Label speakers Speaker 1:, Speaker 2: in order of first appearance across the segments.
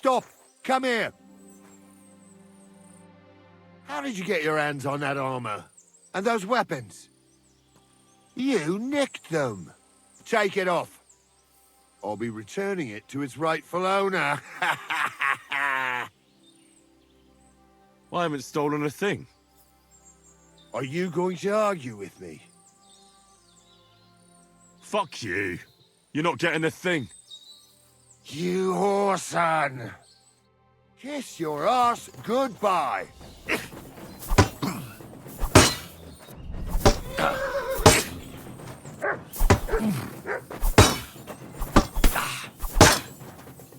Speaker 1: Stop! Come here! How did you get your hands on that armor? And those weapons? You nicked them. Take it off. I'll be returning it to its rightful owner.
Speaker 2: I haven't stolen a thing.
Speaker 1: Are you going to argue with me?
Speaker 2: Fuck you. You're not getting a thing.
Speaker 1: You whoreson! Kiss your ass goodbye!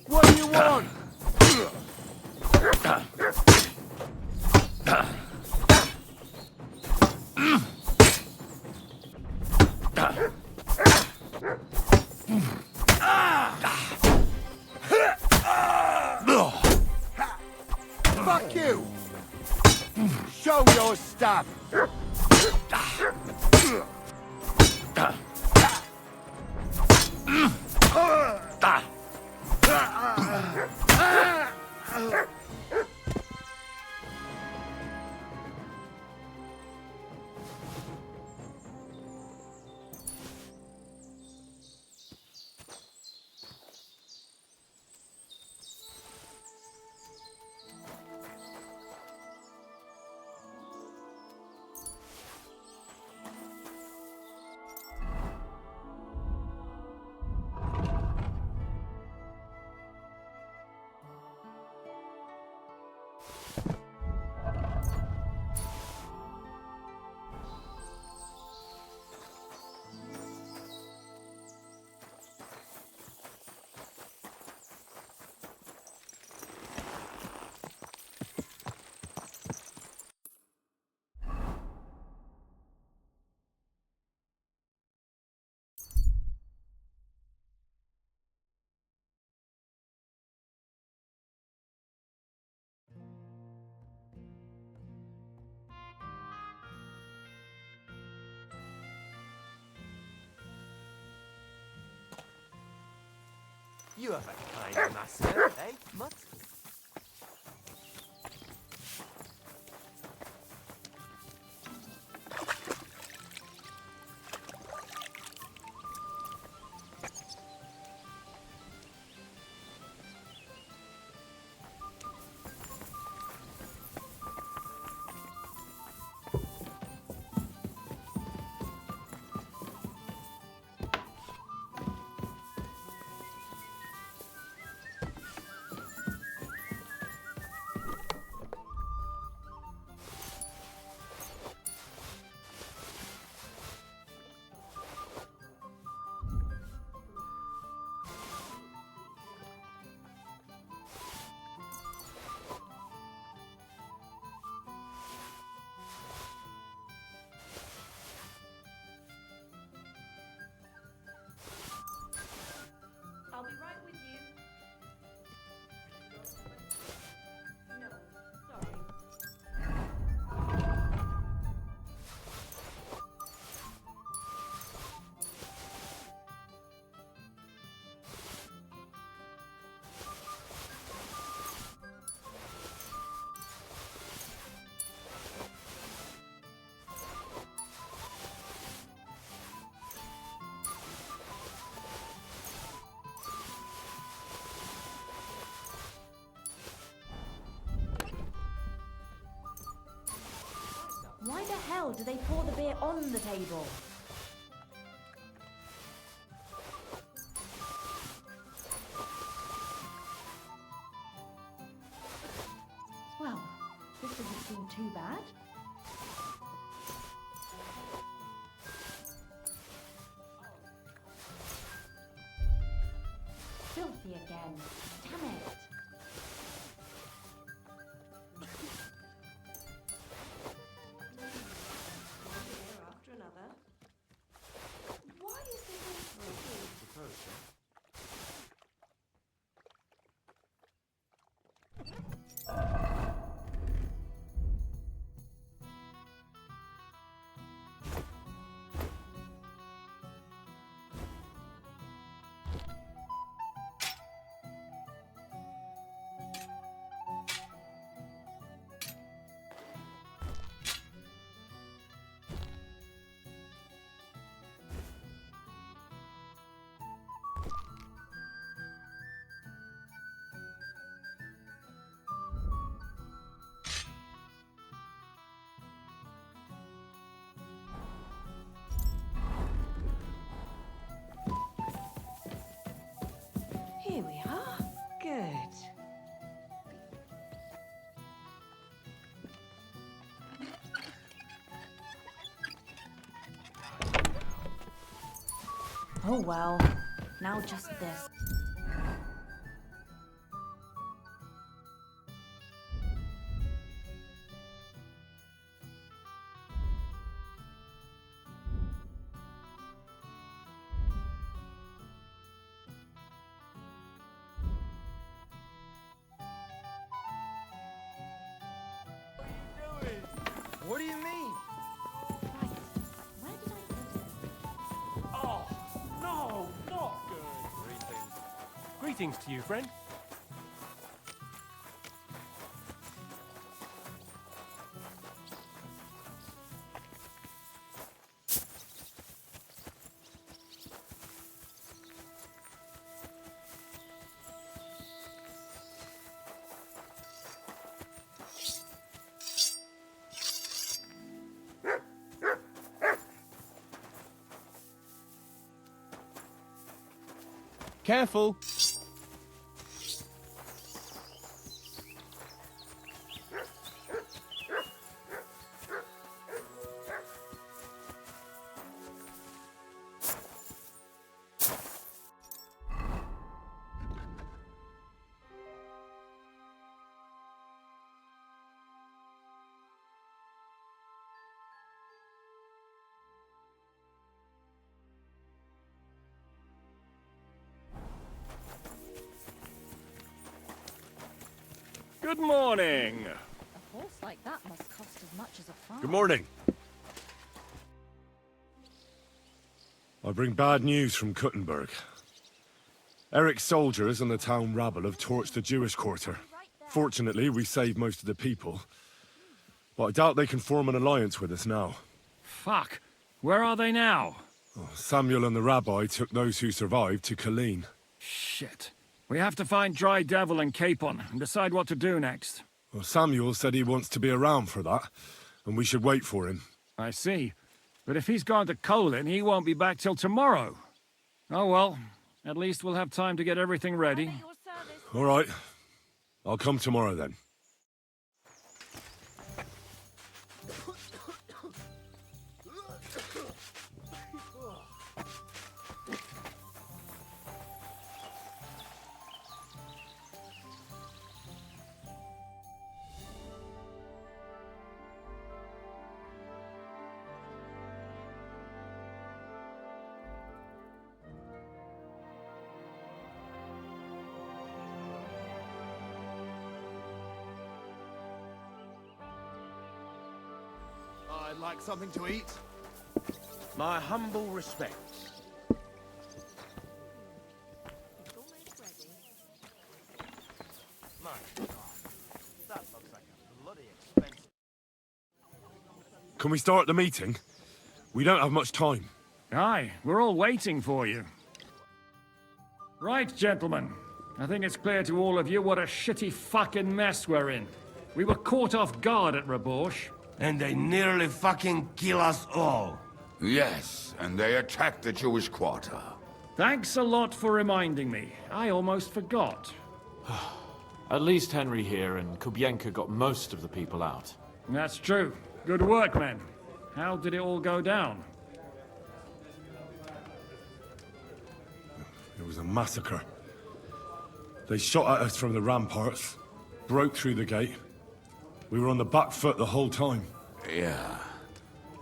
Speaker 1: What do you want? Fuck you! Show your stuff!
Speaker 3: You have a kind master, eh, Mutt?
Speaker 4: I'll be right with you. No, sorry. Why the hell do they pour the beer on the table? Well, this doesn't seem too bad. Filthy again. Damn it. After another. Why is there Here we are. Good. Oh well. Now just this.
Speaker 3: What do you mean?
Speaker 4: Right. Where did I put it?
Speaker 5: Oh, no, not good. Greetings. Greetings to you, friend. Careful. Good morning.
Speaker 4: A horse like that must cost as much as a farm.
Speaker 2: Good morning. I bring bad news from Kuttenberg. Eric's soldiers and the town rabble have torched the Jewish quarter. Fortunately, we saved most of the people. But I doubt they can form an alliance with us now.
Speaker 5: Fuck. Where are they now?
Speaker 2: Samuel and the rabbi took those who survived to Colleen.
Speaker 5: Shit. We have to find Dry Devil and Capon and decide what to do next.
Speaker 2: Well, Samuel said he wants to be around for that, and we should wait for him.
Speaker 5: I see. But if he's gone to Colin, he won't be back till tomorrow. Oh well. At least we'll have time to get everything ready.
Speaker 2: All right. I'll come tomorrow then.
Speaker 1: I'd like something to eat.
Speaker 3: My humble respects. My God, that looks like a bloody expensive.
Speaker 2: Can we start the meeting? We don't have much time.
Speaker 5: Aye, we're all waiting for you. Right, gentlemen. I think it's clear to all of you what a shitty fucking mess we're in. We were caught off guard at Rabosh.
Speaker 6: And they nearly fucking kill us all.
Speaker 7: Yes, and they attacked the Jewish quarter.
Speaker 5: Thanks a lot for reminding me. I almost forgot.
Speaker 8: At least Henry here and Kubienka got most of the people out.
Speaker 5: That's true. Good work, men. How did it all go down?
Speaker 2: It was a massacre. They shot at us from the ramparts, broke through the gate. We were on the back foot the whole time.
Speaker 7: Yeah.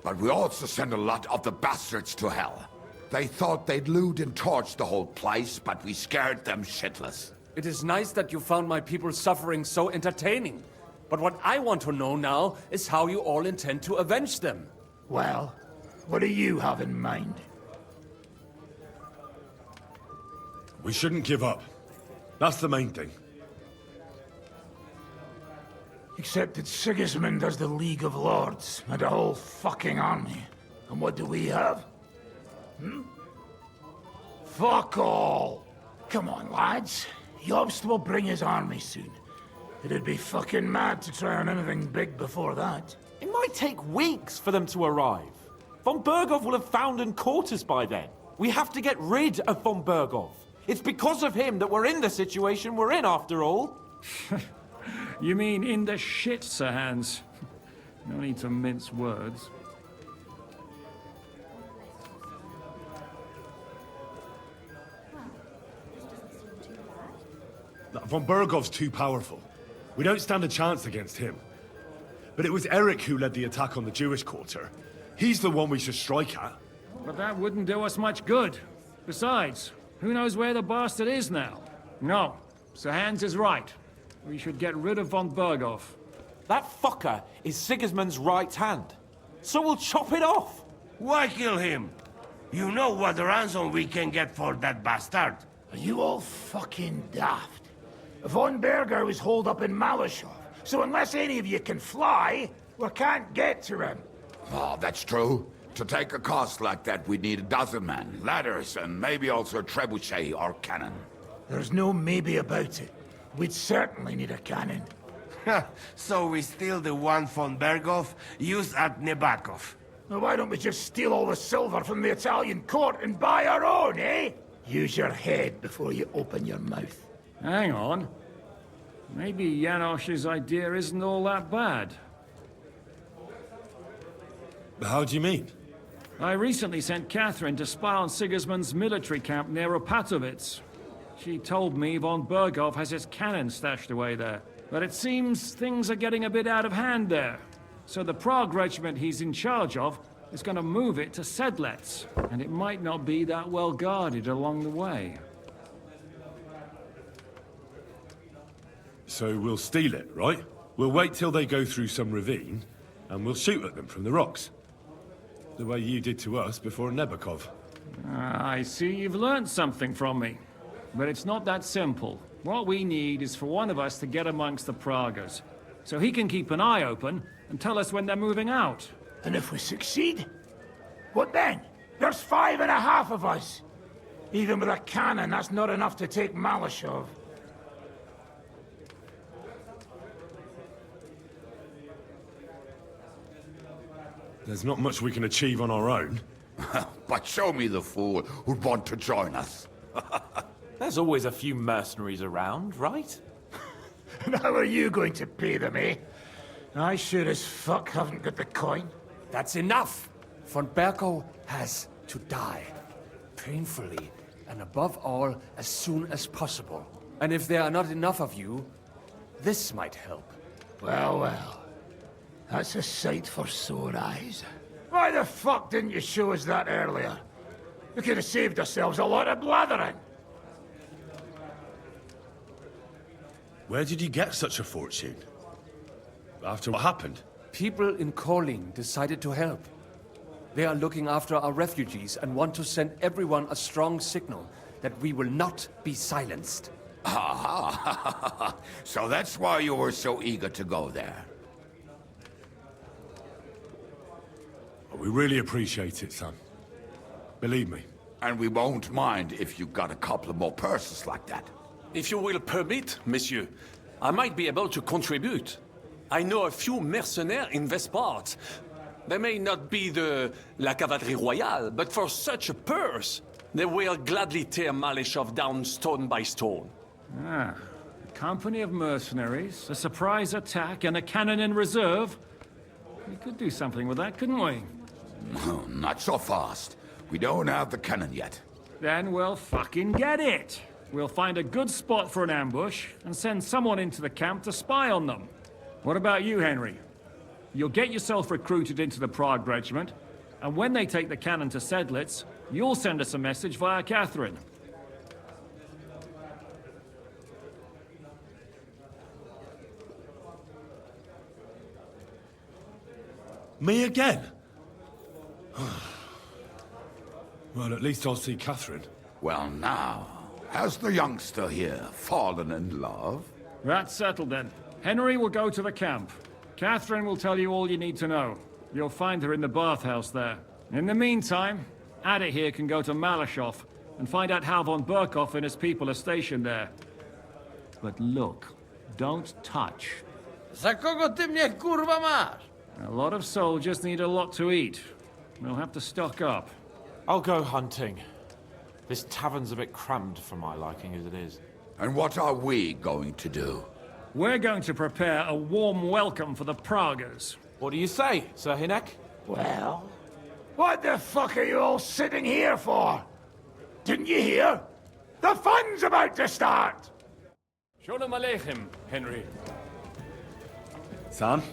Speaker 7: But we also sent a lot of the bastards to hell. They thought they'd loot and torch the whole place, but we scared them shitless.
Speaker 9: It is nice that you found my people's suffering so entertaining. But what I want to know now is how you all intend to avenge them.
Speaker 10: Well, what do you have in mind?
Speaker 2: We shouldn't give up. That's the main thing.
Speaker 10: Except that Sigismund has the League of Lords and a whole fucking army. And what do we have? Fuck all! Come on, lads. Jobst will bring his army soon. It'd be fucking mad to try on anything big before that.
Speaker 8: It might take weeks for them to arrive. Von Bergov will have found and caught us by then. We have to get rid of Von Bergov. It's because of him that we're in the situation we're in, after all.
Speaker 5: You mean in the shit, Sir Hans? No need to mince words.
Speaker 2: Von Bergov's too powerful. We don't stand a chance against him. But it was Eric who led the attack on the Jewish quarter. He's the one we should strike at.
Speaker 5: But that wouldn't do us much good. Besides, who knows where the bastard is now? No, Sir Hans is right. We should get rid of von Bergov.
Speaker 8: That fucker is Sigismund's right hand. So we'll chop it off.
Speaker 6: Why kill him? You know what ransom we can get for that bastard.
Speaker 10: Are you all fucking daft? Von Berger was holed up in Malashov, so unless any of you can fly, we can't get to him.
Speaker 7: Oh, that's true. To take a cost like that, we'd need a dozen men, ladders, and maybe also a trebuchet or cannon.
Speaker 10: There's no maybe about it. We'd certainly need a cannon.
Speaker 6: So we steal the one von Bergov used at Nebakov.
Speaker 10: Now why don't we just steal all the silver from the Italian court and buy our own, eh? Use your head before you open your mouth.
Speaker 5: Hang on. Maybe Janosch's idea isn't all that bad.
Speaker 2: How do you mean?
Speaker 5: I recently sent Catherine to spy on Sigismund's military camp near Opatovitz. She told me von Bergov has his cannon stashed away there. But it seems things are getting a bit out of hand there. So the Prague regiment he's in charge of is going to move it to Sedlets. And it might not be that well guarded along the way.
Speaker 2: So we'll steal it, right? We'll wait till they go through some ravine, and we'll shoot at them from the rocks. The way you did to us before Nebakov.
Speaker 5: I see you've learned something from me. But it's not that simple. What we need is for one of us to get amongst the Pragas, so he can keep an eye open and tell us when they're moving out.
Speaker 10: And if we succeed? What then? There's 5.5 of us. Even with a cannon, that's not enough to take Malashov.
Speaker 2: There's not much we can achieve on our own.
Speaker 7: But show me the fool who'd want to join us.
Speaker 8: There's always a few mercenaries around, right?
Speaker 10: And how are you going to pay them, eh? I sure as fuck haven't got the coin.
Speaker 9: That's enough! Von Berkow has to die. Painfully, and above all, as soon as possible. And if there are not enough of you, this might help.
Speaker 10: Well, well. That's a sight for sore eyes. Why the fuck didn't you show us that earlier? We could have saved ourselves a lot of blathering.
Speaker 2: Where did you get such a fortune? After what happened?
Speaker 9: People in Kolin decided to help. They are looking after our refugees and want to send everyone a strong signal that we will not be silenced.
Speaker 7: Ah, so that's why you were so eager to go there.
Speaker 2: We really appreciate it, son. Believe me.
Speaker 7: And we won't mind if you got a couple more purses like that.
Speaker 11: If you will permit, monsieur, I might be able to contribute. I know a few mercenaires in this part. They may not be la cavalerie royale, but for such a purse, they will gladly tear Malashov down stone by stone.
Speaker 5: Ah, a company of mercenaries, a surprise attack, and a cannon in reserve. We could do something with that, couldn't we?
Speaker 7: No, not so fast. We don't have the cannon yet.
Speaker 5: Then we'll fucking get it! We'll find a good spot for an ambush, and send someone into the camp to spy on them. What about you, Henry? You'll get yourself recruited into the Prague regiment, and when they take the cannon to Sedlitz, you'll send us a message via Catherine.
Speaker 2: Me again? Well, at least I'll see Catherine.
Speaker 7: Well now, has the youngster here fallen in love?
Speaker 5: That's settled then. Henry will go to the camp. Catherine will tell you all you need to know. You'll find her in the bathhouse there. In the meantime, Ada here can go to Malashov and find out how von Berkov and his people are stationed there. But look, don't touch.
Speaker 6: Za kogo ty mnie kurwa masz?
Speaker 5: A lot of soldiers need a lot to eat. We'll have to stock up.
Speaker 8: I'll go hunting. This tavern's a bit crammed for my liking as it is.
Speaker 7: And what are we going to do?
Speaker 5: We're going to prepare a warm welcome for the Pragas.
Speaker 8: What do you say, Sir Hinek?
Speaker 10: Well, what the fuck are you all sitting here for? Didn't you hear? The fun's about to start!
Speaker 8: Shalom Aleichem, Henry.
Speaker 2: Sam?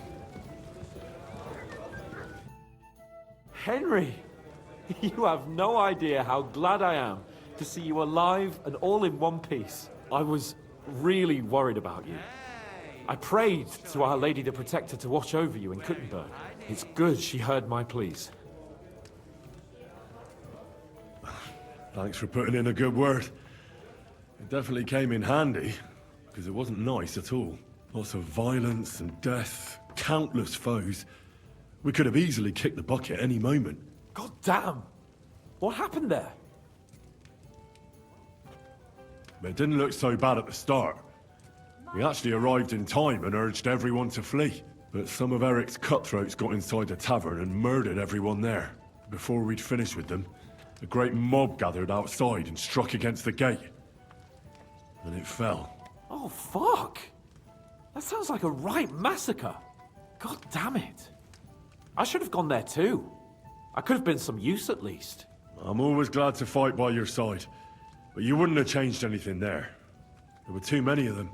Speaker 8: Henry! You have no idea how glad I am to see you alive and all in one piece. I was really worried about you. I prayed to Our Lady the Protector to watch over you in Kuttenberg. It's good she heard my pleas.
Speaker 2: Thanks for putting in a good word. It definitely came in handy, because it wasn't nice at all. Lots of violence and death, countless foes. We could have easily kicked the bucket any moment.
Speaker 8: God damn! What happened there?
Speaker 2: But it didn't look so bad at the start. We actually arrived in time and urged everyone to flee. But some of Eric's cutthroats got inside the tavern and murdered everyone there. Before we'd finished with them, a great mob gathered outside and struck against the gate. And it fell.
Speaker 8: Oh, fuck! That sounds like a right massacre. God damn it. I should have gone there too. I could have been some use at least.
Speaker 2: I'm always glad to fight by your side. But you wouldn't have changed anything there. There were too many of them.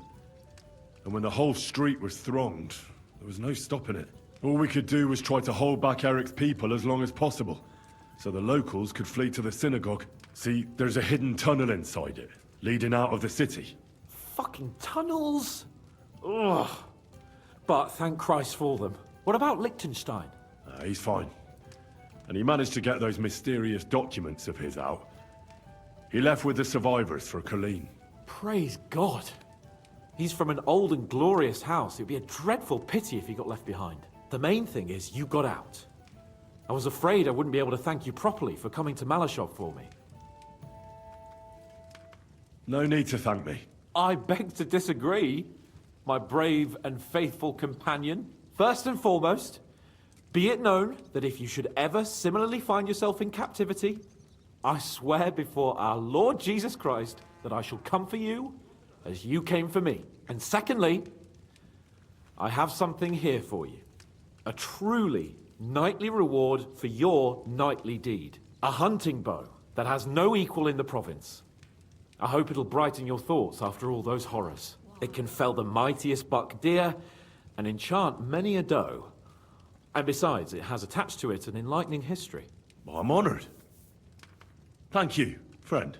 Speaker 2: And when the whole street was thronged, there was no stopping it. All we could do was try to hold back Eric's people as long as possible, so the locals could flee to the synagogue. See, there's a hidden tunnel inside it, leading out of the city.
Speaker 8: Fucking tunnels! Ugh. But thank Christ for them. What about Liechtenstein?
Speaker 2: He's fine. And he managed to get those mysterious documents of his out. He left with the survivors for Colleen.
Speaker 8: Praise God. He's from an old and glorious house. It'd be a dreadful pity if he got left behind. The main thing is you got out. I was afraid I wouldn't be able to thank you properly for coming to Malashov for me.
Speaker 2: No need to thank me.
Speaker 8: I beg to disagree, my brave and faithful companion. First and foremost, be it known that if you should ever similarly find yourself in captivity, I swear before our Lord Jesus Christ that I shall come for you as you came for me. And secondly, I have something here for you. A truly knightly reward for your knightly deed. A hunting bow that has no equal in the province. I hope it'll brighten your thoughts after all those horrors. It can fell the mightiest buck deer and enchant many a doe. And besides, it has attached to it an enlightening history.
Speaker 2: I'm honored. Thank you, friend.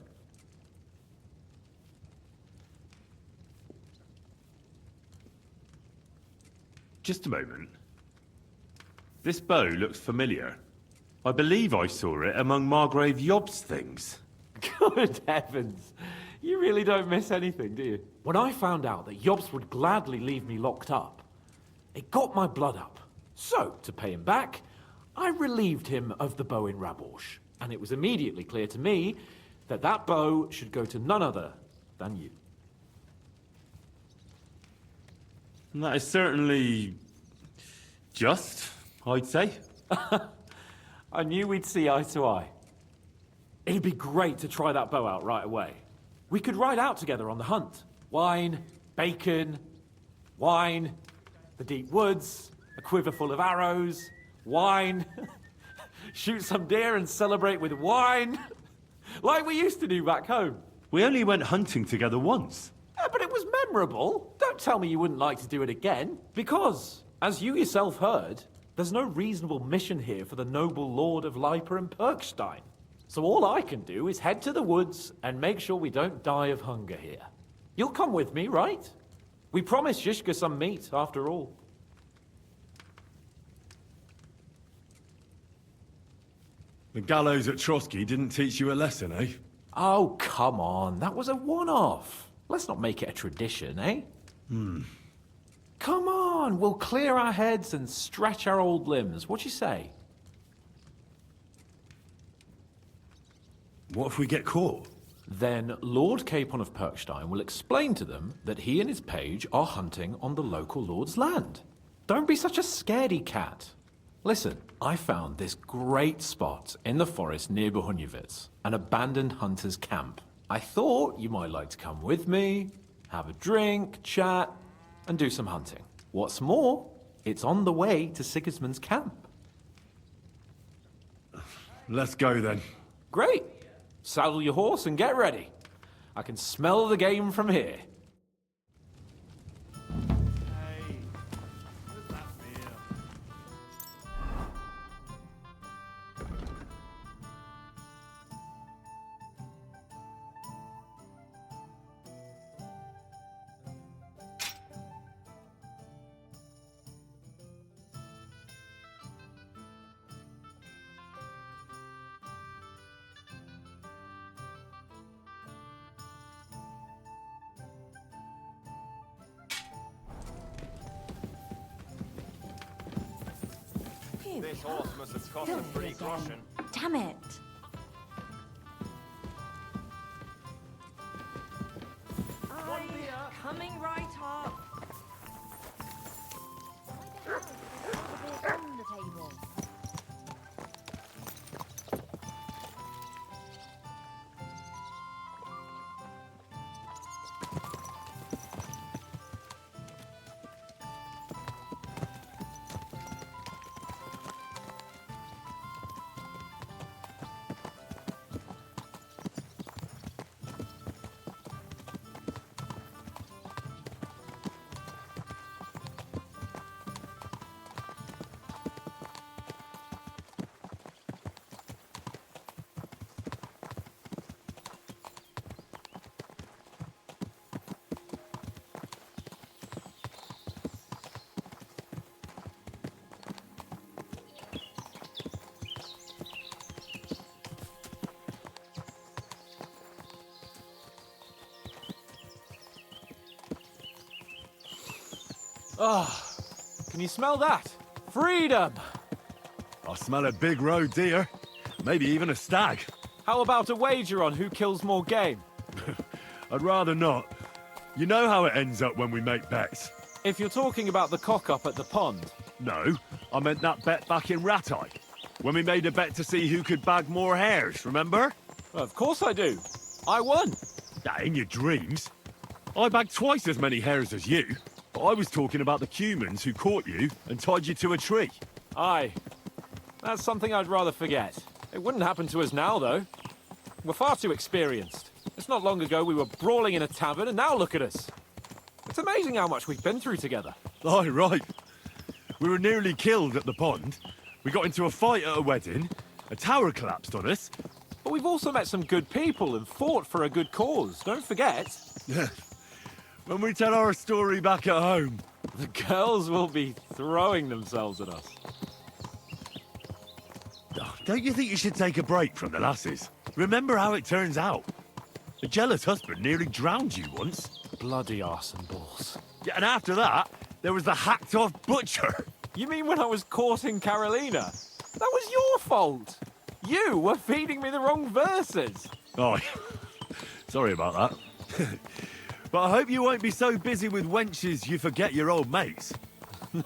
Speaker 12: Just a moment. This bow looks familiar. I believe I saw it among Margrave Yob's things.
Speaker 8: Good heavens. You really don't miss anything, do you? When I found out that Yobs would gladly leave me locked up, it got my blood up. So, to pay him back, I relieved him of the bow in Raborsh. And it was immediately clear to me that that bow should go to none other than you.
Speaker 12: And that is certainly just, I'd say.
Speaker 8: I knew we'd see eye to eye. It'd be great to try that bow out right away. We could ride out together on the hunt. Wine, bacon, wine, the deep woods, a quiver full of arrows, wine, shoot some deer and celebrate with wine, like we used to do back home.
Speaker 12: We only went hunting together once.
Speaker 8: Yeah, but it was memorable. Don't tell me you wouldn't like to do it again. Because, as you yourself heard, there's no reasonable mission here for the noble lord of Leiper and Perkstein. So all I can do is head to the woods and make sure we don't die of hunger here. You'll come with me, right? We promised Zizka some meat, after all.
Speaker 2: The gallows at Trotsky didn't teach you a lesson, eh?
Speaker 8: Oh, come on. That was a one-off. Let's not make it a tradition, eh? Come on, we'll clear our heads and stretch our old limbs. What you say?
Speaker 2: What if we get caught?
Speaker 8: Then Lord Capon of Perkstein will explain to them that he and his page are hunting on the local lord's land. Don't be such a scaredy cat. Listen, I found this great spot in the forest near Bohunjevitz, an abandoned hunter's camp. I thought you might like to come with me, have a drink, chat, and do some hunting. What's more, it's on the way to Sigismund's camp.
Speaker 2: Let's go then.
Speaker 8: Great! Saddle your horse and get ready. I can smell the game from here.
Speaker 3: This horse must have cost a pretty groschen.
Speaker 4: Damn it.
Speaker 13: Coming right up.
Speaker 4: On the table.
Speaker 8: Ah, can you smell that? Freedom!
Speaker 2: I smell a big roe deer. Maybe even a stag.
Speaker 8: How about a wager on who kills more game?
Speaker 2: I'd rather not. You know how it ends up when we make bets.
Speaker 8: If you're talking about the cock-up at the pond.
Speaker 2: No, I meant that bet back in Ratai. When we made a bet to see who could bag more hares, remember?
Speaker 8: Of course I do. I won.
Speaker 2: In your dreams. I bagged twice as many hares as you. But I was talking about the humans who caught you and tied you to a tree.
Speaker 8: Aye. That's something I'd rather forget. It wouldn't happen to us now, though. We're far too experienced. It's not long ago we were brawling in a tavern, and now look at us. It's amazing how much we've been through together.
Speaker 2: Aye, right. We were nearly killed at the pond. We got into a fight at a wedding. A tower collapsed on us.
Speaker 8: But we've also met some good people and fought for a good cause. Don't forget.
Speaker 2: When we tell our story back at home.
Speaker 8: The girls will be throwing themselves at us.
Speaker 2: Don't you think you should take a break from the lasses? Remember how it turns out. A jealous husband nearly drowned you once.
Speaker 8: Bloody arse and balls.
Speaker 2: Yeah, and after that, there was the hacked-off butcher.
Speaker 8: You mean when I was courting Carolina? That was your fault. You were feeding me the wrong verses.
Speaker 2: Oh, sorry about that. But I hope you won't be so busy with wenches you forget your old mates.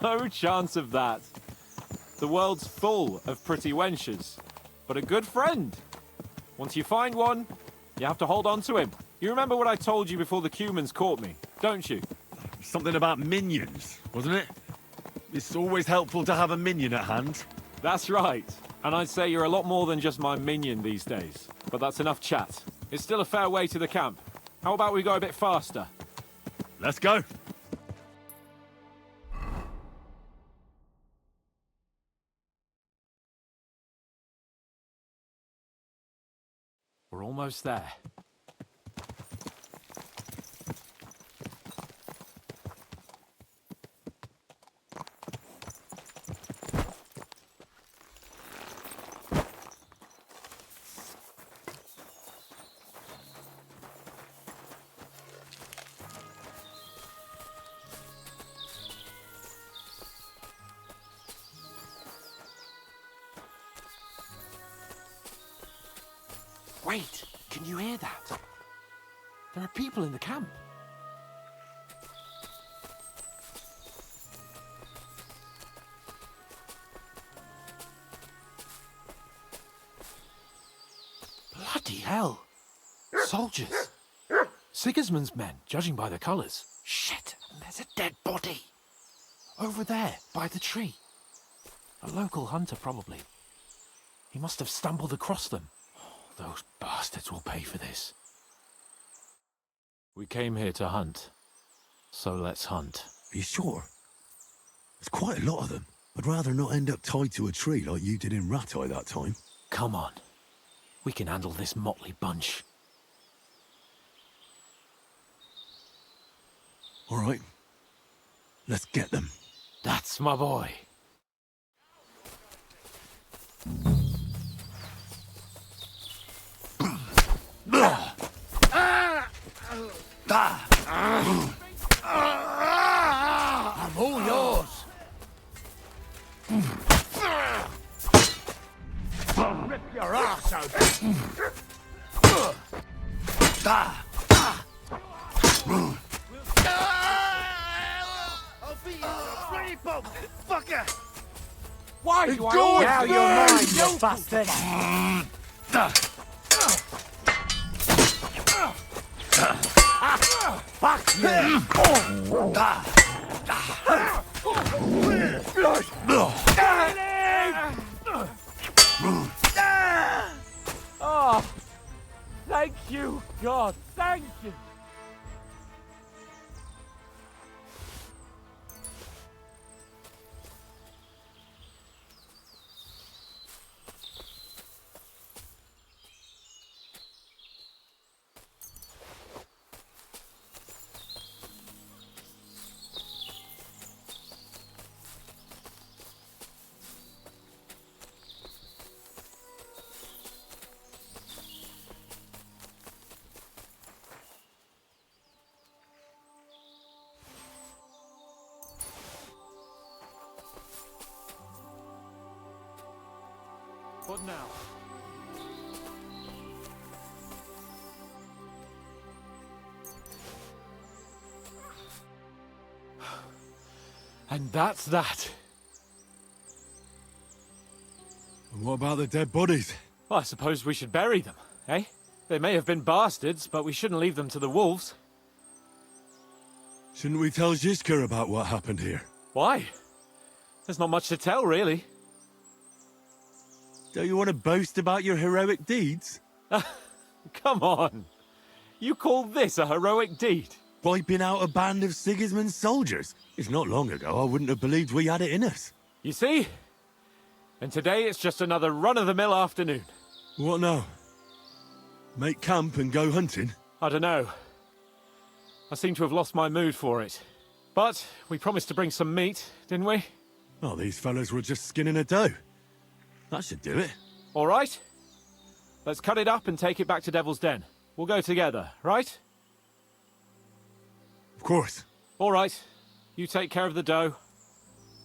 Speaker 8: No chance of that. The world's full of pretty wenches, but a good friend. Once you find one, you have to hold on to him. You remember what I told you before the Cumans caught me, don't you?
Speaker 2: Something about minions, wasn't it? It's always helpful to have a minion at hand.
Speaker 8: That's right. And I'd say you're a lot more than just my minion these days. But that's enough chat. It's still a fair way to the camp. How about we go a bit faster?
Speaker 2: Let's go.
Speaker 8: We're almost there. Wait, can you hear that? There are people in the camp. Bloody hell. Soldiers. Sigismund's men, judging by the colours. Shit, there's a dead body. Over there, by the tree. A local hunter, probably. He must have stumbled across them. Those bastards will pay for this. We came here to hunt. So let's hunt.
Speaker 13: Are you sure? There's quite a lot of them. I'd rather not end up tied to a tree like you did in Rattay that time.
Speaker 8: Come on. We can handle this motley bunch.
Speaker 13: All right. Let's get them.
Speaker 8: That's my boy.
Speaker 1: I'm all yours. Rip your ass open. I'll be a pretty bum, fucker.
Speaker 8: Why
Speaker 1: do
Speaker 8: I
Speaker 1: always
Speaker 8: now
Speaker 1: burn?
Speaker 8: you're mine, you bastard!
Speaker 1: Fuck you!
Speaker 8: Oh, thank you, God, thank you! What now? And that's that.
Speaker 13: And what about the dead bodies?
Speaker 8: Well, I suppose we should bury them, eh? They may have been bastards, but we shouldn't leave them to the wolves.
Speaker 13: Shouldn't we tell Zizka about what happened here?
Speaker 8: Why? There's not much to tell, really.
Speaker 13: Don't you want to boast about your heroic deeds?
Speaker 8: Come on. You call this a heroic deed?
Speaker 13: Wiping out a band of Sigismund's soldiers. It's not long ago I wouldn't have believed we had it in us.
Speaker 8: You see? And today it's just another run-of-the-mill afternoon.
Speaker 13: What now? Make camp and go hunting?
Speaker 8: I don't know. I seem to have lost my mood for it. But we promised to bring some meat, didn't we?
Speaker 13: Oh, these fellas were just skinning a doe. That should do it.
Speaker 8: All right. Let's cut it up and take it back to Devil's Den. We'll go together, right?
Speaker 13: Of course.
Speaker 8: All right. You take care of the doe.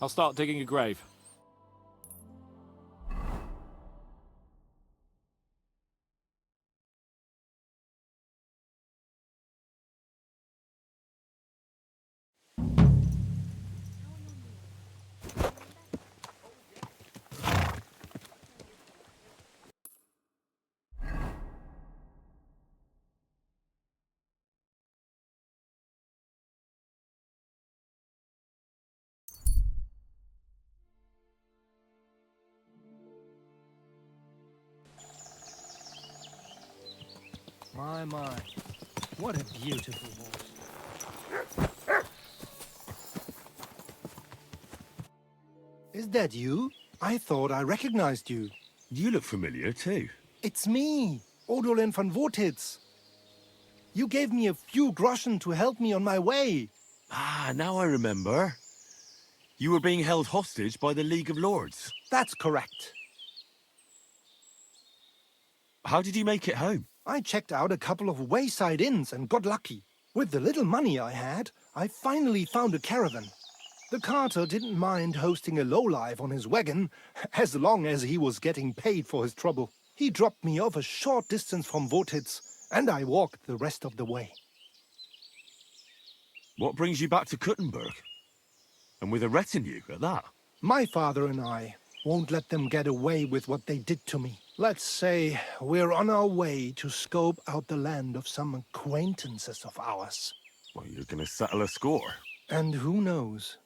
Speaker 8: I'll start digging a grave.
Speaker 14: My. What a beautiful horse.
Speaker 15: Is that you? I thought I recognized you.
Speaker 13: You look familiar too.
Speaker 15: It's me, Odolin van Vortitz. You gave me a few groschen to help me on my way.
Speaker 13: Ah, now I remember. You were being held hostage by the League of Lords.
Speaker 15: That's correct.
Speaker 13: How did you make it home?
Speaker 15: I checked out a couple of wayside inns and got lucky. With the little money I had, I finally found a caravan. The carter didn't mind hosting a lowlife on his wagon, as long as he was getting paid for his trouble. He dropped me off a short distance from Vortitz, and I walked the rest of the way.
Speaker 13: What brings you back to Kuttenberg? And with a retinue at that?
Speaker 15: My father and I, won't let them get away with what they did to me. Let's say we're on our way to scope out the land of some acquaintances of ours.
Speaker 2: Well, you're gonna settle a score.
Speaker 15: And who knows?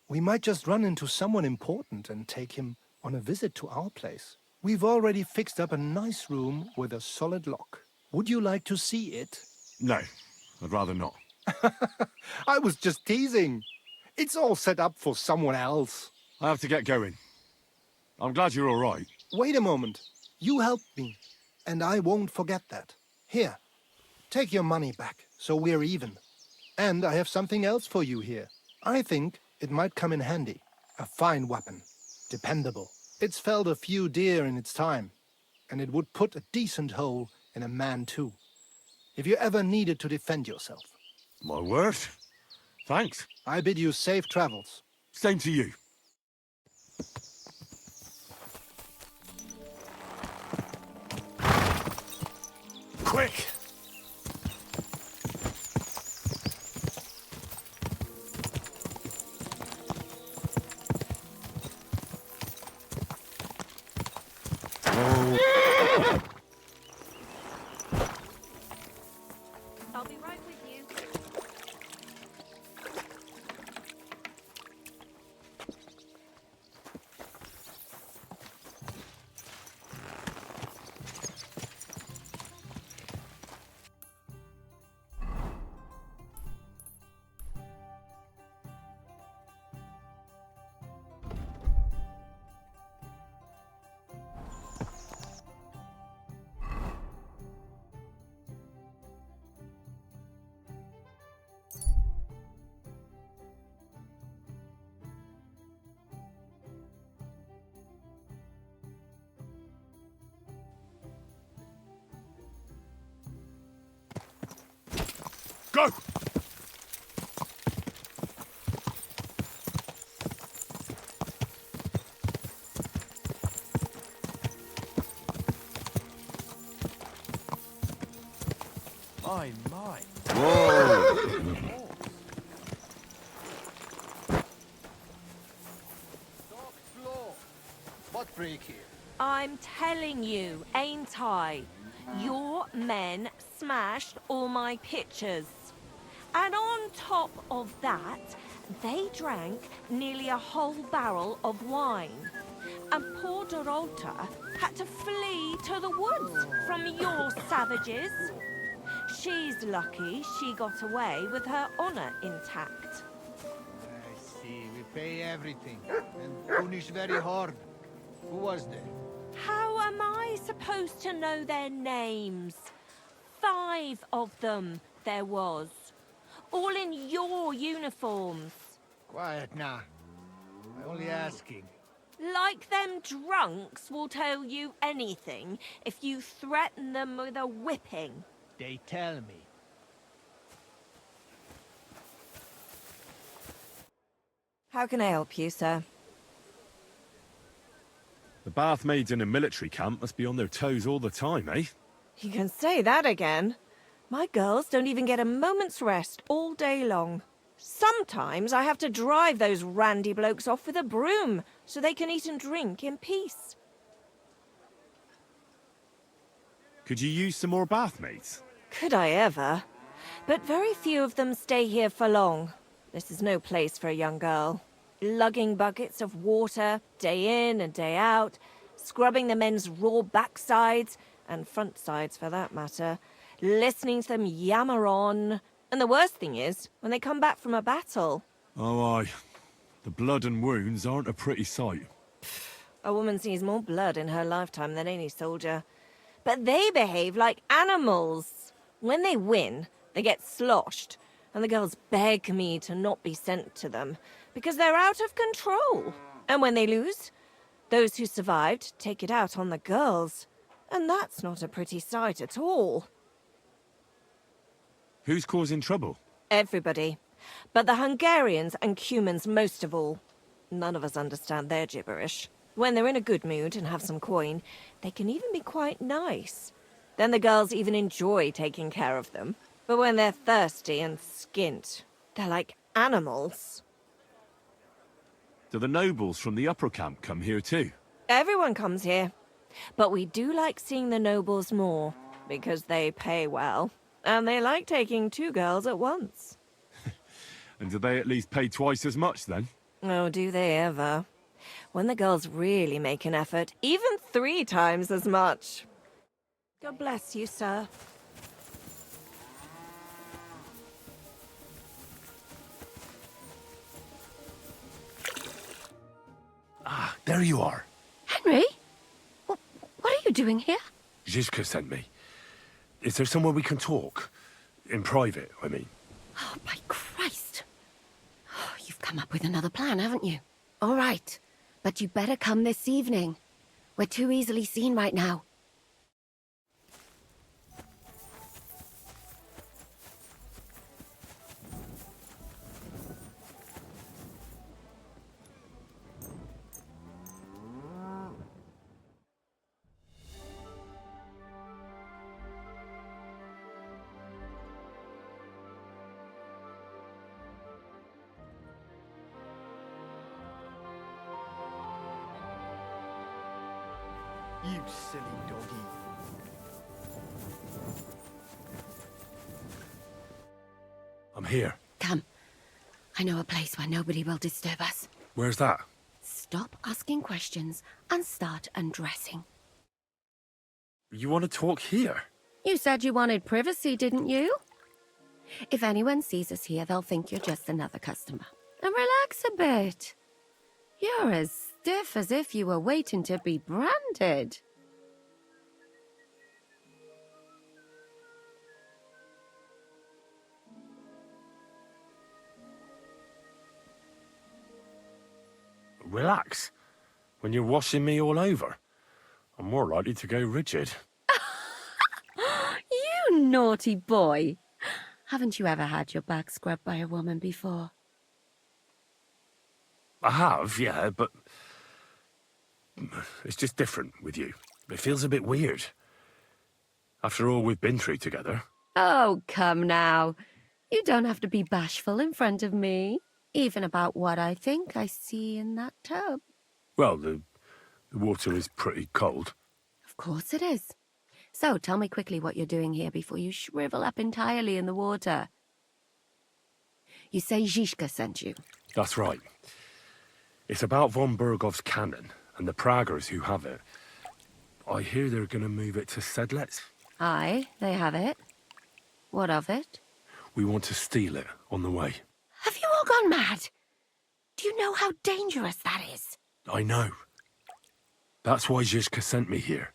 Speaker 15: We might just run into someone important and take him on a visit to our place. We've already fixed up a nice room with a solid lock. Would you like to see it?
Speaker 2: No, I'd rather not.
Speaker 15: I was just teasing. It's all set up for someone else.
Speaker 2: I have to get going. I'm glad you're all right.
Speaker 15: Wait a moment. You helped me, and I won't forget that. Here, take your money back, so we're even. And I have something else for you here. I think it might come in handy. A fine weapon. Dependable. It's felled a few deer in its time, and it would put a decent hole in a man too. If you ever needed to defend yourself.
Speaker 2: My word. Thanks.
Speaker 15: I bid you safe travels.
Speaker 2: Same to you.
Speaker 10: Quick!
Speaker 4: I'll be right with you.
Speaker 2: Go!
Speaker 3: My.
Speaker 2: Whoa!
Speaker 10: What break here?
Speaker 16: I'm telling you, ain't I? Your men smashed all my pictures. And on top of that, they drank nearly a whole barrel of wine. And poor Dorota had to flee to the woods from your savages. She's lucky she got away with her honor intact.
Speaker 10: I see. We pay everything. And punish very hard. Who was there?
Speaker 16: How am I supposed to know their names? 5 of them there was. All in your uniforms.
Speaker 10: Quiet now. I'm only asking.
Speaker 16: Like them drunks will tell you anything if you threaten them with a whipping.
Speaker 10: They tell me.
Speaker 16: How can I help you, sir?
Speaker 2: The bath maids in a military camp must be on their toes all the time, eh?
Speaker 16: You can say that again. My girls don't even get a moment's rest all day long. Sometimes I have to drive those randy blokes off with a broom so they can eat and drink in peace.
Speaker 2: Could you use some more bath maids?
Speaker 16: Could I ever? But very few of them stay here for long. This is no place for a young girl. Lugging buckets of water, day in and day out, scrubbing the men's raw backsides, and front sides for that matter, listening to them yammer on. And the worst thing is, when they come back from a battle.
Speaker 2: Oh, aye. The blood and wounds aren't a pretty sight.
Speaker 16: A woman sees more blood in her lifetime than any soldier. But they behave like animals. When they win, they get sloshed, and the girls beg me to not be sent to them, because they're out of control. And when they lose, those who survived take it out on the girls. And that's not a pretty sight at all.
Speaker 2: Who's causing trouble?
Speaker 16: Everybody. But the Hungarians and Cumans most of all. None of us understand their gibberish. When they're in a good mood and have some coin, they can even be quite nice. Then the girls even enjoy taking care of them. But when they're thirsty and skint, they're like animals.
Speaker 12: Do the nobles from the upper camp come here too?
Speaker 16: Everyone comes here. But we do like seeing the nobles more, because they pay well. And they like taking 2 girls at once.
Speaker 2: And do they at least pay twice as much then?
Speaker 16: Oh, do they ever? When the girls really make an effort, even 3 times as much. God bless you, sir.
Speaker 2: Ah, there you are.
Speaker 17: Henry? What are you doing here?
Speaker 2: Zizka sent me. Is there somewhere we can talk? In private, I mean.
Speaker 17: Oh, by Christ. Oh, you've come up with another plan, haven't you? All right. But you better come this evening. We're too easily seen right now.
Speaker 15: You silly doggy.
Speaker 2: I'm here.
Speaker 17: Come. I know a place where nobody will disturb us.
Speaker 2: Where's that?
Speaker 17: Stop asking questions and start undressing.
Speaker 2: You want to talk here?
Speaker 17: You said you wanted privacy, didn't you? If anyone sees us here, they'll think you're just another customer. And relax a bit. You're as stiff as if you were waiting to be branded.
Speaker 2: Relax. When you're washing me all over, I'm more likely to go rigid.
Speaker 17: You naughty boy. Haven't you ever had your back scrubbed by a woman before?
Speaker 2: I have, yeah, but it's just different with you. It feels a bit weird. After all we've been through together.
Speaker 17: Oh, come now. You don't have to be bashful in front of me. Even about what I think I see in that tub.
Speaker 2: Well, the water is pretty cold.
Speaker 17: Of course it is. So tell me quickly what you're doing here before you shrivel up entirely in the water. You say Zizka sent you?
Speaker 2: That's right. It's about von Bergov's cannon and the Praggers who have it. I hear they're going to move it to Sedlec.
Speaker 17: Aye, they have it. What of it?
Speaker 2: We want to steal it on the way.
Speaker 17: Have you all gone mad? Do you know how dangerous that is?
Speaker 2: I know. That's why Zizka sent me here.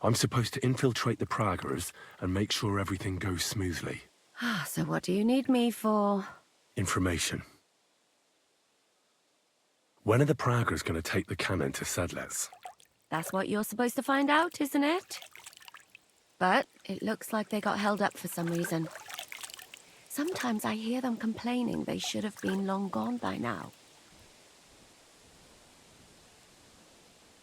Speaker 2: I'm supposed to infiltrate the Praggers and make sure everything goes smoothly.
Speaker 17: So what do you need me for?
Speaker 2: Information. When are the Praggers going to take the cannon to Sedlec?
Speaker 17: That's what you're supposed to find out, isn't it? But it looks like they got held up for some reason. Sometimes I hear them complaining they should have been long gone by now.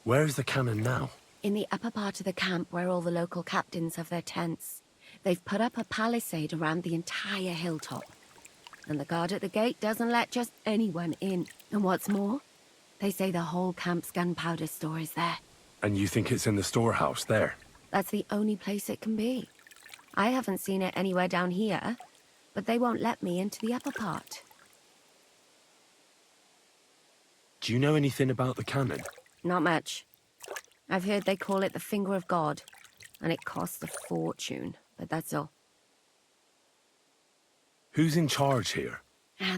Speaker 2: Where's the cannon now?
Speaker 17: In the upper part of the camp where all the local captains have their tents. They've put up a palisade around the entire hilltop. And the guard at the gate doesn't let just anyone in. And what's more, they say the whole camp's gunpowder store is there.
Speaker 2: And you think it's in the storehouse there?
Speaker 17: That's the only place it can be. I haven't seen it anywhere down here, but they won't let me into the upper part.
Speaker 2: Do you know anything about the cannon?
Speaker 17: Not much. I've heard they call it the Finger of God, and it costs a fortune, but that's all.
Speaker 2: Who's in charge here?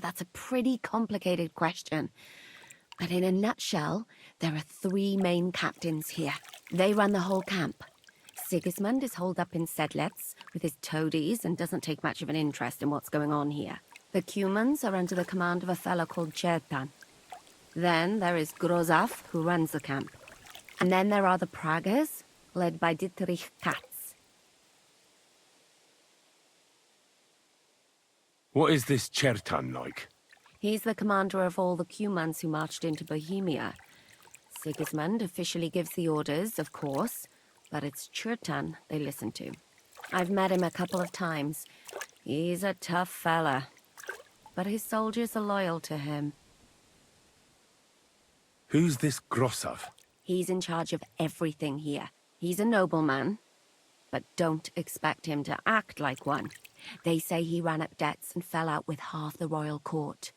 Speaker 17: That's a pretty complicated question. But in a nutshell, there are 3 main captains here. They run the whole camp. Sigismund is holed up in Sedlec with his toadies and doesn't take much of an interest in what's going on here. The Cumans are under the command of a fellow called Chertan. Then there is Grozaf, who runs the camp. And then there are the Praggers, led by Dietrich Katz.
Speaker 2: What is this Chertan like?
Speaker 17: He's the commander of all the Cumans who marched into Bohemia. Sigismund officially gives the orders, of course, but it's Chertan they listen to. I've met him a couple of times. He's a tough fella, but his soldiers are loyal to him.
Speaker 2: Who's this Grossav?
Speaker 17: He's in charge of everything here. He's a nobleman, but don't expect him to act like one. They say he ran up debts and fell out with half the royal court.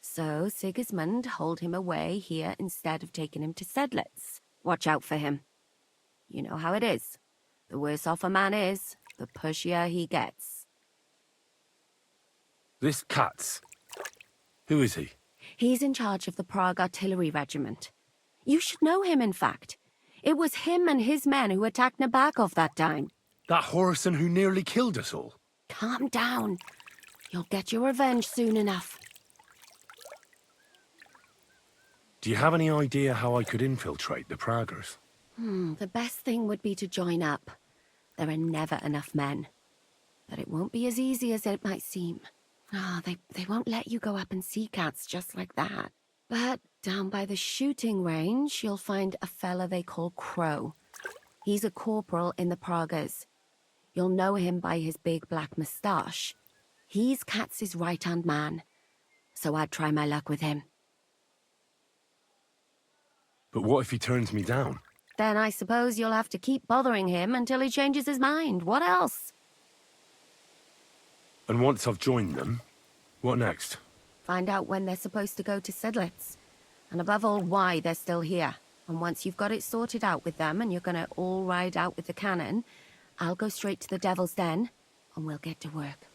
Speaker 17: So Sigismund hauled him away here instead of taking him to Sedlitz. Watch out for him. You know how it is. The worse off a man is, the pushier he gets.
Speaker 2: This Katz. Who is he?
Speaker 17: He's in charge of the Prague Artillery Regiment. You should know him, in fact. It was him and his men who attacked Nabakov that time.
Speaker 2: That Horson who nearly killed us all.
Speaker 17: Calm down. You'll get your revenge soon enough.
Speaker 2: Do you have any idea how I could infiltrate the Praggers?
Speaker 17: The best thing would be to join up. There are never enough men. But it won't be as easy as it might seem. They won't let you go up and see cats just like that. But down by the shooting range, you'll find a fella they call Crow. He's a corporal in the Praggers. You'll know him by his big black moustache. He's Katz's right-hand man. So I'd try my luck with him.
Speaker 2: But what if he turns me down?
Speaker 17: Then I suppose you'll have to keep bothering him until he changes his mind. What else?
Speaker 2: And once I've joined them, what next?
Speaker 17: Find out when they're supposed to go to Sedlitz. And above all, why they're still here. And once you've got it sorted out with them and you're gonna all ride out with the cannon, I'll go straight to the Devil's Den and we'll get to work.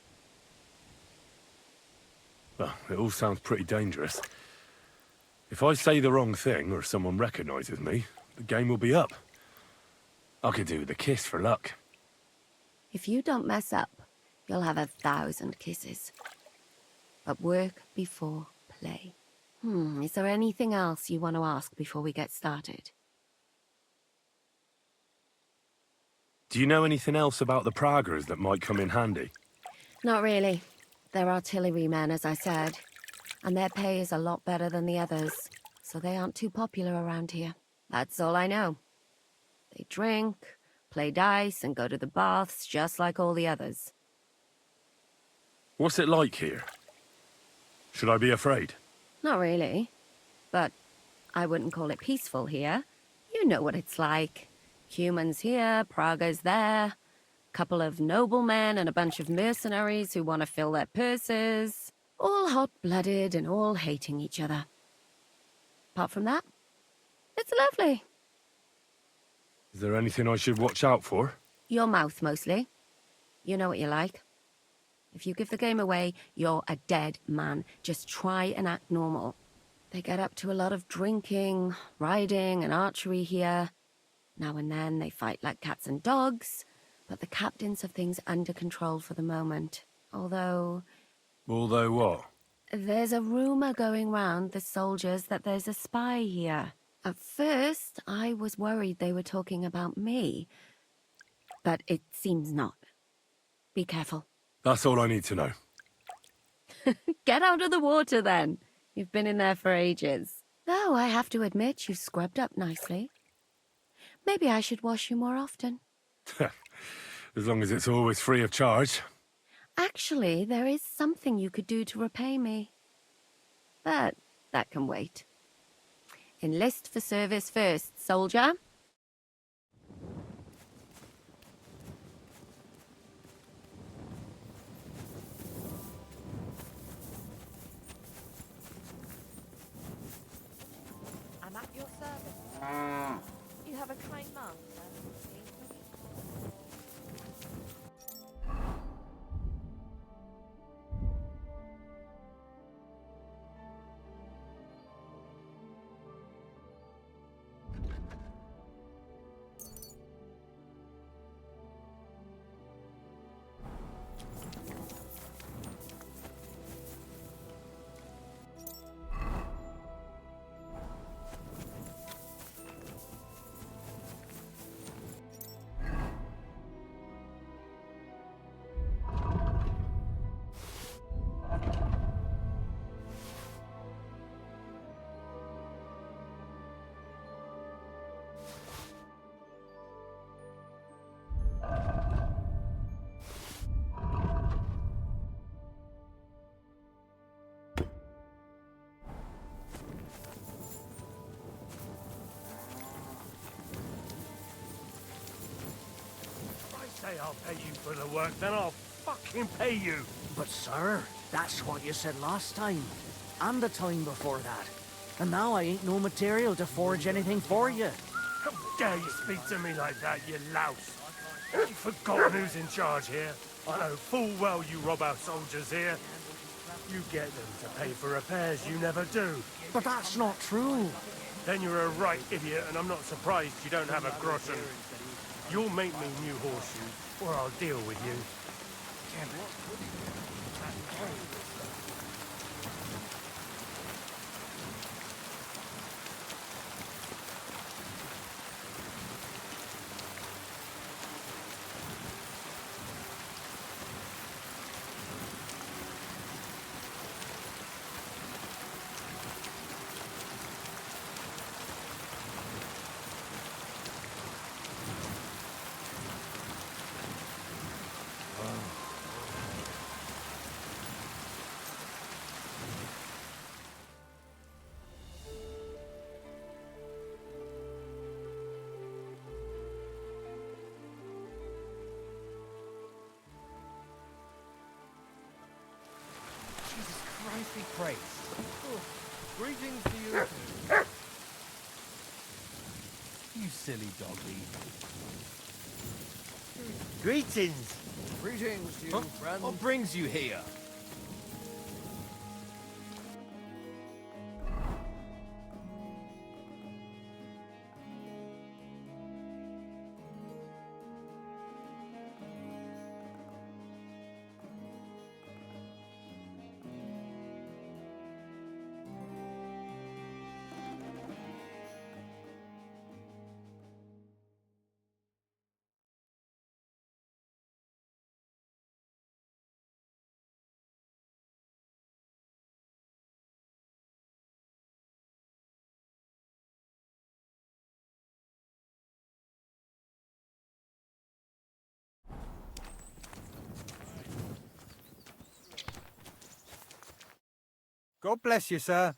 Speaker 2: Well, it all sounds pretty dangerous. If I say the wrong thing or someone recognizes me, the game will be up. I could do with a kiss for luck.
Speaker 17: If you don't mess up, you'll have 1,000 kisses. But work before play. Is there anything else you want to ask before we get started?
Speaker 2: Do you know anything else about the Praggers that might come in handy?
Speaker 17: Not really. They're artillerymen, as I said. And their pay is a lot better than the others, so they aren't too popular around here. That's all I know. They drink, play dice, and go to the baths just like all the others.
Speaker 2: What's it like here? Should I be afraid?
Speaker 17: Not really. But I wouldn't call it peaceful here. You know what it's like. Humans here, Prague's there. Couple of noblemen and a bunch of mercenaries who want to fill their purses. All hot-blooded and all hating each other. Apart from that, it's lovely.
Speaker 2: Is there anything I should watch out for?
Speaker 17: Your mouth, mostly. You know what you like. If you give the game away, you're a dead man. Just try and act normal. They get up to a lot of drinking, riding, and archery here. Now and then they fight like cats and dogs, but the captains have things under control for the moment. Although
Speaker 2: what?
Speaker 17: There's a rumor going round the soldiers that there's a spy here. At first, I was worried they were talking about me. But it seems not. Be careful.
Speaker 2: That's all I need to know.
Speaker 17: Get out of the water, then. You've been in there for ages. Though I have to admit you've scrubbed up nicely. Maybe I should wash you more often.
Speaker 2: As long as it's always free of charge.
Speaker 17: Actually, there is something you could do to repay me. But that can wait. Enlist for service first, soldier.
Speaker 16: I'm at your service. You have a kind master.
Speaker 18: say I'll pay you for the work, then I'll fucking pay you.
Speaker 14: But sir, that's what you said last time. And the time before that. And now I ain't no material to forge anything for you.
Speaker 18: How dare you speak to me like that, you louse? Have you forgotten who's in charge here? I know full well you rob our soldiers here. You get them to pay for repairs you never do.
Speaker 14: But that's not true.
Speaker 18: Then you're a right idiot, and I'm not surprised you don't have a groschen. You'll make me new horseshoes, or I'll deal with you.
Speaker 19: Christ be praised. Greetings to you. You silly doggy.
Speaker 14: Greetings.
Speaker 19: Greetings to you, friend. What brings you here?
Speaker 20: God bless you, sir.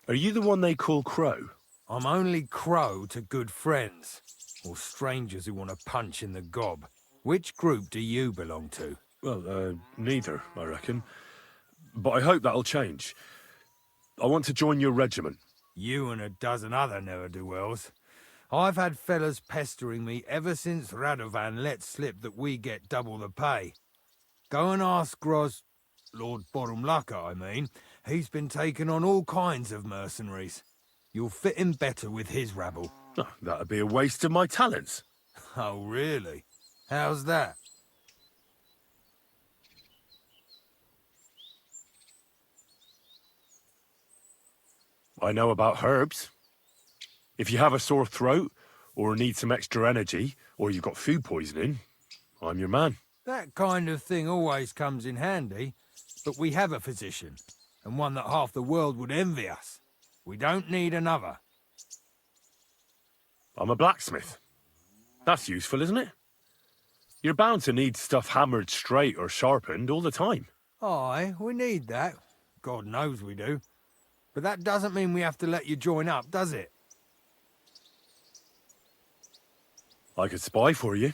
Speaker 2: Are you the one they call Crow?
Speaker 20: I'm only Crow to good friends, or strangers who want to punch in the gob. Which group do you belong to?
Speaker 2: Well, neither, I reckon. But I hope that'll change. I want to join your regiment.
Speaker 20: You and a dozen other ne'er-do-wells. I've had fellas pestering me ever since Radovan let slip that we get double the pay. Go and ask Lord Borumlaka, I mean. He's been taking on all kinds of mercenaries. You'll fit in better with his rabble.
Speaker 2: Oh, that'd be a waste of my talents.
Speaker 20: Oh, really? How's that?
Speaker 2: I know about herbs. If you have a sore throat, or need some extra energy, or you've got food poisoning, I'm your man.
Speaker 20: That kind of thing always comes in handy. But we have a physician, and one that half the world would envy us. We don't need another.
Speaker 2: I'm a blacksmith. That's useful, isn't it? You're bound to need stuff hammered straight or sharpened all the time.
Speaker 20: Aye, we need that. God knows we do. But that doesn't mean we have to let you join up, does it?
Speaker 2: I could spy for you.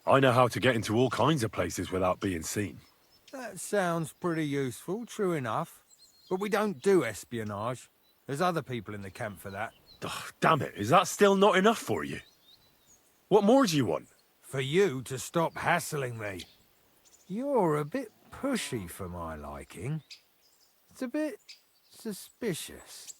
Speaker 2: I know how to get into all kinds of places without being seen.
Speaker 20: That sounds pretty useful, true enough. But we don't do espionage. There's other people in the camp for that.
Speaker 2: Oh, damn it, is that still not enough for you? What more do you want?
Speaker 20: For you to stop hassling me. You're a bit pushy for my liking. It's a bit suspicious.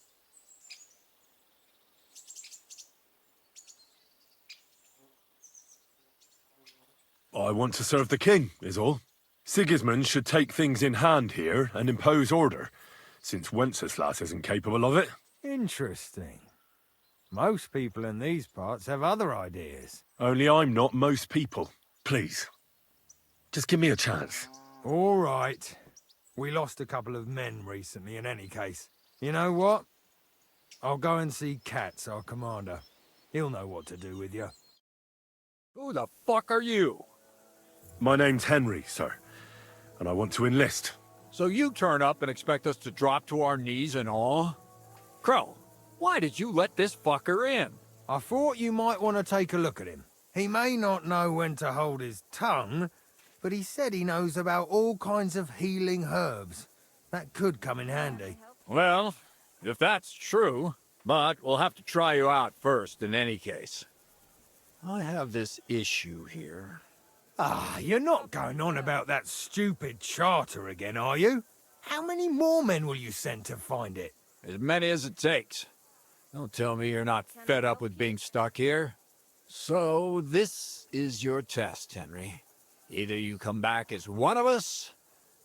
Speaker 2: I want to serve the king, is all. Sigismund should take things in hand here and impose order, since Wenceslas isn't capable of it.
Speaker 20: Interesting. Most people in these parts have other ideas.
Speaker 2: Only I'm not most people. Please. Just give me a chance.
Speaker 20: All right. We lost a couple of men recently in any case. You know what? I'll go and see Katz, our commander. He'll know what to do with you.
Speaker 21: Who the fuck are you?
Speaker 2: My name's Henry, sir. And I want to enlist.
Speaker 21: So you turn up and expect us to drop to our knees in awe? Crow, why did you let this fucker in?
Speaker 20: I thought you might want to take a look at him. He may not know when to hold his tongue, but he said he knows about all kinds of healing herbs. That could come in handy.
Speaker 21: Well, if that's true, but we'll have to try you out first in any case. I have this issue here.
Speaker 20: Ah, you're not going on about that stupid charter again, are you? How many more men will you send to find it?
Speaker 21: As many as it takes. Don't tell me you're not fed up with being stuck here. So, this is your test, Henry. Either you come back as one of us,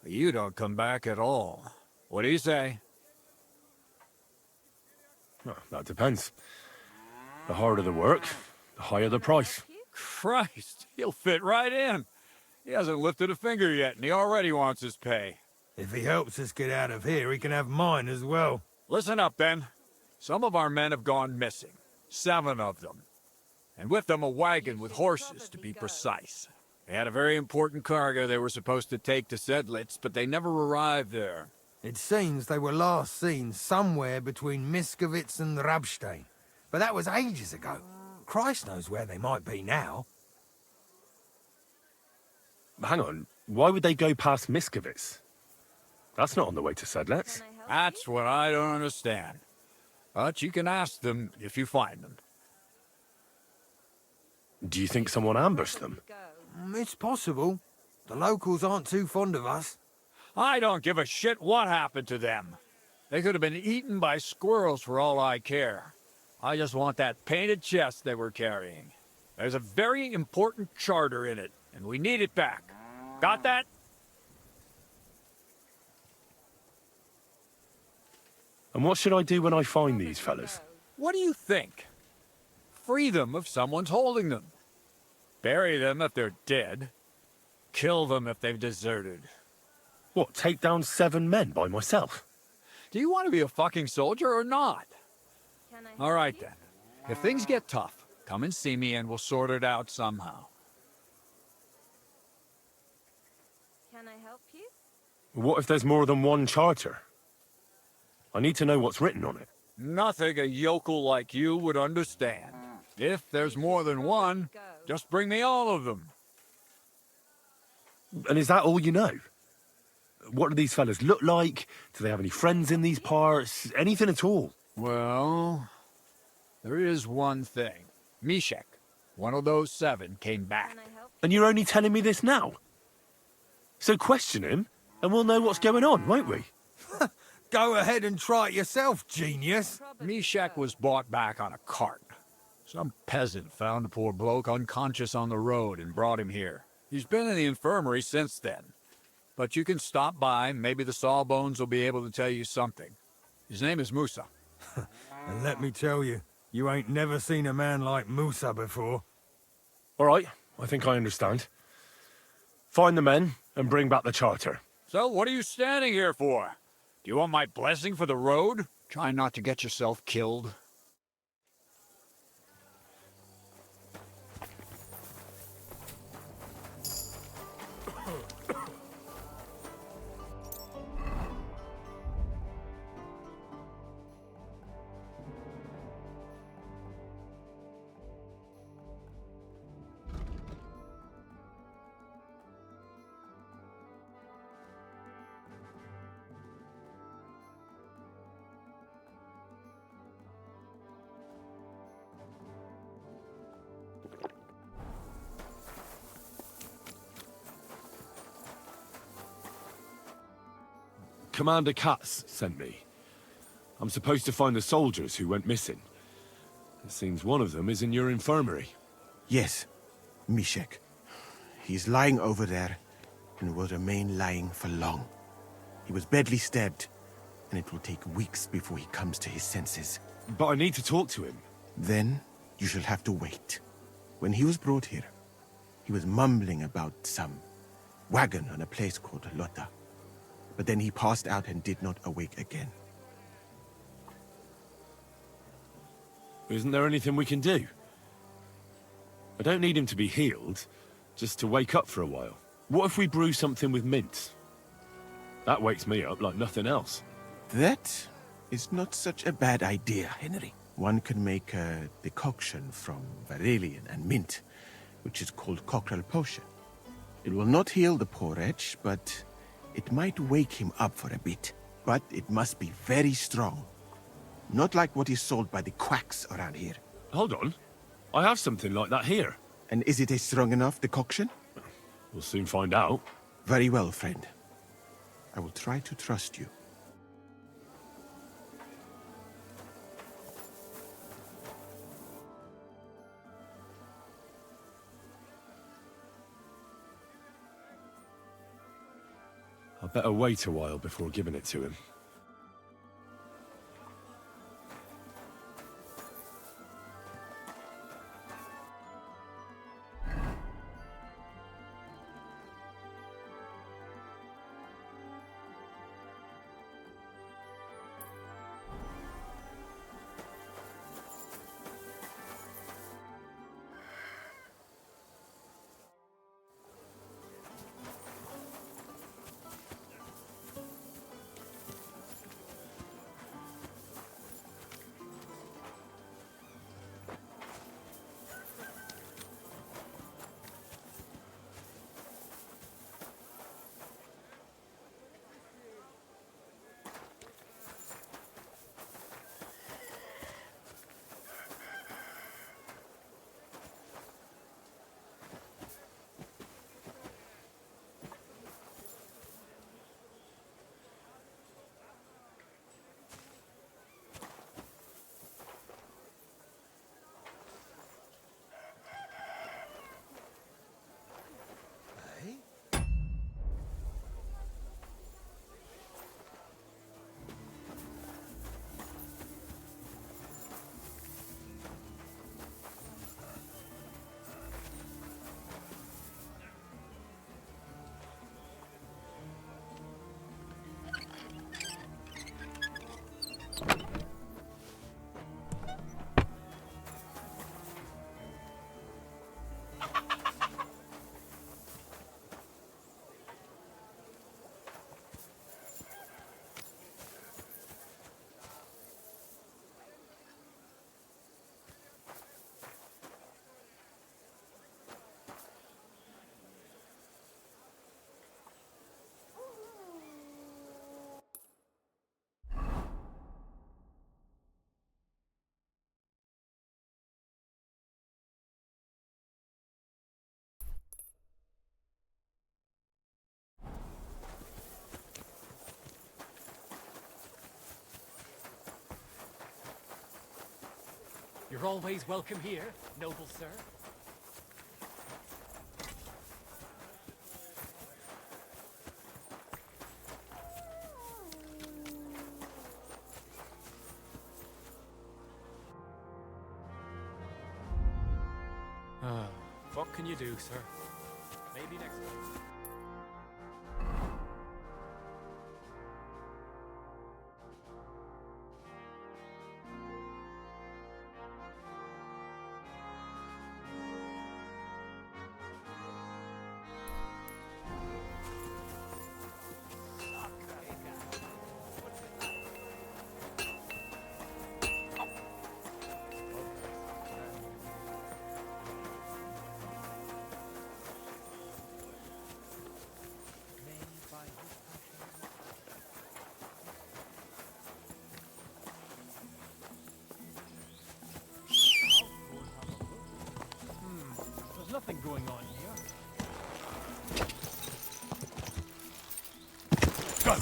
Speaker 21: or you don't come back at all. What do you say?
Speaker 2: Well, that depends. The harder the work, the higher the price.
Speaker 21: Christ, he'll fit right in. He hasn't lifted a finger yet, and he already wants his pay.
Speaker 20: If he helps us get out of here, he can have mine as well.
Speaker 21: Listen up, then. Some of our men have gone missing. 7 of them. And with them a wagon with horses, to be precise. They had a very important cargo they were supposed to take to Sedlitz, but they never arrived there.
Speaker 20: It seems they were last seen somewhere between Miskovitz and Rabstein. But that was ages ago. Christ knows where they might be now.
Speaker 2: Hang on, why would they go past Miskovitz? That's not on the way to Sedlitz.
Speaker 21: That's what I don't understand. But you can ask them if you find them.
Speaker 2: Do you think someone ambushed them?
Speaker 20: It's possible. The locals aren't too fond of us.
Speaker 21: I don't give a shit what happened to them. They could have been eaten by squirrels for all I care. I just want that painted chest they were carrying. There's a very important charter in it, and we need it back. Got that?
Speaker 2: And what should I do when I find these fellas?
Speaker 21: What do you think? Free them if someone's holding them. Bury them if they're dead. Kill them if they've deserted.
Speaker 2: What, take down 7 men by myself?
Speaker 21: Do you want to be a fucking soldier or not? All right, then. If things get tough, come and see me and we'll sort it out somehow.
Speaker 16: Can I help you?
Speaker 2: What if there's more than one charter? I need to know what's written on it.
Speaker 21: Nothing a yokel like you would understand. If there's more than one, just bring me all of them.
Speaker 2: And is that all you know? What do these fellas look like? Do they have any friends in these parts? Anything at all?
Speaker 21: Well, there is one thing. Mishek, one of those 7, came back.
Speaker 2: And you're only telling me this now? So question him, and we'll know what's going on, won't we?
Speaker 20: Go ahead and try it yourself, genius.
Speaker 21: Mishek was brought back on a cart. Some peasant found the poor bloke unconscious on the road and brought him here. He's been in the infirmary since then. But you can stop by, maybe the Sawbones will be able to tell you something. His name is Musa.
Speaker 20: And let me tell you, you ain't never seen a man like Musa before.
Speaker 2: All right, I think I understand. Find the men and bring back the charter.
Speaker 21: So what are you standing here for? Do you want my blessing for the road? Try not to get yourself killed.
Speaker 2: Commander Katz sent me. I'm supposed to find the soldiers who went missing. It seems one of them is in your infirmary.
Speaker 9: Yes, Mishek. He's lying over there, and will remain lying for long. He was badly stabbed, and it will take weeks before he comes to his senses.
Speaker 2: But I need to talk to him.
Speaker 9: Then you shall have to wait. When he was brought here, he was mumbling about some wagon on a place called Lota. But then he passed out and did not awake again.
Speaker 2: Isn't there anything we can do? I don't need him to be healed, just to wake up for a while. What if we brew something with mint? That wakes me up like nothing else.
Speaker 9: That is not such a bad idea, Henry. One can make a decoction from Varelian and mint, which is called cockerel potion. It will not heal the poor wretch, but it might wake him up for a bit. But it must be very strong. Not like what is sold by the quacks around here.
Speaker 2: Hold on. I have something like that here.
Speaker 9: And is it a strong enough decoction?
Speaker 2: We'll soon find out.
Speaker 9: Very well, friend. I will try to trust you.
Speaker 2: I better wait a while before giving it to him.
Speaker 19: You're always welcome here, noble sir. What can you do, sir? Maybe next time.
Speaker 5: There's nothing going on here.
Speaker 2: Go!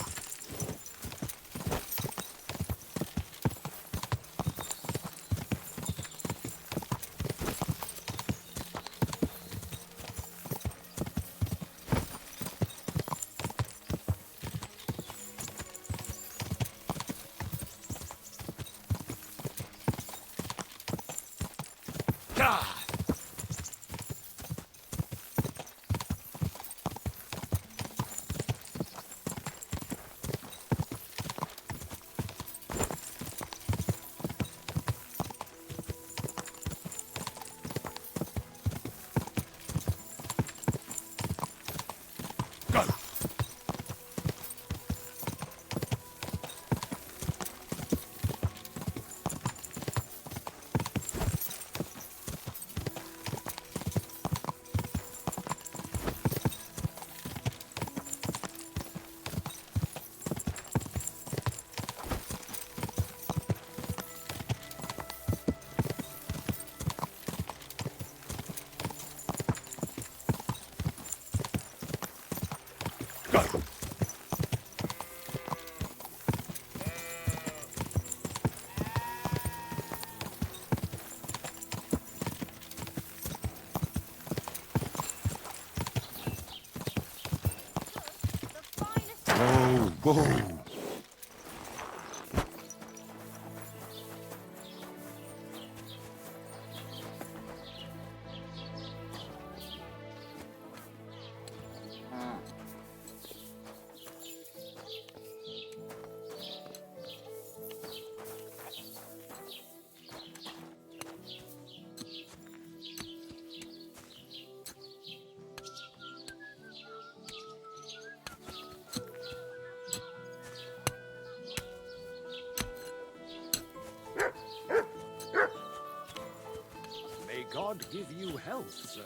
Speaker 7: Whoa!
Speaker 19: May God give you health, sir.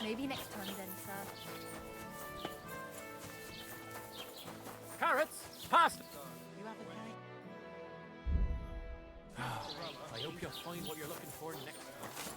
Speaker 4: Maybe next time then, sir.
Speaker 19: Carrots, pasta.
Speaker 14: You have a
Speaker 19: I hope you'll find what you're looking for next time, sir.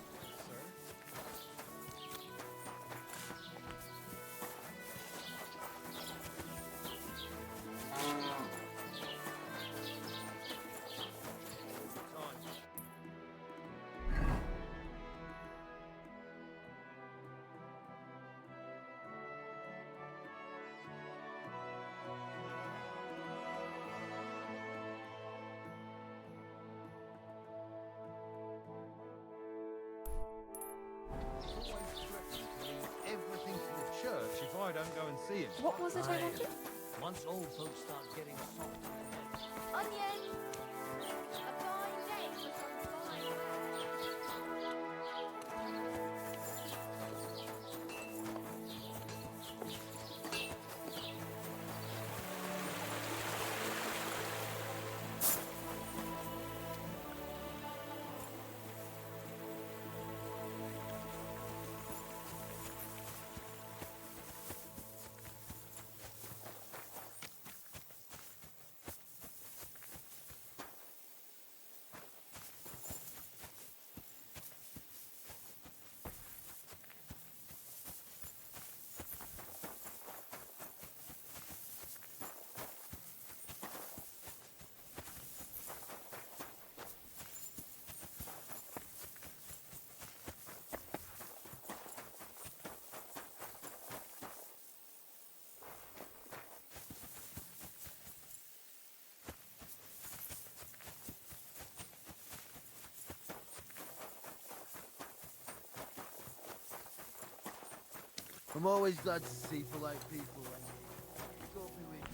Speaker 3: Everything to the church if I don't go and see him.
Speaker 4: What was it I wanted?
Speaker 14: Once old folks start getting soft in the head.
Speaker 4: Onion! A fine day for some fine
Speaker 3: I'm always glad to see polite people like you. Go be with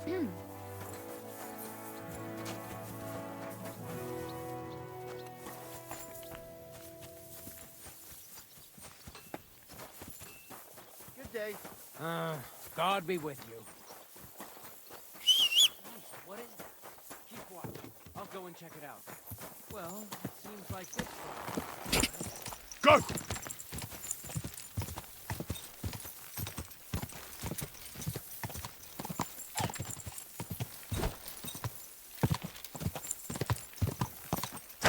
Speaker 3: you. Good day.
Speaker 14: God be with you.
Speaker 19: What is that? Keep watch. I'll go and check it out. Well, it seems like this one.
Speaker 2: Go!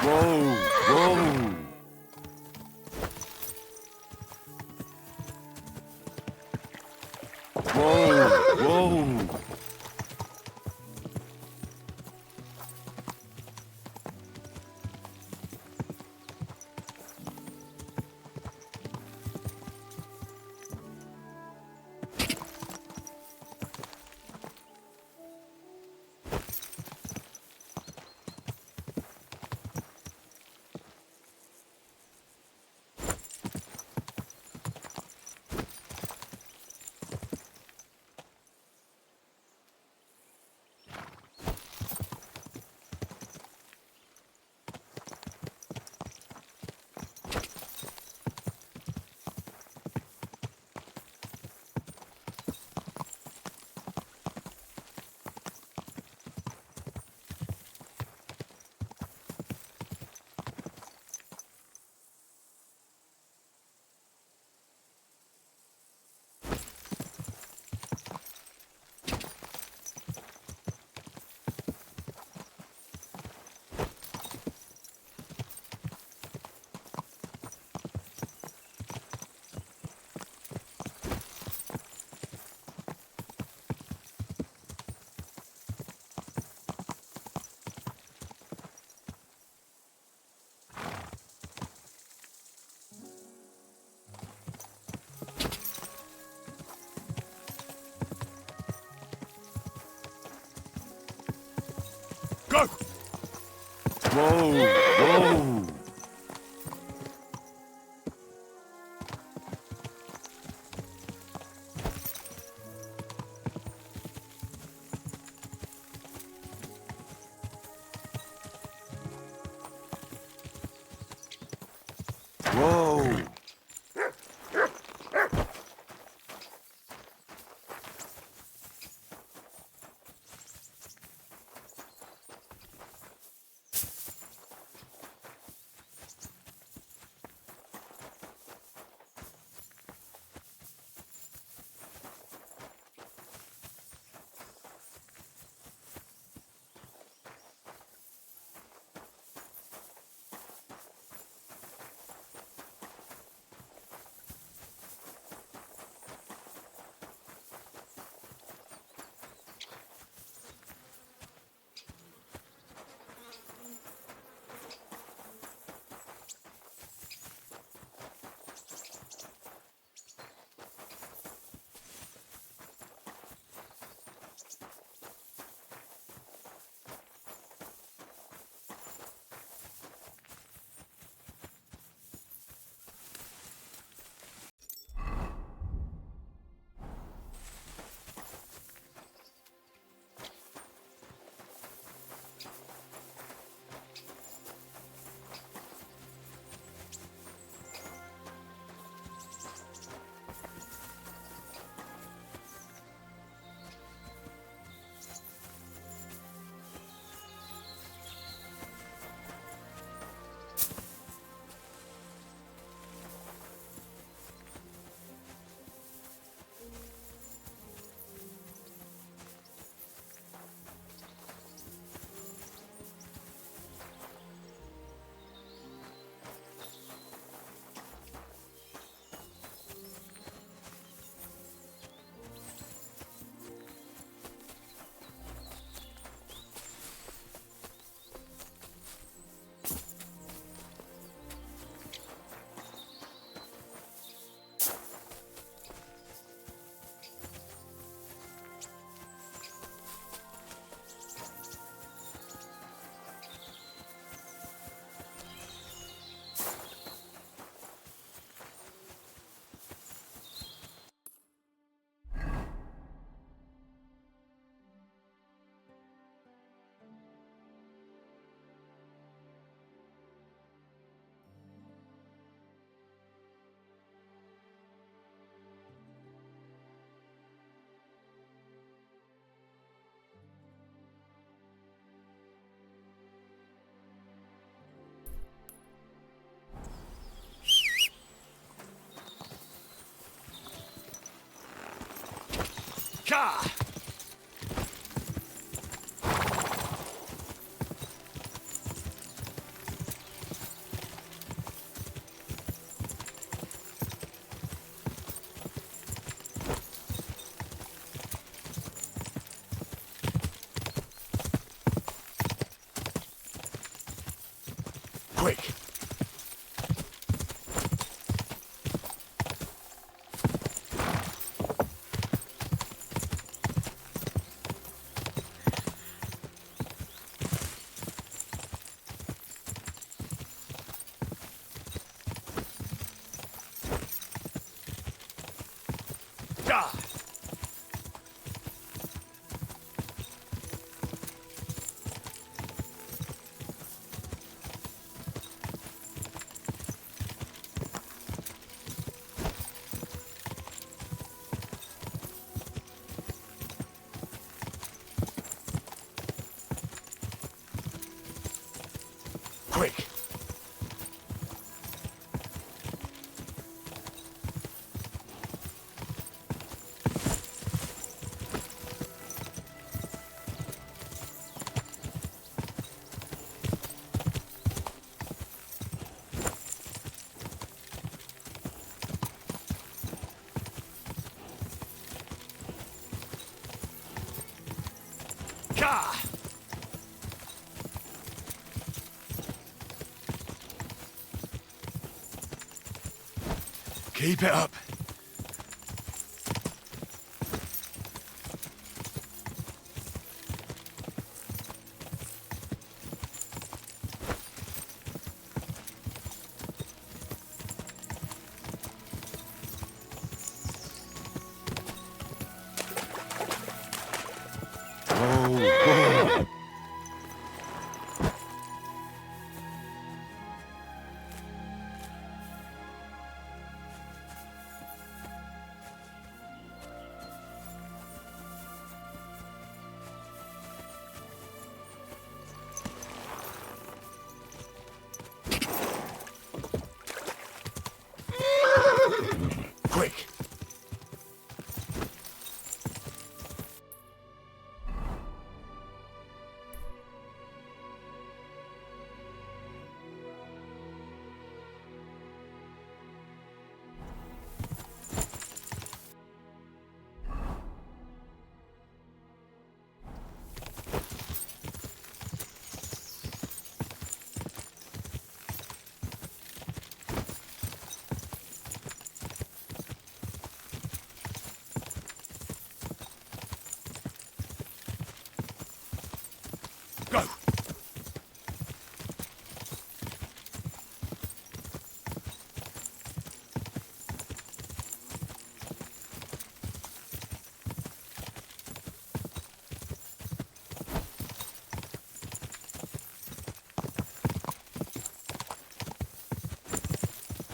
Speaker 7: Whoa! Whoa! Whoa! Whoa!
Speaker 2: Whoa! Whoa! Whoa! Ka! Quick! Ka! Quick! Ka! Keep it up.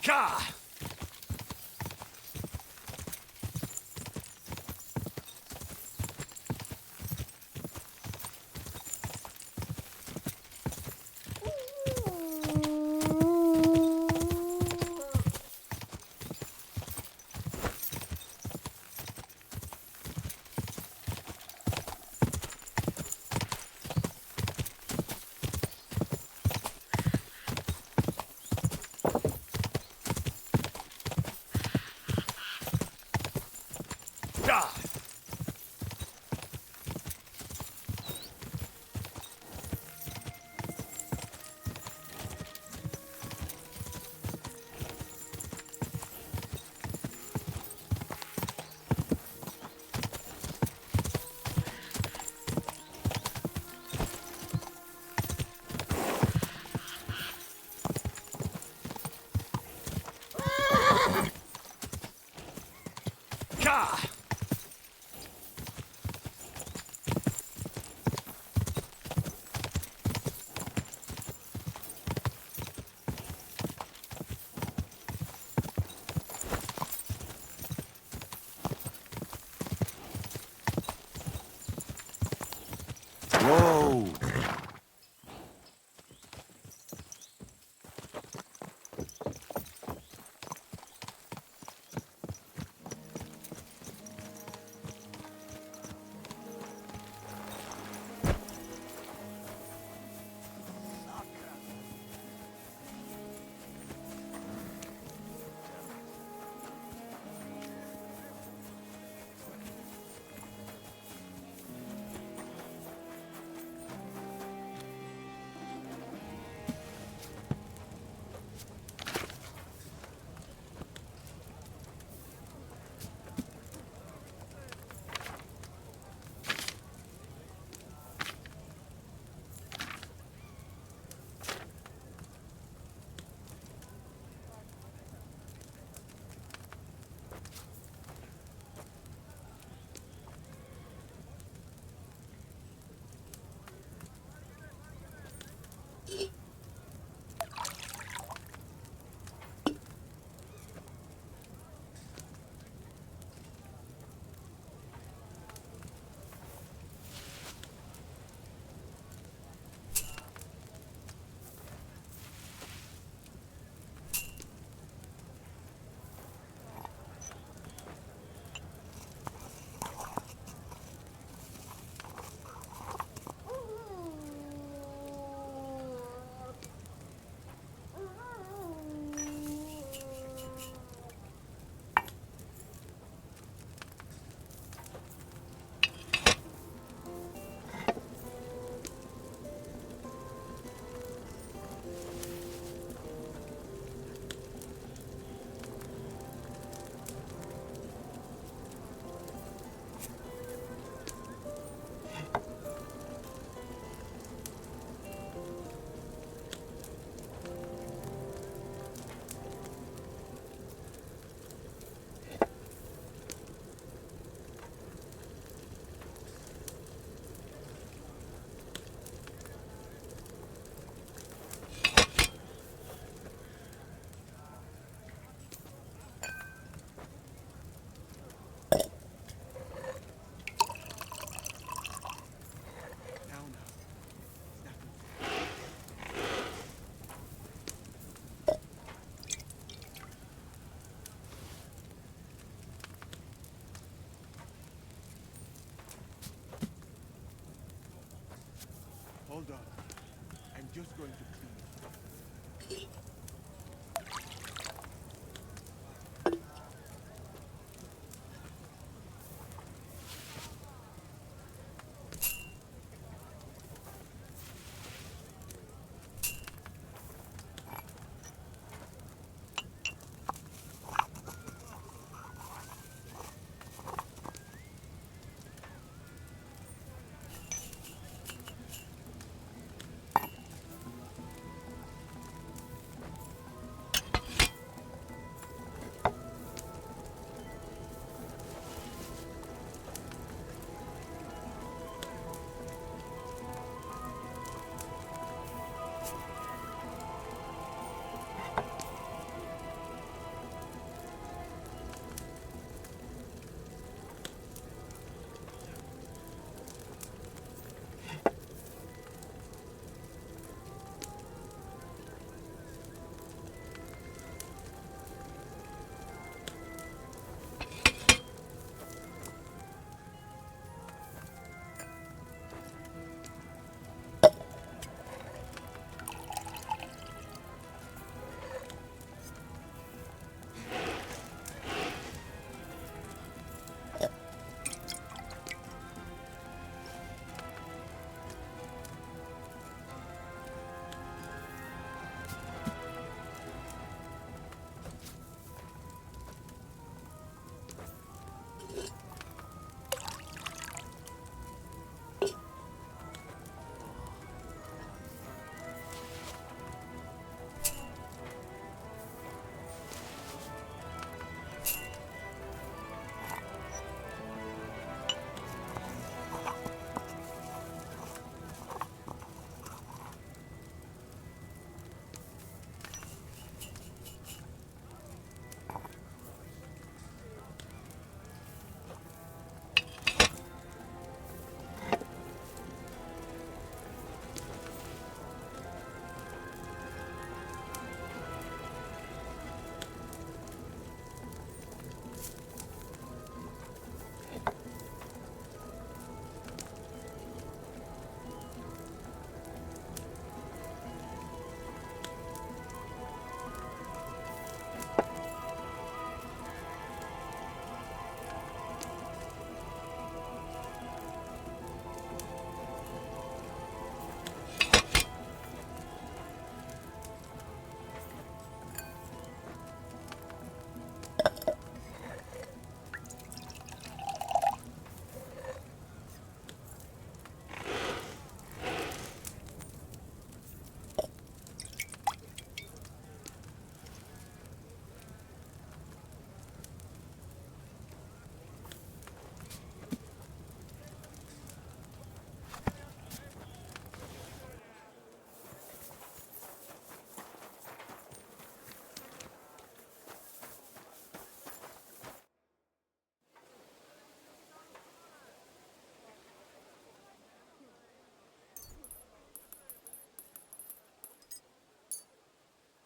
Speaker 2: Raka!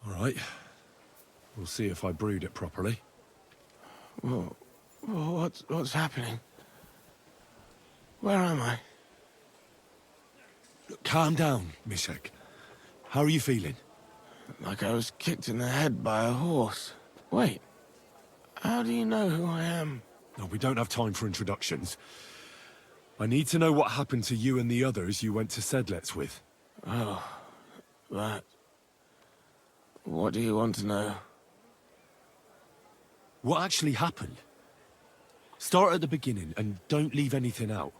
Speaker 2: All right. We'll see if I brewed it properly.
Speaker 9: Whoa. What's happening? Where am I?
Speaker 2: Calm down, Mishek. How are you feeling?
Speaker 9: Like I was kicked in the head by a horse. Wait. How do you know who I am?
Speaker 2: No, we don't have time for introductions. I need to know what happened to you and the others you went to Sedlets with.
Speaker 9: Oh, that. What do you want to know?
Speaker 2: What actually happened? Start at the beginning and don't leave anything out.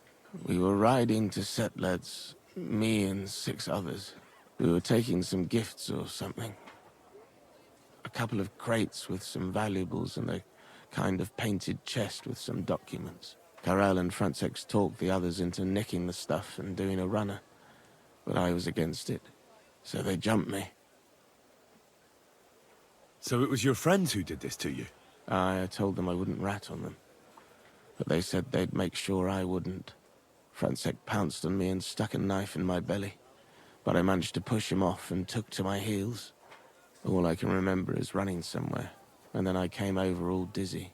Speaker 9: We were riding to Sedlets, me and 6 others. We were taking some gifts or something. A couple of crates with some valuables and a kind of painted chest with some documents. Karel and Francex talked the others into nicking the stuff and doing a runner, but I was against it, so they jumped me.
Speaker 2: So it was your friends who did this to you?
Speaker 9: I told them I wouldn't rat on them, but they said they'd make sure I wouldn't. Francex pounced on me and stuck a knife in my belly, but I managed to push him off and took to my heels. All I can remember is running somewhere, and then I came over all dizzy.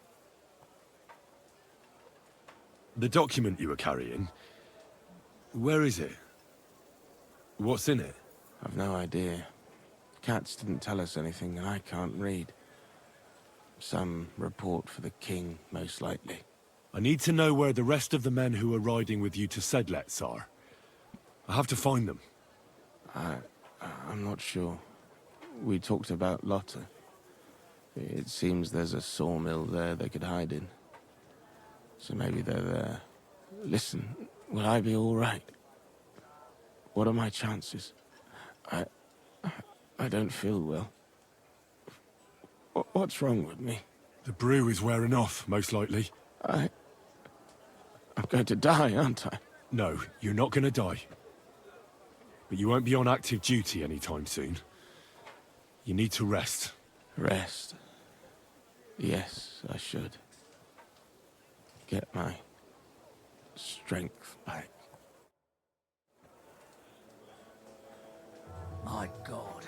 Speaker 2: The document you were carrying, where is it? What's in it?
Speaker 9: I've no idea. Cats didn't tell us anything, and I can't read. Some report for the king, most likely.
Speaker 2: I need to know where the rest of the men who are riding with you to Sedlets are. I have to find them.
Speaker 9: I'm not sure. We talked about Lotta. It seems there's a sawmill there they could hide in. So maybe they're there. Listen, will I be all right? What are my chances? I don't feel well. What's wrong with me?
Speaker 2: The brew is wearing off, most likely.
Speaker 9: I'm going to die, aren't I?
Speaker 2: No, you're not going to die. But you won't be on active duty anytime soon. You need to rest.
Speaker 9: Rest? Yes, I should. Get my strength back.
Speaker 14: My God.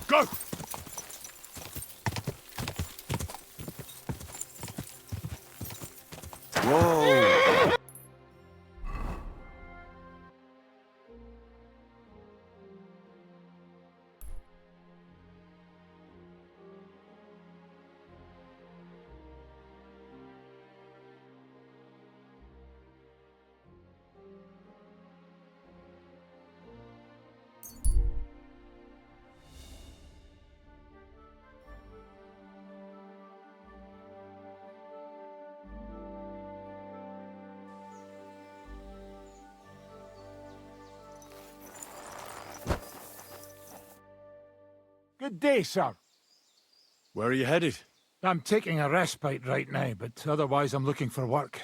Speaker 2: Go!
Speaker 9: Whoa!
Speaker 10: Good day, sir.
Speaker 2: Where are you headed?
Speaker 10: I'm taking a respite right now, but otherwise I'm looking for work.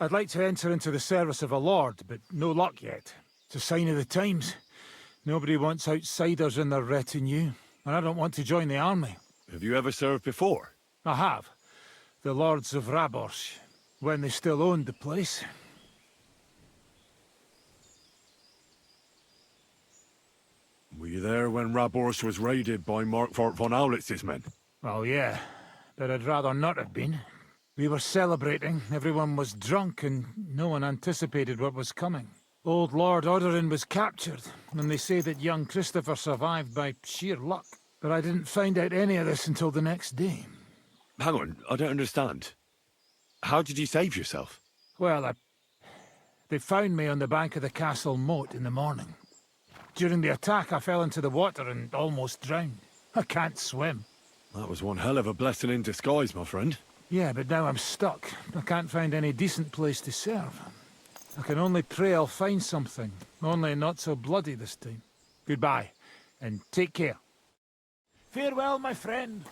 Speaker 10: I'd like to enter into the service of a lord, but no luck yet. It's a sign of the times. Nobody wants outsiders in their retinue, and I don't want to join the army.
Speaker 2: Have you ever served before?
Speaker 10: I have. The Lords of Raborsh, when they still owned the place.
Speaker 2: Were you there when Raborsh was raided by Markvart von Aulitz's men?
Speaker 10: Oh yeah, but I'd rather not have been. We were celebrating, everyone was drunk, and no one anticipated what was coming. Old Lord Odorin was captured, and they say that young Christopher survived by sheer luck. But I didn't find out any of this until the next day.
Speaker 2: Hang on, I don't understand. How did you save yourself?
Speaker 10: Well, they found me on the bank of the castle moat in the morning. During the attack, I fell into the water and almost drowned. I can't swim.
Speaker 2: That was one hell of a blessing in disguise, my friend.
Speaker 10: Yeah, but now I'm stuck. I can't find any decent place to serve. I can only pray I'll find something. Only not so bloody this time. Goodbye, and take care. Farewell, my friend.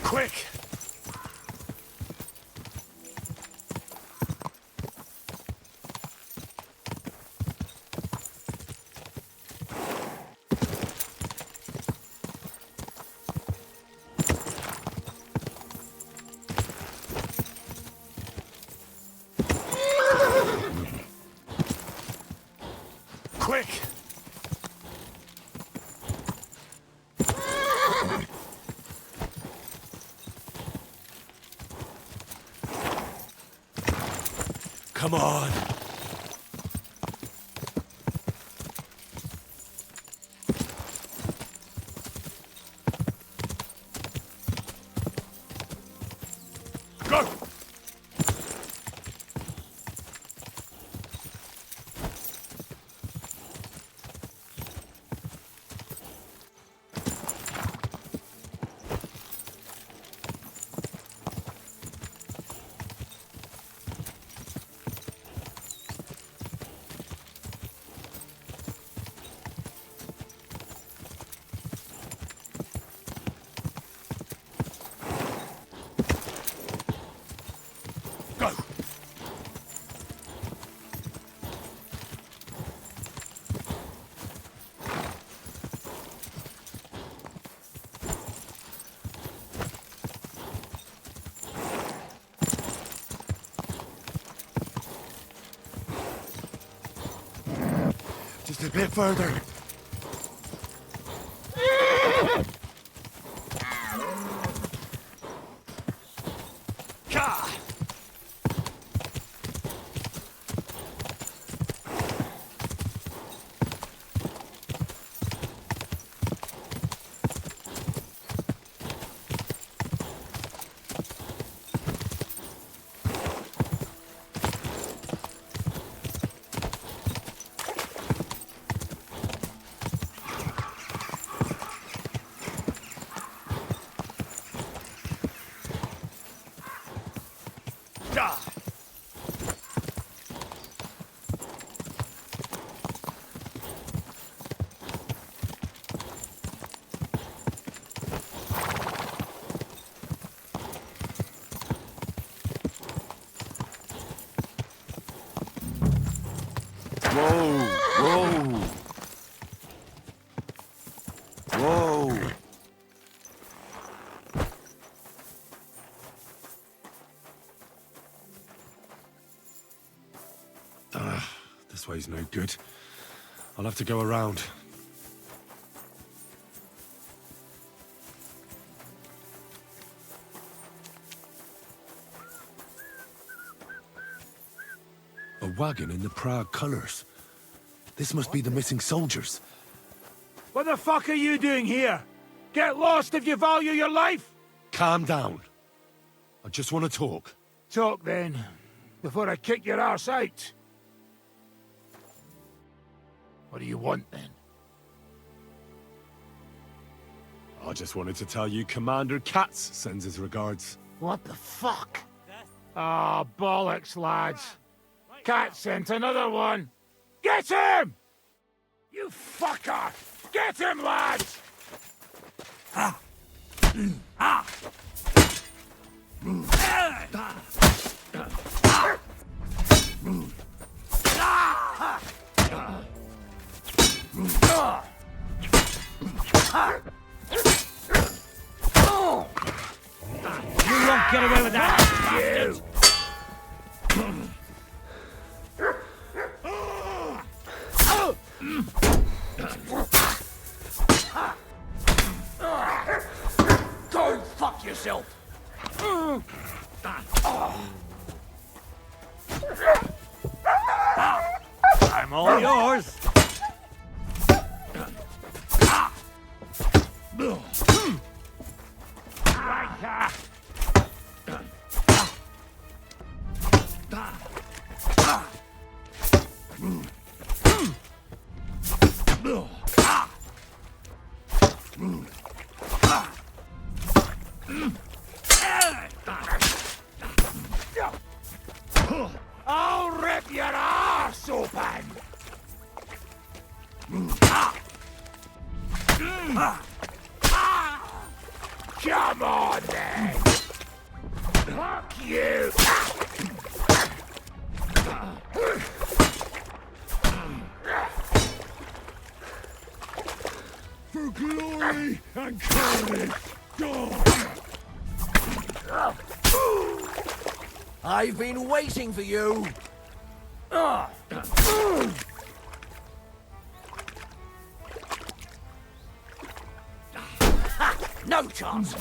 Speaker 2: Quick! Quick! Come on! Go! Go! Just a bit further. Whoa! Whoa! Whoa! This way's no good. I'll have to go around. A wagon in the Prague colours. This must be the missing soldiers.
Speaker 10: What the fuck are you doing here? Get lost if you value your life!
Speaker 2: Calm down. I just want to talk.
Speaker 10: Talk then, before I kick your arse out. What do you want then?
Speaker 2: I just wanted to tell you Commander Katz sends his regards.
Speaker 10: What the fuck? Ah, bollocks, lads. Cat sent another one. Get him! You fucker! Get him, lads! Ah! Ah!
Speaker 18: Get away with that, bastards!
Speaker 6: Go fuck yourself!
Speaker 18: I'm all yours!
Speaker 6: I'll rip your arse open! Come on then! Fuck you!
Speaker 18: For glory and courage, go!
Speaker 6: I've been waiting for you! No chance!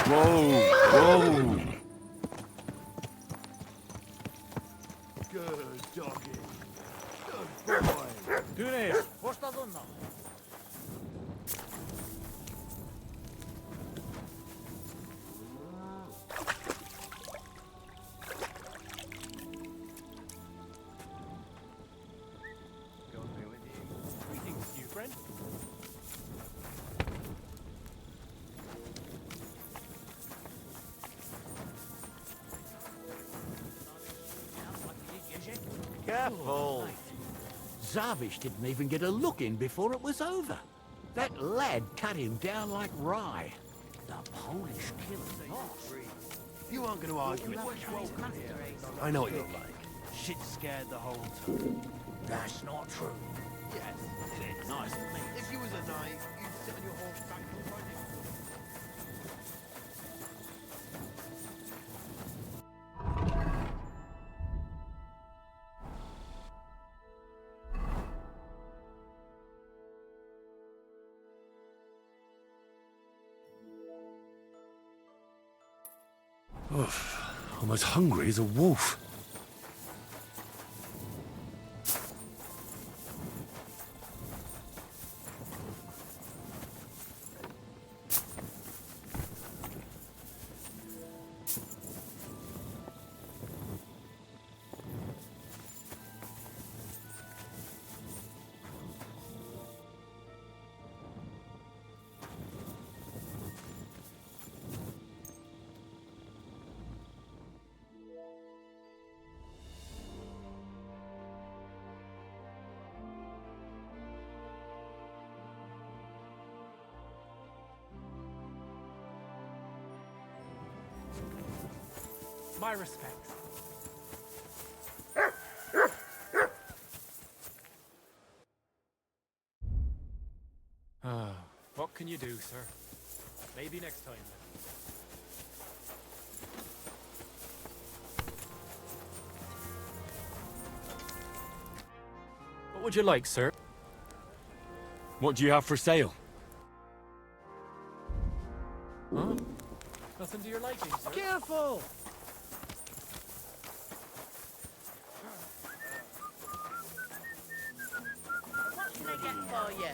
Speaker 2: Whoa!
Speaker 1: Good doggy. Good boy.
Speaker 10: Dunes, posta donna.
Speaker 18: Greetings, new friend.
Speaker 3: Careful.
Speaker 11: Zavish didn't even get a look in before it was over. That lad cut him down like rye. The Polish killer's boss.
Speaker 3: You aren't going to argue with me. I know what you're like. Shit scared the whole time.
Speaker 11: That's not true.
Speaker 3: Yes, it is.
Speaker 11: Nice to meet you.
Speaker 3: If you was a knight, you'd sit on your horse back and ride it.
Speaker 2: Oof. I'm as hungry as a wolf.
Speaker 19: My respects. What can you do, sir? Maybe next time, then. What would you like, sir?
Speaker 2: What do you have for sale?
Speaker 19: Huh? Nothing to your liking, sir.
Speaker 14: Careful!
Speaker 22: What can I get for you?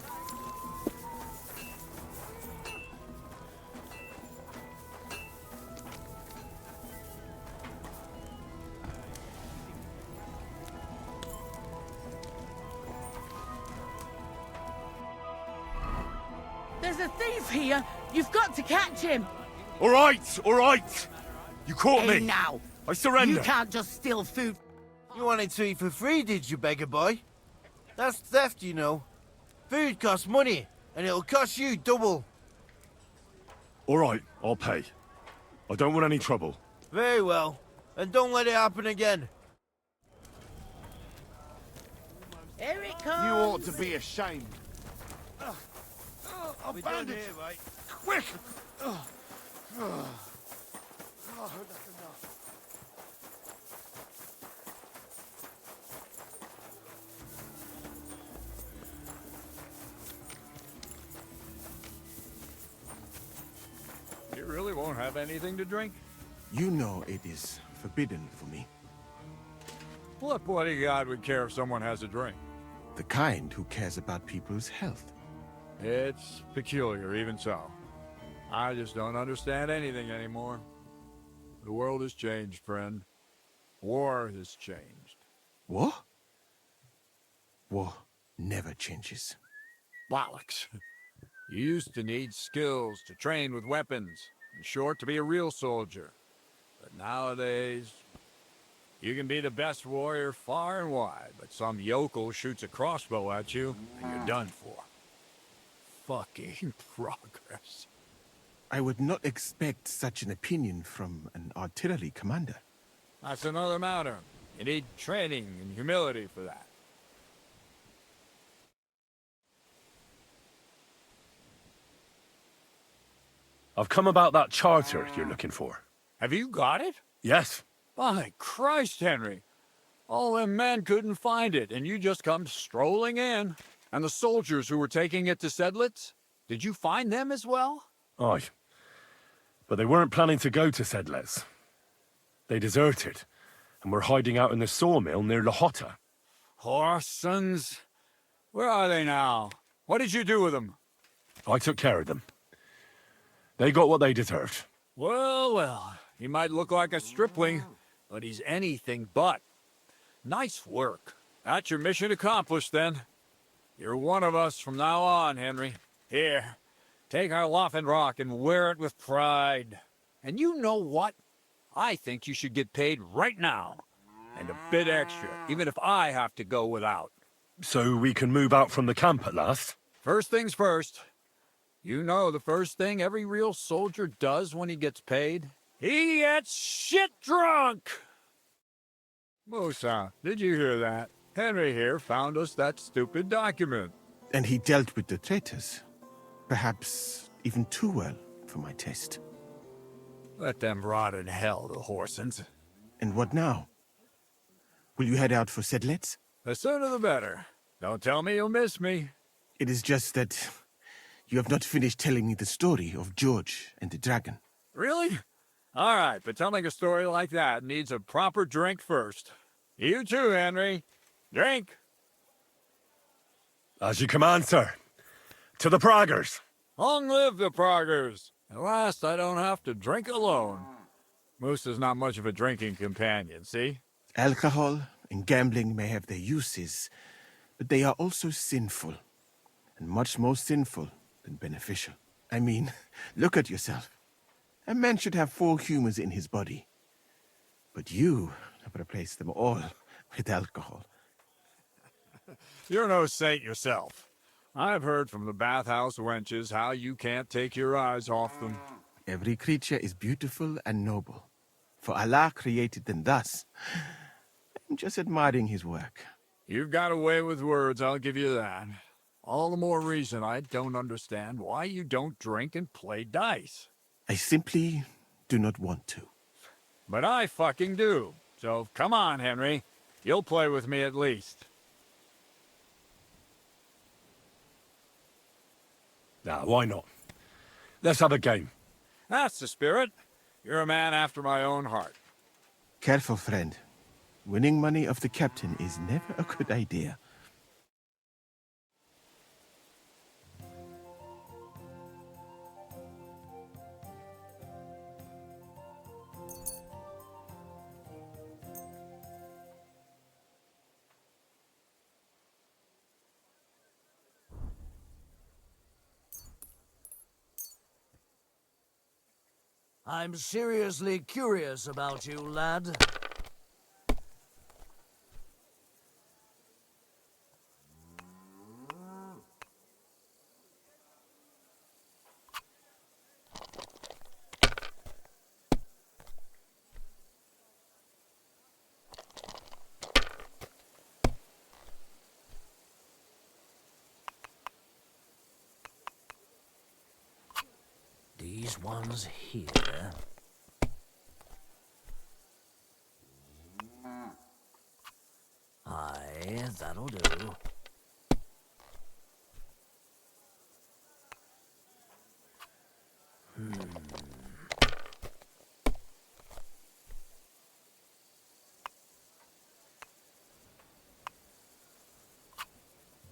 Speaker 22: There's a thief here! You've got to catch him!
Speaker 2: All right! You caught
Speaker 22: Hey,
Speaker 2: me!
Speaker 22: now!
Speaker 2: I surrender!
Speaker 22: You can't just steal food.
Speaker 3: You wanted to eat for free, did you, beggar boy? That's theft, you know. Food costs money, and it'll cost you double.
Speaker 2: All right, I'll pay. I don't want any trouble.
Speaker 3: Very well. And don't let it happen again.
Speaker 22: Here it comes!
Speaker 1: You ought to be ashamed.
Speaker 3: We're done here, right?
Speaker 1: Quick! Oh, that's enough.
Speaker 21: You really won't have anything to drink?
Speaker 9: You know it is forbidden for me.
Speaker 21: What bodyguard would care if someone has a drink?
Speaker 9: The kind who cares about people's health.
Speaker 21: It's peculiar, even so. I just don't understand anything anymore. The world has changed, friend. War has changed.
Speaker 9: War? War never changes.
Speaker 21: Bollocks. You used to need skills to train with weapons. In short, to be a real soldier. But nowadays, you can be the best warrior far and wide, but some yokel shoots a crossbow at you, and you're done for. Fucking progress.
Speaker 9: I would not expect such an opinion from an artillery commander.
Speaker 21: That's another matter. You need training and humility for that.
Speaker 2: I've come about that charter you're looking for.
Speaker 21: Have you got it?
Speaker 2: Yes.
Speaker 21: By Christ, Henry. All them men couldn't find it, and you just come strolling in. And the soldiers who were taking it to Sedlitz? Did you find them as well?
Speaker 2: Aye. But they weren't planning to go to Sedlets. They deserted, and were hiding out in the sawmill near Lahota.
Speaker 21: Horsons? Where are they now? What did you do with them?
Speaker 2: I took care of them. They got what they deserved.
Speaker 21: Well, well, he might look like a stripling, but he's anything but. Nice work. That's your mission accomplished, then. You're one of us from now on, Henry. Here, take our Laughing Rock and wear it with pride. And you know what? I think you should get paid right now. And a bit extra, even if I have to go without.
Speaker 2: So we can move out from the camp at last?
Speaker 21: First things first. You know the first thing every real soldier does when he gets paid? He gets shit drunk! Musa, did you hear that? Henry here found us that stupid document.
Speaker 9: And he dealt with the traitors. Perhaps even too well for my taste.
Speaker 21: Let them rot in hell, the Horsons.
Speaker 9: And what now? Will you head out for Sedlets?
Speaker 21: The sooner the better. Don't tell me you'll miss me.
Speaker 9: It is just that you have not finished telling me the story of George and the dragon.
Speaker 21: Really? All right, but telling a story like that needs a proper drink first. You too, Henry. Drink.
Speaker 2: As you command, sir. To the Praggers.
Speaker 21: Long live the Praggers. At last, I don't have to drink alone. Moose is not much of a drinking companion, see?
Speaker 9: Alcohol and gambling may have their uses, but they are also sinful. And much more sinful than beneficial. I mean, look at yourself. A man should have 4 humors in his body. But you have replaced them all with alcohol.
Speaker 21: You're no saint yourself. I've heard from the bathhouse wenches how you can't take your eyes off them.
Speaker 9: Every creature is beautiful and noble. For Allah created them thus. I'm just admiring his work.
Speaker 21: You've got a way with words, I'll give you that. All the more reason I don't understand why you don't drink and play dice.
Speaker 9: I simply do not want to.
Speaker 21: But I fucking do. So come on, Henry. You'll play with me at least.
Speaker 2: Nah, why not? Let's have a game.
Speaker 21: That's the spirit. You're a man after my own heart.
Speaker 9: Careful, friend. Winning money of the captain is never a good idea.
Speaker 14: I'm seriously curious about you, lad. These ones here. Aye, that'll do.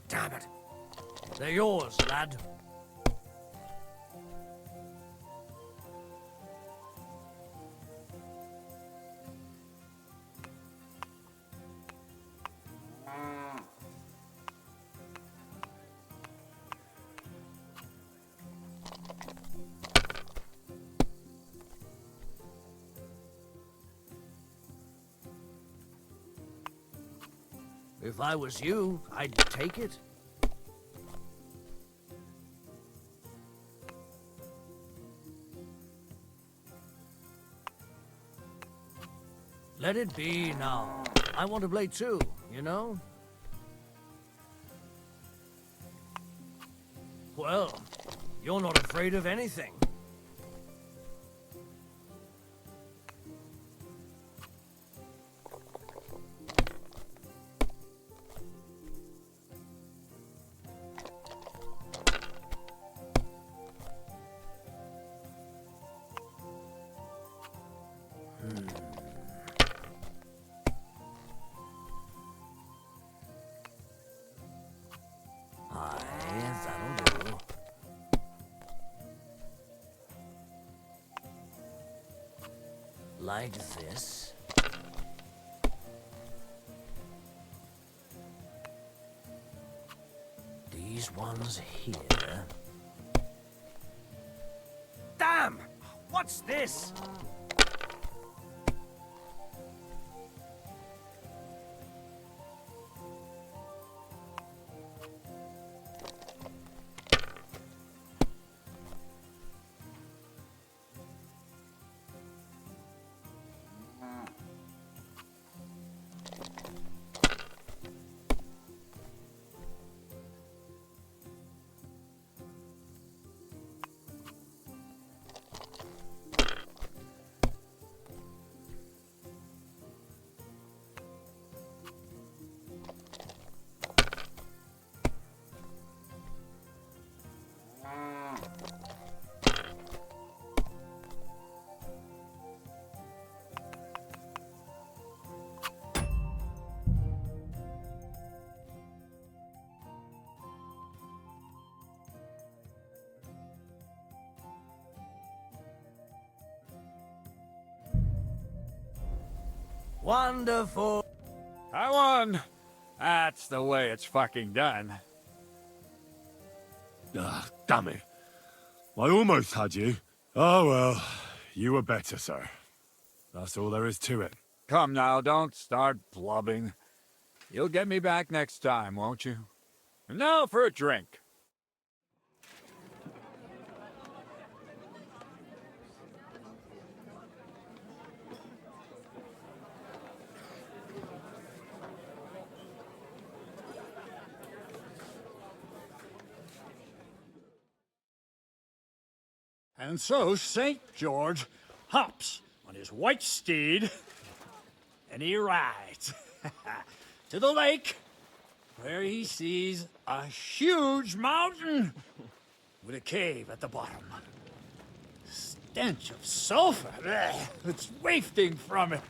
Speaker 14: Damn it. They're yours, lad. If I was you, I'd take it. Let it be now. I want to play too, you know? Well, you're not afraid of anything. Like this. These ones here.
Speaker 18: Damn! What's this?
Speaker 14: Wonderful.
Speaker 21: I won. That's the way it's fucking done.
Speaker 2: Ah, damn it. I almost had you. Oh well, you were better, sir. That's all there is to it.
Speaker 21: Come now, don't start blubbing. You'll get me back next time, won't you? And now for a drink. And so St. George hops on his white steed, and he rides to the lake, where he sees a huge mountain with a cave at the bottom. Stench of sulfur, it's wafting from it.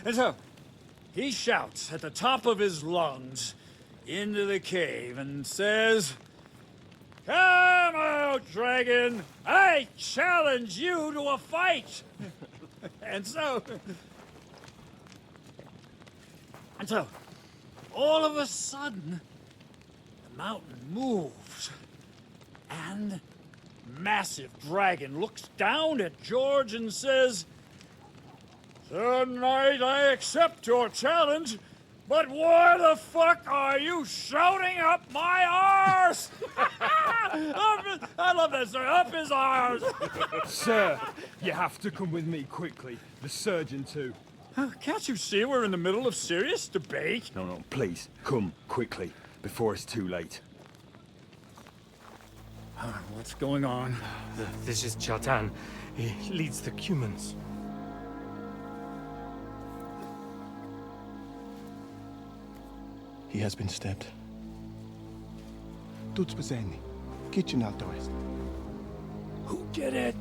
Speaker 21: And so he shouts at the top of his lungs into the cave and says, "Come out, dragon! I challenge you to a fight!" And so, all of a sudden, the mountain moves, and massive dragon looks down at George and says, "Sir Knight, I accept your challenge, but why the fuck are you shouting up my arse?" I love that, sir. Up his arse.
Speaker 8: Sir, you have to come with me quickly. The surgeon too.
Speaker 21: Can't you see we're in the middle of serious debate?
Speaker 8: No, please, come quickly, before it's too late.
Speaker 21: What's going on?
Speaker 18: This is Chatan. He leads the Cumans.
Speaker 9: He has been stabbed. Tuts bezeni. Kitchen out the west.
Speaker 21: Who did it?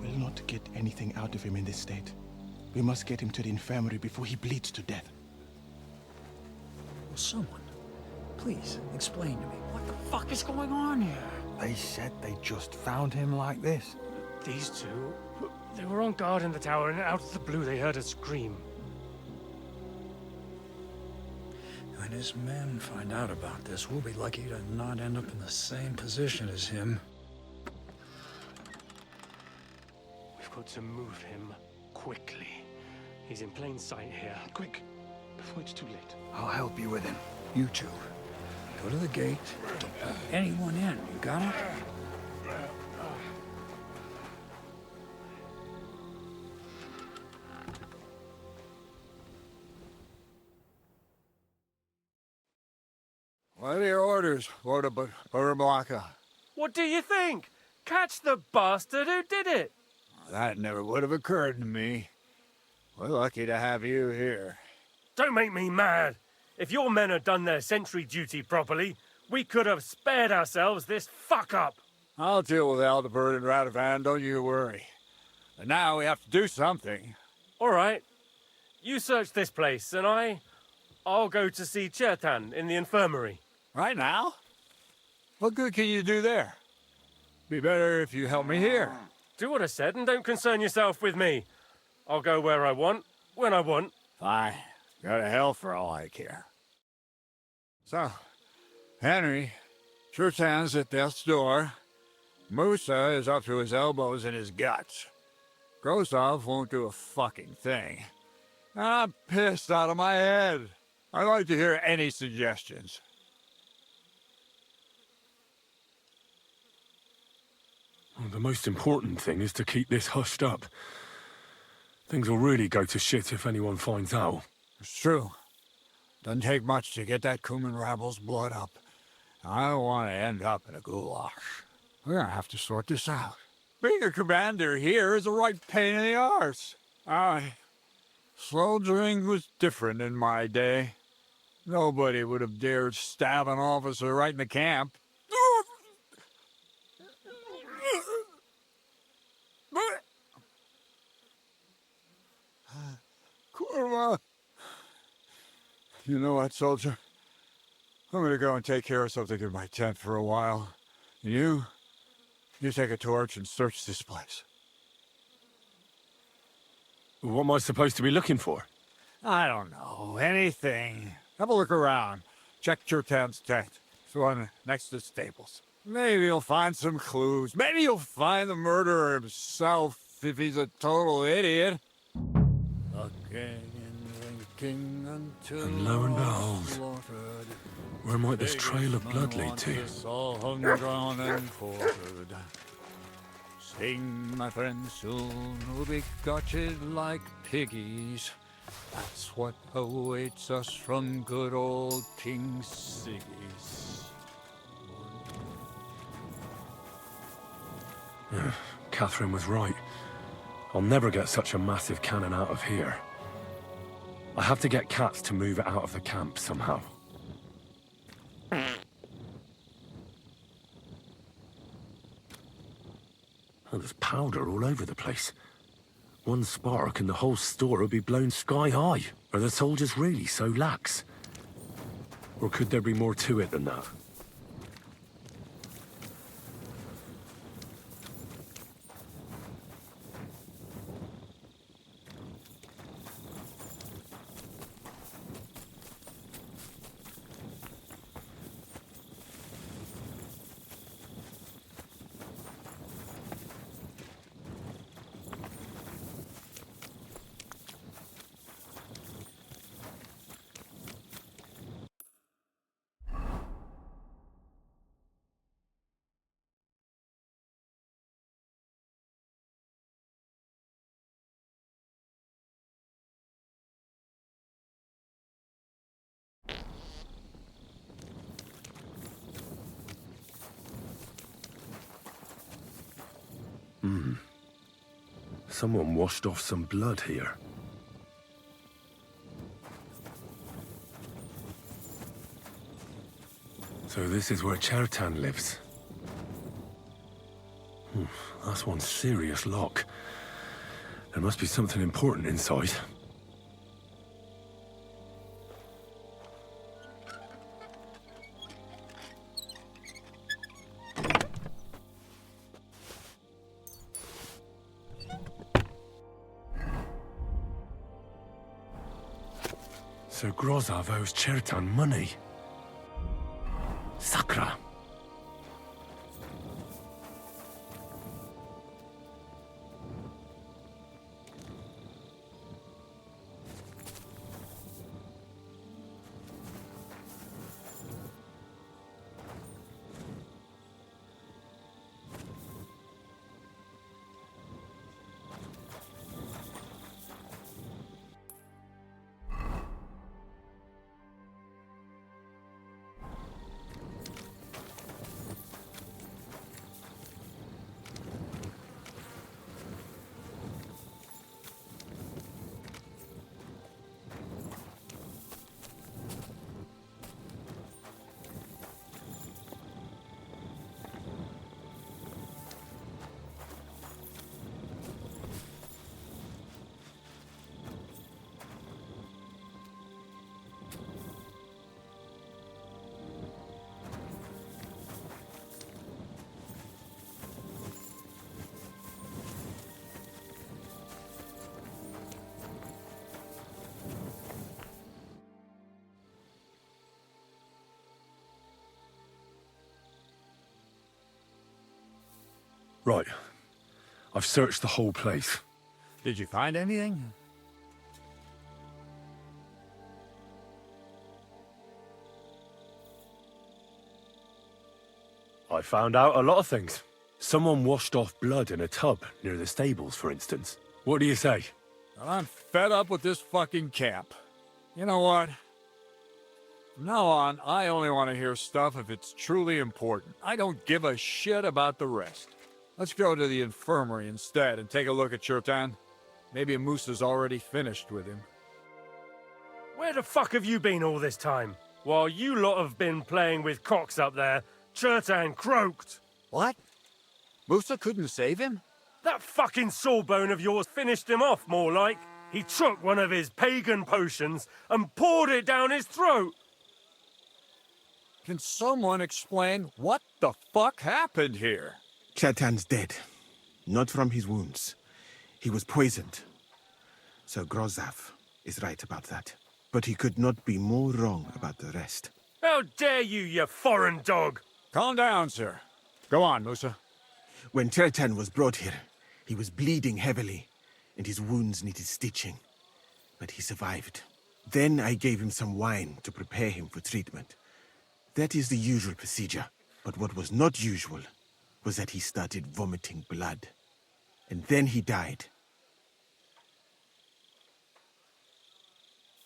Speaker 9: We will not get anything out of him in this state. We must get him to the infirmary before he bleeds to death.
Speaker 21: Will someone please explain to me what the fuck is going on here?
Speaker 8: They said they just found him like this.
Speaker 18: These two, they were on guard in the tower, and out of the blue they heard a scream.
Speaker 21: When his men find out about this, we'll be lucky to not end up in the same position as him.
Speaker 18: We've got to move him quickly. He's in plain sight here.
Speaker 9: Quick, before it's too late.
Speaker 21: I'll help you with him. You two, go to the gate. Don't let anyone in. You got it? What are your orders, Lord of Burblaka?
Speaker 18: What do you think? Catch the bastard who did it!
Speaker 21: That never would have occurred to me. We're lucky to have you here.
Speaker 18: Don't make me mad. If your men had done their sentry duty properly, we could have spared ourselves this fuck-up.
Speaker 21: I'll deal with Aldebert and Radovan, don't you worry. But now we have to do something.
Speaker 18: All right. You search this place, and I'll go to see Chertan in the infirmary.
Speaker 21: Right now? What good can you do there? Be better if you help me here.
Speaker 18: Do what I said and don't concern yourself with me. I'll go where I want, when I want.
Speaker 21: Fine. Go to hell for all I care. So, Henry, Chertan's at death's door. Musa is up to his elbows in his guts. Grozov won't do a fucking thing. And I'm pissed out of my head. I'd like to hear any suggestions.
Speaker 2: Well, the most important thing is to keep this hushed up. Things will really go to shit if anyone finds out.
Speaker 21: It's true. Doesn't take much to get that Kuman rabble's blood up. I don't want to end up in a goulash. We're gonna have to sort this out. Being a commander here is a right pain in the arse. Soldiering was different in my day. Nobody would have dared stab an officer right in the camp. Kurva! You know what, soldier? I'm gonna go and take care of something in my tent for a while. You take a torch and search this place.
Speaker 2: What am I supposed to be looking for?
Speaker 21: I don't know. Anything. Have a look around. Check Chertan's tent. It's the one next to the stables. Maybe you'll find some clues. Maybe you'll find the murderer himself if he's a total idiot.
Speaker 2: And lo and behold, where might this trail of blood lead to?
Speaker 21: Sing, my friends, soon we'll be gutted like piggies. That's what awaits us from good old King Siggy's.
Speaker 2: Catherine was right. I'll never get such a massive cannon out of here. I have to get Cats to move it out of the camp somehow. Oh, there's powder all over the place. One spark and the whole store will be blown sky high. Are the soldiers really so lax? Or could there be more to it than that? Someone washed off some blood here. So this is where Chertan lives. That's one serious lock. There must be something important inside. So Grozov owes Chertan money. Sakra! Right. I've searched the whole place.
Speaker 21: Did you find anything?
Speaker 2: I found out a lot of things. Someone washed off blood in a tub near the stables, for instance. What do you say?
Speaker 21: I'm fed up with this fucking camp. You know what? From now on, I only want to hear stuff if it's truly important. I don't give a shit about the rest. Let's go to the infirmary instead and take a look at Chertan. Maybe Musa's already finished with him.
Speaker 18: Where the fuck have you been all this time? While you lot have been playing with cocks up there, Chertan croaked.
Speaker 21: What? Musa couldn't save him?
Speaker 18: That fucking sawbone of yours finished him off, more like. He took one of his pagan potions and poured it down his throat.
Speaker 21: Can someone explain what the fuck happened here?
Speaker 9: Chertan's dead. Not from his wounds. He was poisoned. Sir Grozav is right about that. But he could not be more wrong about the rest.
Speaker 18: How dare you foreign dog!
Speaker 21: Calm down, sir. Go on, Musa.
Speaker 9: When Chertan was brought here, he was bleeding heavily, and his wounds needed stitching. But he survived. Then I gave him some wine to prepare him for treatment. That is the usual procedure. But what was not usual was that he started vomiting blood. And then he died.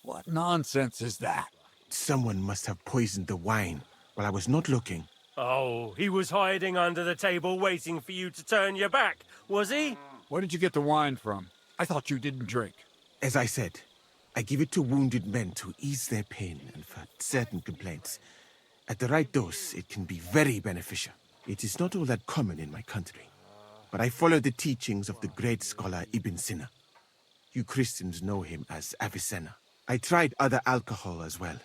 Speaker 21: What nonsense is that?
Speaker 9: Someone must have poisoned the wine while I was not looking.
Speaker 18: Oh, he was hiding under the table waiting for you to turn your back, was he?
Speaker 21: Where did you get the wine from? I thought you didn't drink.
Speaker 9: As I said, I give it to wounded men to ease their pain and for certain complaints. At the right dose, it can be very beneficial. It is not all that common in my country. But I follow the teachings of the great scholar Ibn Sina. You Christians know him as Avicenna. I tried other alcohol as well.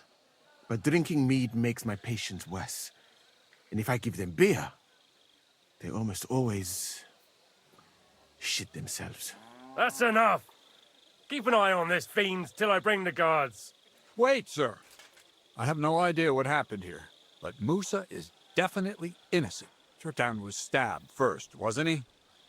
Speaker 9: But drinking mead makes my patients worse. And if I give them beer, they almost always shit themselves.
Speaker 18: That's enough. Keep an eye on this fiend till I bring the guards.
Speaker 21: Wait, sir. I have no idea what happened here, but Musa is definitely innocent. Chertan was stabbed first, wasn't he?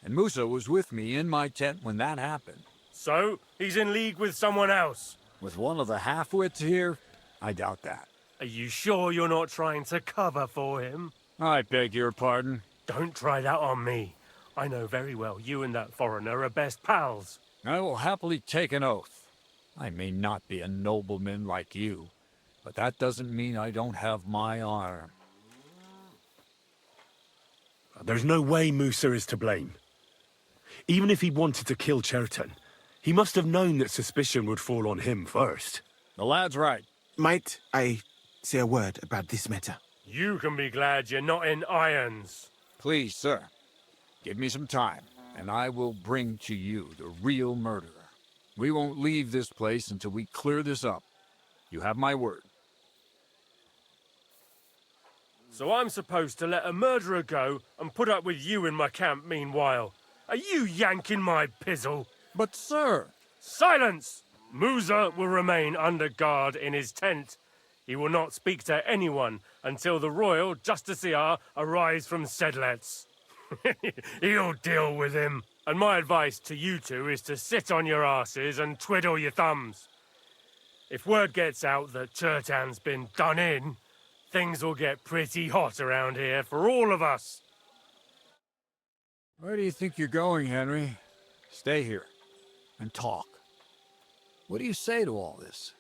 Speaker 21: And Musa was with me in my tent when that happened.
Speaker 18: So, he's in league with someone else?
Speaker 21: With one of the half-wits here? I doubt that.
Speaker 18: Are you sure you're not trying to cover for him?
Speaker 21: I beg your pardon.
Speaker 18: Don't try that on me. I know very well you and that foreigner are best pals.
Speaker 21: I will happily take an oath. I may not be a nobleman like you, but that doesn't mean I don't have my honor.
Speaker 2: There's no way Musa is to blame. Even if he wanted to kill Chertan, he must have known that suspicion would fall on him first.
Speaker 21: The lad's right.
Speaker 9: Might I say a word about this matter?
Speaker 18: You can be glad you're not in irons.
Speaker 21: Please, sir. Give me some time, and I will bring to you the real murderer. We won't leave this place until we clear this up. You have my word.
Speaker 18: So I'm supposed to let a murderer go and put up with you in my camp meanwhile. Are you yanking my pizzle?
Speaker 21: But, sir...
Speaker 18: Silence! Musa will remain under guard in his tent. He will not speak to anyone until the royal justiciar arrives from Sedlets. He'll deal with him. And my advice to you two is to sit on your asses and twiddle your thumbs. If word gets out that Chertan's been done in, things will get pretty hot around here for all of us.
Speaker 21: Where do you think you're going, Henry? Stay here and talk. What do you say to all this?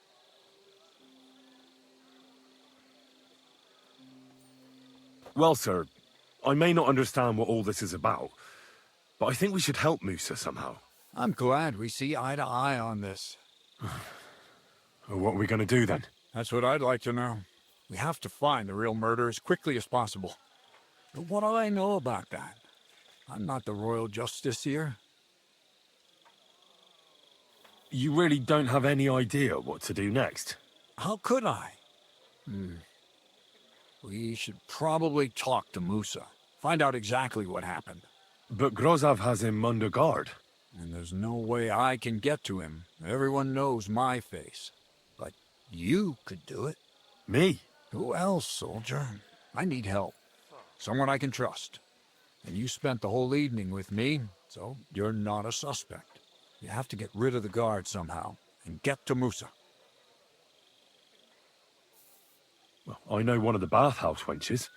Speaker 2: Well, sir, I may not understand what all this is about, but I think we should help Musa somehow.
Speaker 21: I'm glad we see eye to eye on this.
Speaker 2: What are we going to do then?
Speaker 21: That's what I'd like to know. We have to find the real murderer as quickly as possible. But what do I know about that? I'm not the royal justiciar.
Speaker 2: You really don't have any idea what to do next?
Speaker 21: How could I? We should probably talk to Musa. Find out exactly what happened.
Speaker 2: But Grozav has him under guard.
Speaker 21: And there's no way I can get to him. Everyone knows my face. But you could do it.
Speaker 2: Me?
Speaker 21: Who else, soldier? I need help. Someone I can trust. And you spent the whole evening with me, so you're not a suspect. You have to get rid of the guard somehow, and get to Musa.
Speaker 2: Well, I know one of the bathhouse wenches.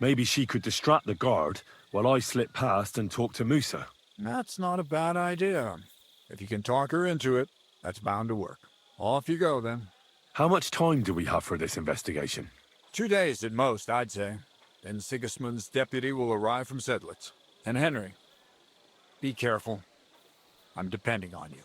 Speaker 2: Maybe she could distract the guard while I slip past and talk to Musa.
Speaker 21: That's not a bad idea. If you can talk her into it, that's bound to work. Off you go, then.
Speaker 2: How much time do we have for this investigation?
Speaker 21: 2 days at most, I'd say. Then Sigismund's deputy will arrive from Sedlitz. And Henry, be careful. I'm depending on you.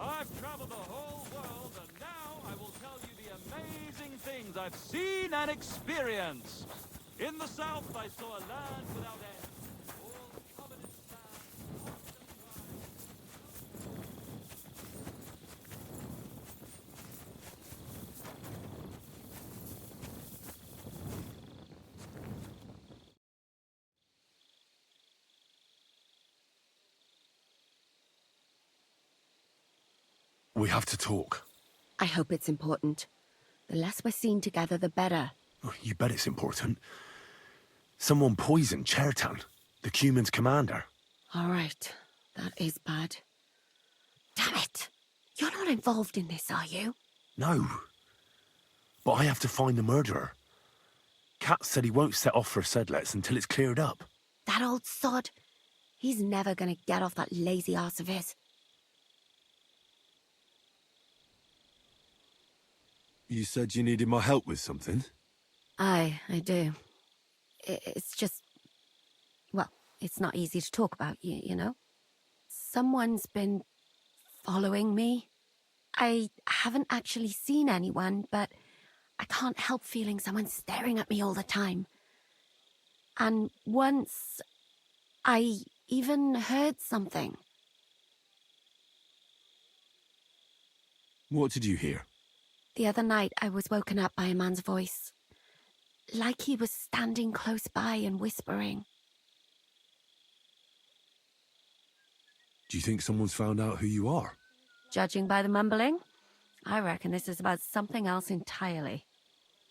Speaker 12: I've traveled the whole world, and now I will tell you the amazing things I've seen and experienced. In the south, I saw a land without end. All covered in sand.
Speaker 2: We have to talk.
Speaker 17: I hope it's important. The less we're seen together, the better.
Speaker 2: Oh, you bet it's important. Someone poisoned Chertan, the Cuman's commander.
Speaker 17: All right. That is bad. Damn it! You're not involved in this, are you?
Speaker 2: No. But I have to find the murderer. Kat said he won't set off for Sedlitz until it's cleared up.
Speaker 17: That old sod. He's never gonna get off that lazy arse of his.
Speaker 2: You said you needed my help with something?
Speaker 17: I do. It's just... Well, it's not easy to talk about, you know? Someone's been following me. I haven't actually seen anyone, but I can't help feeling someone staring at me all the time. And once, I even heard something.
Speaker 2: What did you hear?
Speaker 17: The other night, I was woken up by a man's voice. Like he was standing close by and whispering.
Speaker 2: Do you think someone's found out who you are?
Speaker 17: Judging by the mumbling, I reckon this is about something else entirely.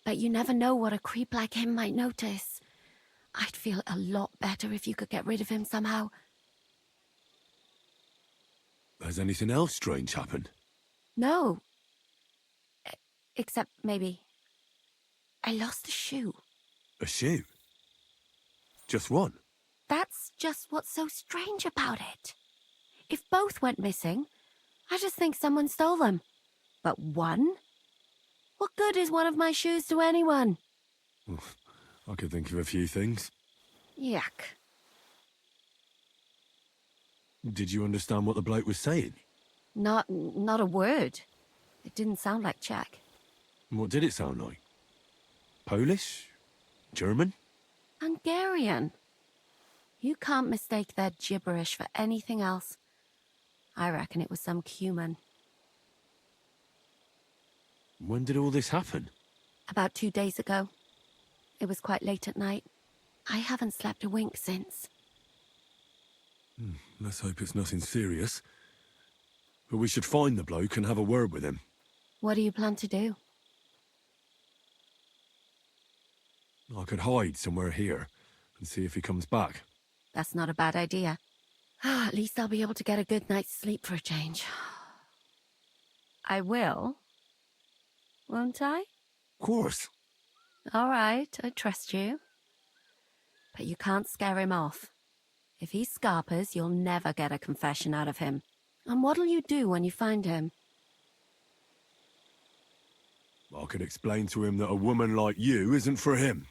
Speaker 17: But you never know what a creep like him might notice. I'd feel a lot better if you could get rid of him somehow.
Speaker 2: Has anything else strange happened?
Speaker 17: No. Except maybe... I lost a shoe.
Speaker 2: A shoe? Just one?
Speaker 17: That's just what's so strange about it. If both went missing, I just think someone stole them. But one? What good is one of my shoes to anyone?
Speaker 2: I could think of a few things.
Speaker 17: Yuck.
Speaker 2: Did you understand what the bloke was saying?
Speaker 17: Not a word. It didn't sound like Czech.
Speaker 2: What did it sound like? Polish? German?
Speaker 17: Hungarian. You can't mistake their gibberish for anything else. I reckon it was some Cuman.
Speaker 2: When did all this happen?
Speaker 17: About 2 days ago. It was quite late at night. I haven't slept a wink since.
Speaker 2: Let's hope it's nothing serious. But we should find the bloke and have a word with him.
Speaker 17: What do you plan to do?
Speaker 2: I could hide somewhere here and see if he comes back.
Speaker 17: That's not a bad idea. At least I'll be able to get a good night's sleep for a change. I will. Won't I?
Speaker 2: Of course.
Speaker 17: All right, I trust you. But you can't scare him off. If he scarpers, you'll never get a confession out of him. And what'll you do when you find him?
Speaker 2: I can explain to him that a woman like you isn't for him.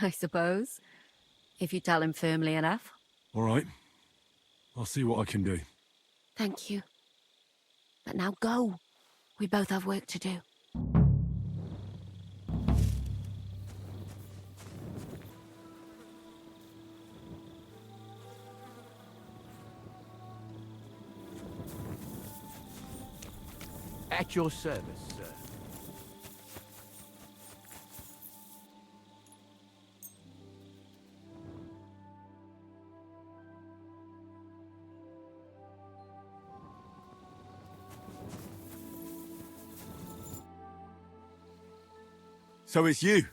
Speaker 17: I suppose. If you tell him firmly enough.
Speaker 2: All right. I'll see what I can do.
Speaker 17: Thank you. But now go. We both have work to do.
Speaker 11: At your service, sir.
Speaker 2: So it's you.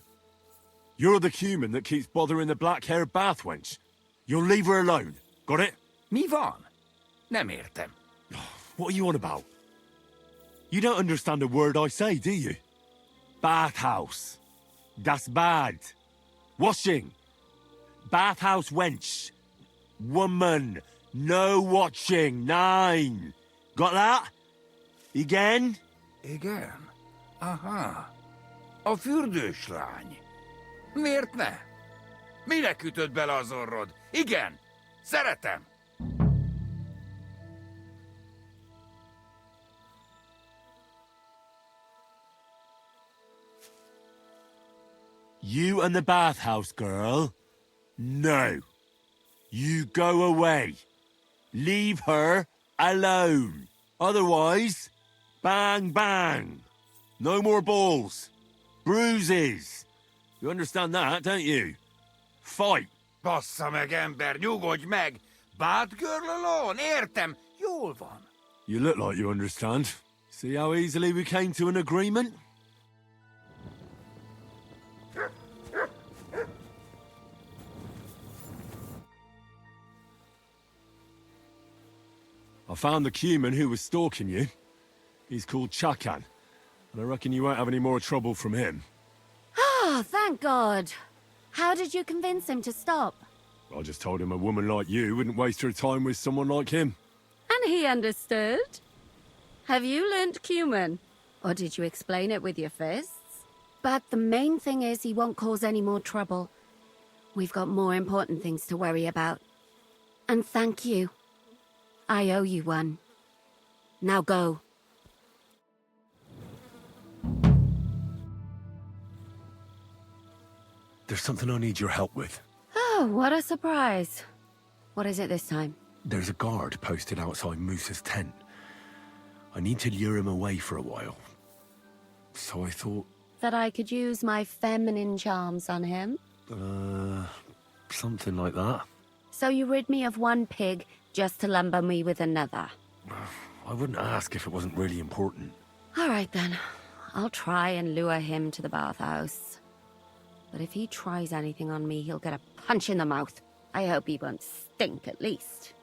Speaker 2: You're the human that keeps bothering the black-haired bath wench. You'll leave her alone. Got it?
Speaker 13: Mi van. Nem értem.
Speaker 2: What are you on about? You don't understand a word I say, do you? Bathhouse. Das Bad. Washing. Bathhouse wench. Woman. No watching. 9. Got that? Again?
Speaker 13: Igen. Aha. A fürdős lány. Miért ne? Minek ütött bele az orrod? Igen. Szeretem.
Speaker 2: You and the bathhouse girl? No. You go away. Leave her alone. Otherwise, bang, bang. No more balls. Bruises. You understand that, don't you? Fight.
Speaker 13: Bassza meg, ember, nyugodj meg! Bad girl alone, értem, jól van.
Speaker 2: You look like you understand. See how easily we came to an agreement? I found the Cuman who was stalking you. He's called Chakan, and I reckon you won't have any more trouble from him.
Speaker 17: Oh, thank God. How did you convince him to stop?
Speaker 2: I just told him a woman like you wouldn't waste her time with someone like him.
Speaker 17: And he understood? Have you learnt Cuman? Or did you explain it with your fists? But the main thing is he won't cause any more trouble. We've got more important things to worry about. And thank you. I owe you one. Now go.
Speaker 2: There's something I need your help with.
Speaker 17: Oh, what a surprise. What is it this time?
Speaker 2: There's a guard posted outside Moose's tent. I need to lure him away for a while. So I thought...
Speaker 17: That I could use my feminine charms on him?
Speaker 2: Something like that.
Speaker 17: So you rid me of one pig just to lumber me with another?
Speaker 2: I wouldn't ask if it wasn't really important.
Speaker 17: All right then. I'll try and lure him to the bathhouse. But if he tries anything on me, he'll get a punch in the mouth. I hope he won't stink at least.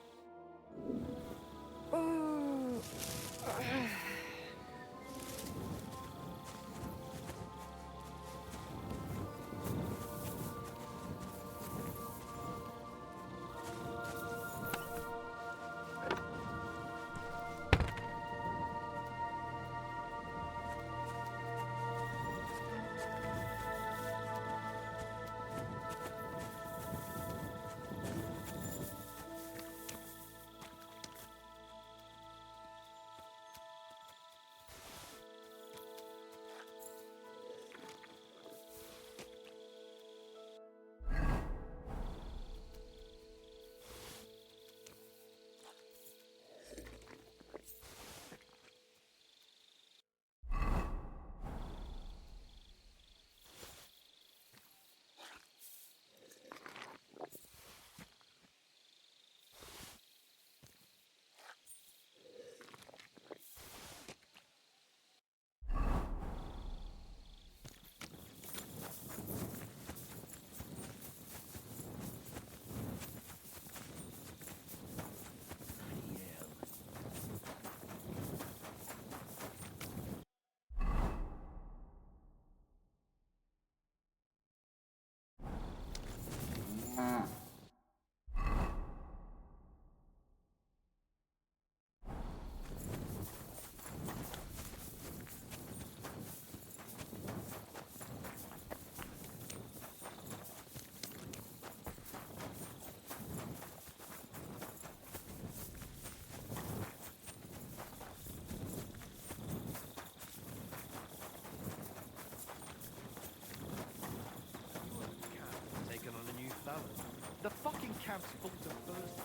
Speaker 19: The fucking camp's full to bursting.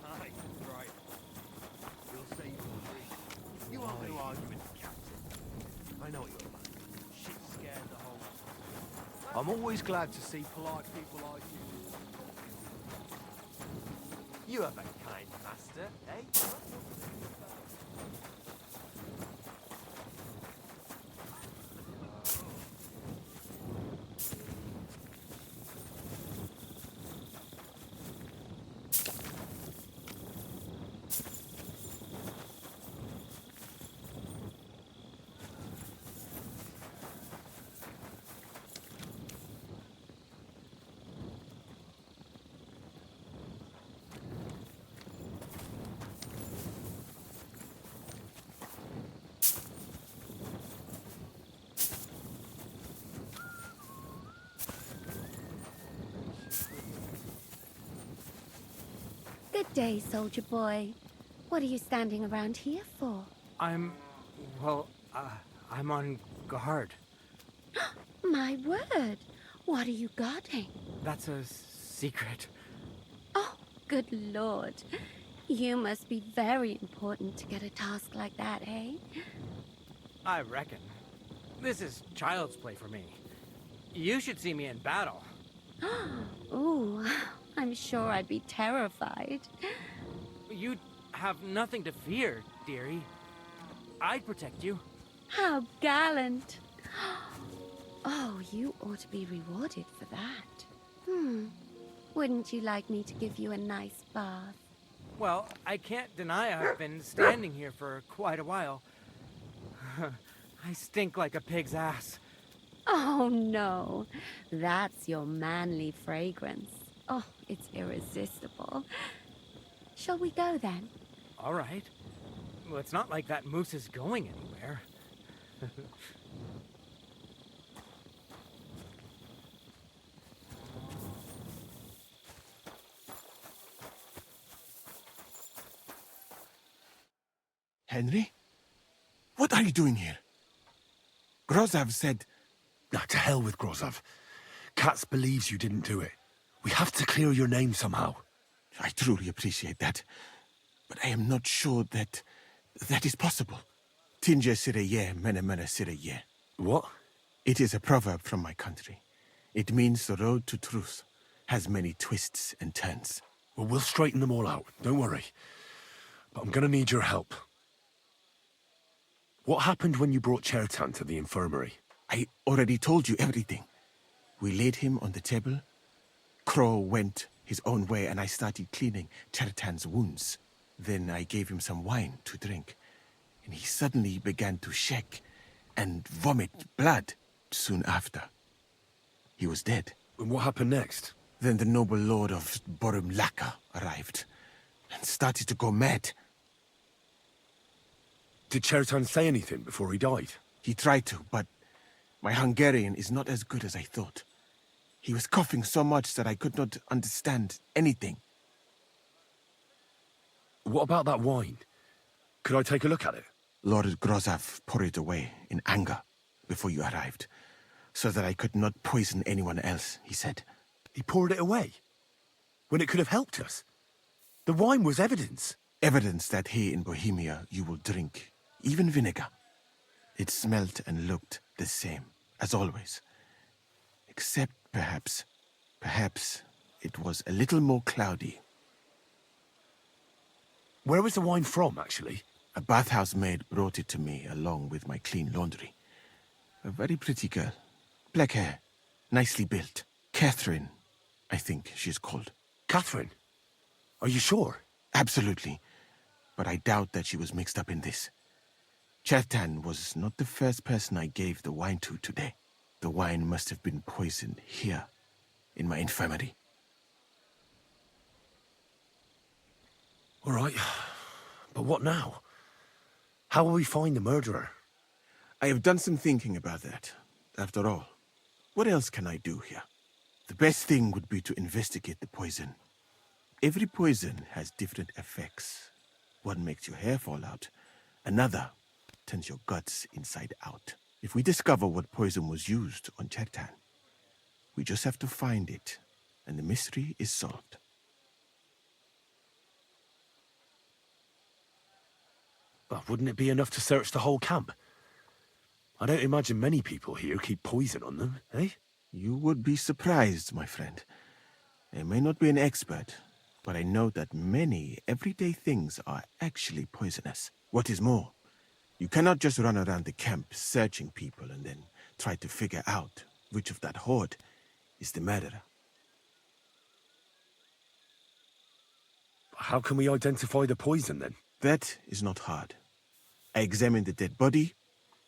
Speaker 19: Aye,
Speaker 18: I know what you're like. Shit scared the whole... I'm always glad to see polite people like you. You have a kind master, eh?
Speaker 17: Good day, soldier boy. What are you standing around here for?
Speaker 19: I'm on guard.
Speaker 17: My word! What are you guarding?
Speaker 19: That's a secret.
Speaker 17: Oh, good lord. You must be very important to get a task like that, eh?
Speaker 19: I reckon. This is child's play for me. You should see me in battle.
Speaker 17: Ooh, I'm sure I'd be terrified.
Speaker 19: You'd have nothing to fear, dearie. I'd protect you.
Speaker 17: How gallant. Oh, you ought to be rewarded for that. Wouldn't you like me to give you a nice bath?
Speaker 19: Well, I can't deny I've been standing here for quite a while. I stink like a pig's ass.
Speaker 17: Oh, no. That's your manly fragrance. Oh, it's irresistible. Shall we go then?
Speaker 19: All right. Well, it's not like that moose is going anywhere.
Speaker 9: Henry? What are you doing here? Grozav said...
Speaker 2: Nah, to hell with Grozav. Katz believes you didn't do it. We have to clear your name somehow.
Speaker 9: I truly appreciate that. But I am not sure that is possible. Tinja sireye, mene mene sireye.
Speaker 2: What?
Speaker 9: It is a proverb from my country. It means the road to truth has many twists and turns.
Speaker 2: Well, we'll straighten them all out. Don't worry. But I'm gonna need your help. What happened when you brought Chertan to the infirmary?
Speaker 9: I already told you everything. We laid him on the table. Crow went his own way and I started cleaning Chertan's wounds. Then I gave him some wine to drink. And he suddenly began to shake and vomit blood soon after. He was dead.
Speaker 2: And what happened next?
Speaker 9: Then the noble lord of Borumlaka arrived and started to go mad.
Speaker 2: Did Chertan say anything before he died?
Speaker 9: He tried to, but my Hungarian is not as good as I thought. He was coughing so much that I could not understand anything.
Speaker 2: What about that wine? Could I take a look at it?
Speaker 9: Lord Grozav poured it away in anger before you arrived, so that I could not poison anyone else, he said.
Speaker 2: He poured it away? When it could have helped us? The wine was evidence.
Speaker 9: Evidence that here in Bohemia you will drink even vinegar. It smelt and looked the same, as always. Except perhaps it was a little more cloudy.
Speaker 2: Where was the wine from, actually?
Speaker 9: A bathhouse maid brought it to me along with my clean laundry. A very pretty girl. Black hair, nicely built. Catherine, I think she's called.
Speaker 2: Catherine? Are you sure?
Speaker 9: Absolutely. But I doubt that she was mixed up in this. Chertan was not the first person I gave the wine to today. The wine must have been poisoned here, in my infirmary.
Speaker 2: All right. But what now? How will we find the murderer?
Speaker 9: I have done some thinking about that. After all, what else can I do here? The best thing would be to investigate the poison. Every poison has different effects. One makes your hair fall out. Another turns your guts inside out. If we discover what poison was used on Chertan, we just have to find it, and the mystery is solved.
Speaker 2: But wouldn't it be enough to search the whole camp? I don't imagine many people here keep poison on them, eh?
Speaker 9: You would be surprised, my friend. I may not be an expert, but I know that many everyday things are actually poisonous. What is more, you cannot just run around the camp searching people and then try to figure out which of that horde is the murderer.
Speaker 2: How can we identify the poison, then?
Speaker 9: That is not hard. I examine the dead body,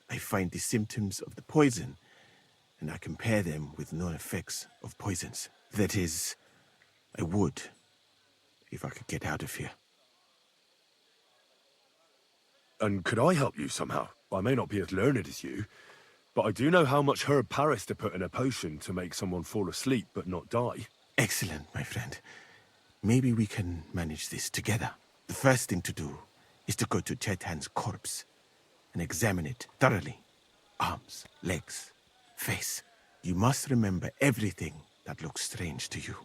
Speaker 9: I find the symptoms of the poison, and I compare them with known effects of poisons. That is, I would, if I could get out of here.
Speaker 2: And could I help you somehow? I may not be as learned as you, but I do know how much herb Paris to put in a potion to make someone fall asleep but not die.
Speaker 9: Excellent, my friend. Maybe we can manage this together. The first thing to do is to go to Chetan's corpse and examine it thoroughly. Arms, legs, face. You must remember everything that looks strange to you.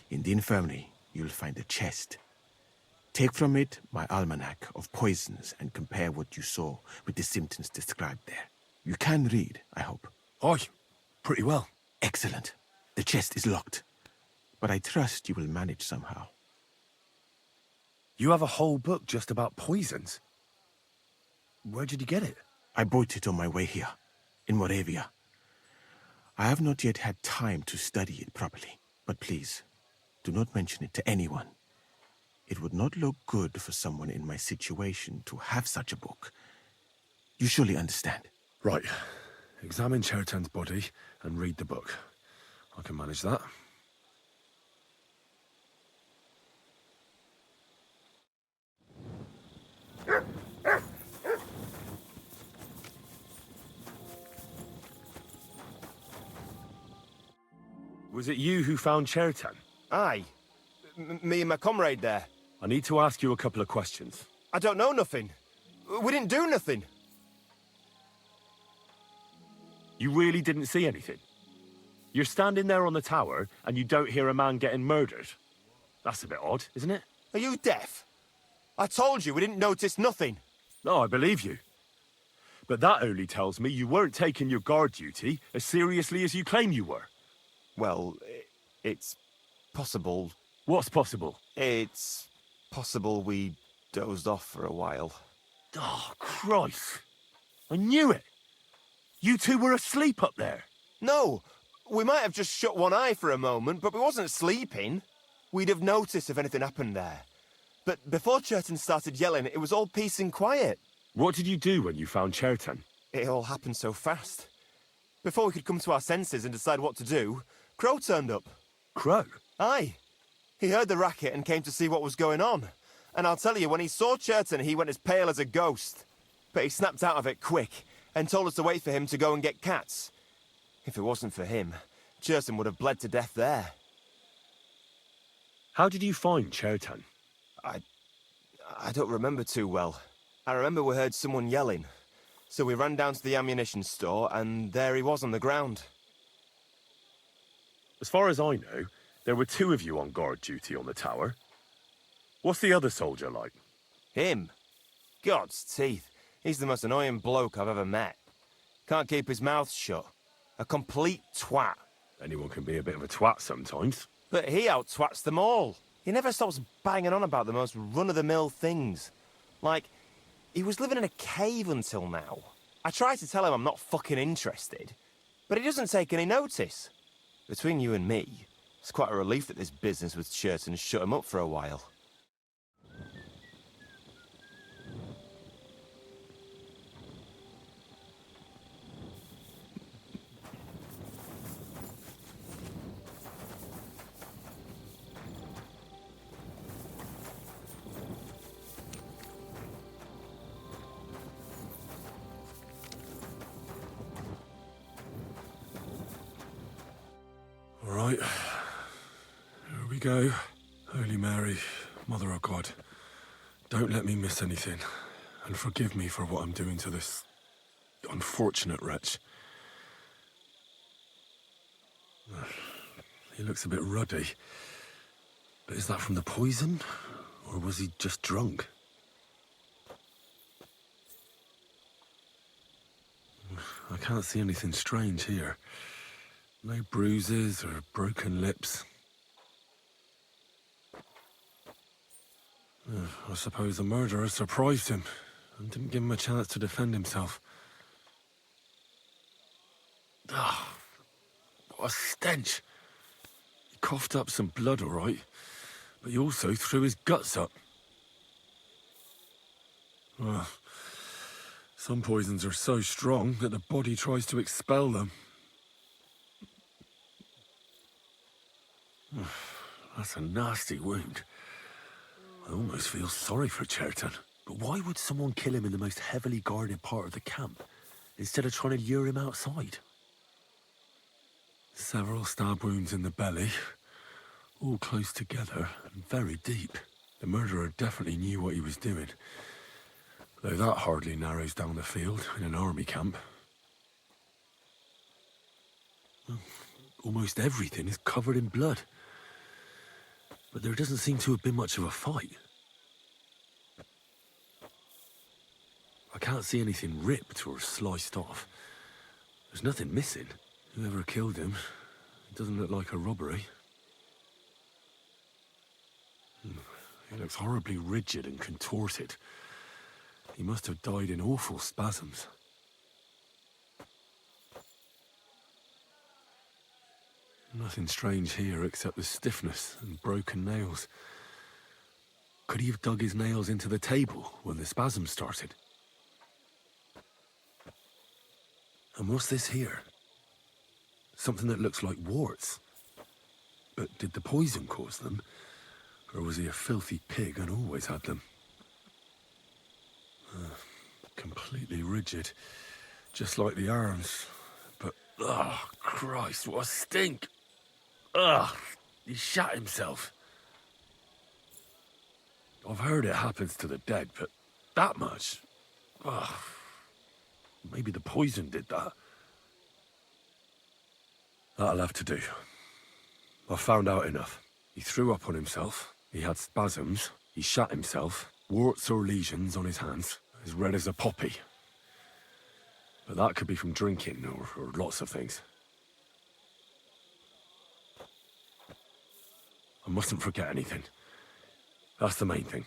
Speaker 9: In the infirmary, you'll find a chest. Take from it my almanac of poisons and compare what you saw with the symptoms described there. You can read, I hope.
Speaker 2: Aye, pretty well.
Speaker 9: Excellent. The chest is locked, but I trust you will manage somehow.
Speaker 2: You have a whole book just about poisons? Where did you get it?
Speaker 9: I bought it on my way here, in Moravia. I have not yet had time to study it properly, but please, do not mention it to anyone. It would not look good for someone in my situation to have such a book. You surely understand.
Speaker 2: Right. Examine Chertan's body and read the book. I can manage that. Was it you who found Chertan?
Speaker 15: Aye. Me and my comrade there.
Speaker 2: I need to ask you a couple of questions.
Speaker 15: I don't know nothing. We didn't do nothing.
Speaker 2: You really didn't see anything? You're standing there on the tower and you don't hear a man getting murdered? That's a bit odd, isn't it?
Speaker 15: Are you deaf? I told you we didn't notice nothing.
Speaker 2: No, I believe you. But that only tells me you weren't taking your guard duty as seriously as you claim you were.
Speaker 15: Well, it's possible.
Speaker 2: What's possible?
Speaker 15: It's possible we dozed off for a while.
Speaker 2: Oh, Christ. I knew it. You two were asleep up there.
Speaker 15: No, we might have just shut one eye for a moment, but we wasn't sleeping. We'd have noticed if anything happened there. But before Chertan started yelling, it was all peace and quiet.
Speaker 2: What did you do when you found Chertan?
Speaker 15: It all happened so fast. Before we could come to our senses and decide what to do, Crow turned up.
Speaker 2: Crow?
Speaker 15: Aye. He heard the racket and came to see what was going on. And I'll tell you, when he saw Chertan, he went as pale as a ghost. But he snapped out of it quick and told us to wait for him to go and get cats. If it wasn't for him, Chertan would have bled to death there.
Speaker 2: How did you find Chertan?
Speaker 15: I don't remember too well. I remember we heard someone yelling. So we ran down to the ammunition store, and there he was on the ground.
Speaker 2: As far as I know, there were two of you on guard duty on the tower. What's the other soldier like?
Speaker 15: Him? God's teeth. He's the most annoying bloke I've ever met. Can't keep his mouth shut. A complete twat.
Speaker 2: Anyone can be a bit of a twat sometimes.
Speaker 15: But he out-twats them all. He never stops banging on about the most run-of-the-mill things. Like, he was living in a cave until now. I try to tell him I'm not fucking interested, but he doesn't take any notice. Between you and me, it's quite a relief that this business with Chertan shut him up for a while.
Speaker 2: All right. Here we go. Holy Mary, Mother of God, don't let me miss anything, and forgive me for what I'm doing to this unfortunate wretch. He looks a bit ruddy. But is that from the poison? Or was he just drunk? I can't see anything strange here. No bruises or broken lips. I suppose the murderer surprised him and didn't give him a chance to defend himself. Ah, what a stench! He coughed up some blood, all right, but he also threw his guts up. Well, some poisons are so strong that the body tries to expel them. That's a nasty wound. I almost feel sorry for Cherton. But why would someone kill him in the most heavily guarded part of the camp, instead of trying to lure him outside? Several stab wounds in the belly, all close together and very deep. The murderer definitely knew what he was doing. Though that hardly narrows down the field in an army camp. Well, almost everything is covered in blood. But there doesn't seem to have been much of a fight. I can't see anything ripped or sliced off. There's nothing missing. Whoever killed him, it doesn't look like a robbery. He looks horribly rigid and contorted. He must have died in awful spasms. Nothing strange here except the stiffness and broken nails. Could he have dug his nails into the table when the spasms started? And what's this here? Something that looks like warts. But did the poison cause them? Or was he a filthy pig and always had them? Completely rigid. Just like the arms. But, oh, Christ, what a stink! Ugh, he shot himself. I've heard it happens to the dead, but that much? Ugh. Maybe the poison did that. That'll have to do. I've found out enough. He threw up on himself, he had spasms, he shot himself, warts or lesions on his hands, as red as a poppy. But that could be from drinking, or lots of things. I mustn't forget anything. That's the main thing.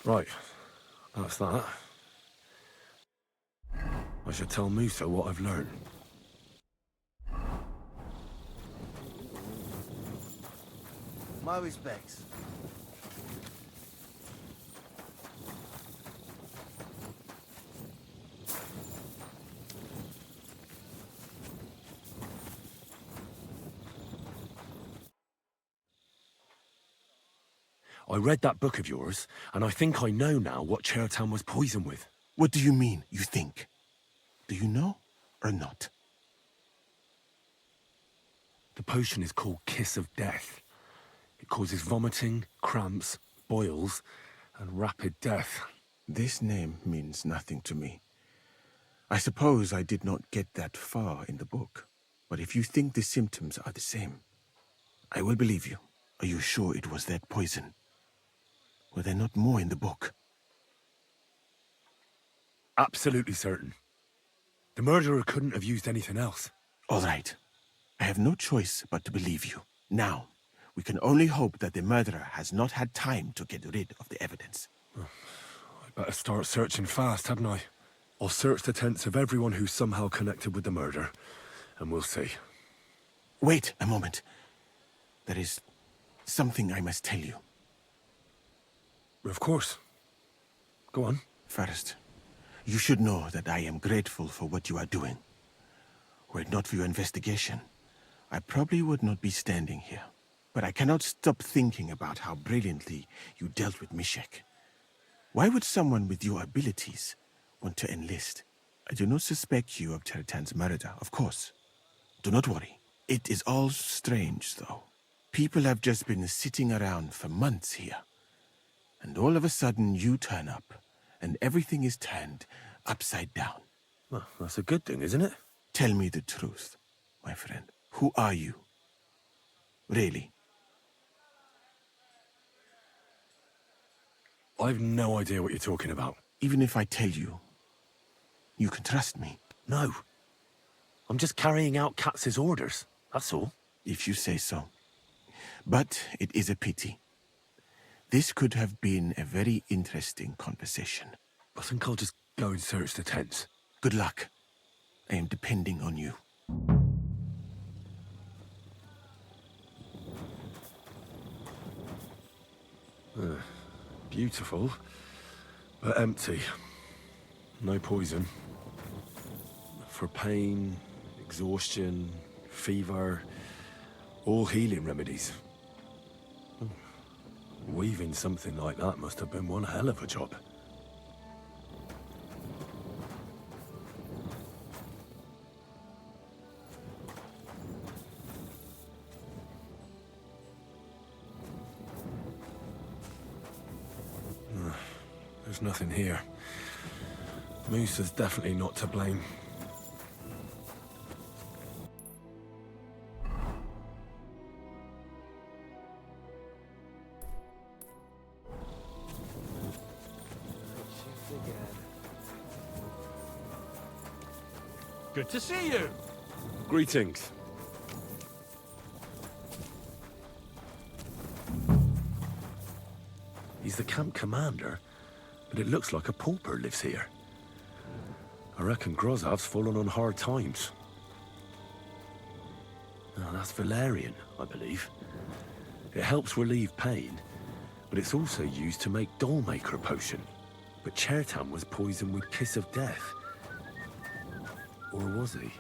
Speaker 2: Right, that's that. I should tell Musa what I've learned.
Speaker 3: My respects.
Speaker 2: I read that book of yours, and I think I know now what Chertan was poisoned with.
Speaker 9: What do you mean, you think? Do you know or not?
Speaker 2: The potion is called Kiss of Death. It causes vomiting, cramps, boils, and rapid death.
Speaker 9: This name means nothing to me. I suppose I did not get that far in the book. But if you think the symptoms are the same, I will believe you. Are you sure it was that poison? Were there not more in the book?
Speaker 2: Absolutely certain. The murderer couldn't have used anything else.
Speaker 9: All right. I have no choice but to believe you. Now, we can only hope that the murderer has not had time to get rid of the evidence.
Speaker 2: I better start searching fast, hadn't I? I'll search the tents of everyone who's somehow connected with the murder, and we'll see.
Speaker 9: Wait a moment. There is something I must tell you.
Speaker 2: Of course. Go on.
Speaker 9: First, you should know that I am grateful for what you are doing. Were it not for your investigation, I probably would not be standing here. But I cannot stop thinking about how brilliantly you dealt with Mishek. Why would someone with your abilities want to enlist? I do not suspect you of Chertan's murder, of course. Do not worry. It is all strange, though. People have just been sitting around for months here. And all of a sudden you turn up, and everything is turned upside down.
Speaker 2: Well, that's a good thing, isn't it?
Speaker 9: Tell me the truth, my friend. Who are you? Really?
Speaker 2: I've no idea what you're talking about.
Speaker 9: Even if I tell you, you can trust me.
Speaker 16: No. I'm just carrying out Katz's orders, that's all.
Speaker 9: If you say so. But it is a pity. This could have been a very interesting conversation.
Speaker 2: I think I'll just go and search the tents.
Speaker 9: Good luck. I am depending on you.
Speaker 2: Beautiful, but empty. No poison. For pain, exhaustion, fever, all healing remedies. Weaving something like that must have been one hell of a job. There's nothing here. Moose is definitely not to blame.
Speaker 12: Good to see you.
Speaker 2: Greetings.
Speaker 16: He's the camp commander, but it looks like a pauper lives here.
Speaker 2: I reckon Grozav's fallen on hard times.
Speaker 16: Oh, that's valerian, I believe. It helps relieve pain, but it's also used to make dollmaker potion. But Chertan was poisoned with kiss of death. Or was he?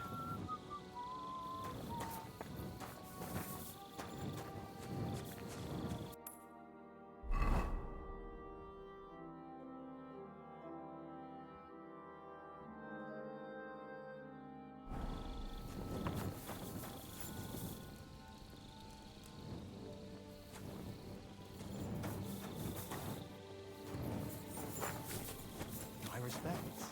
Speaker 15: My respects.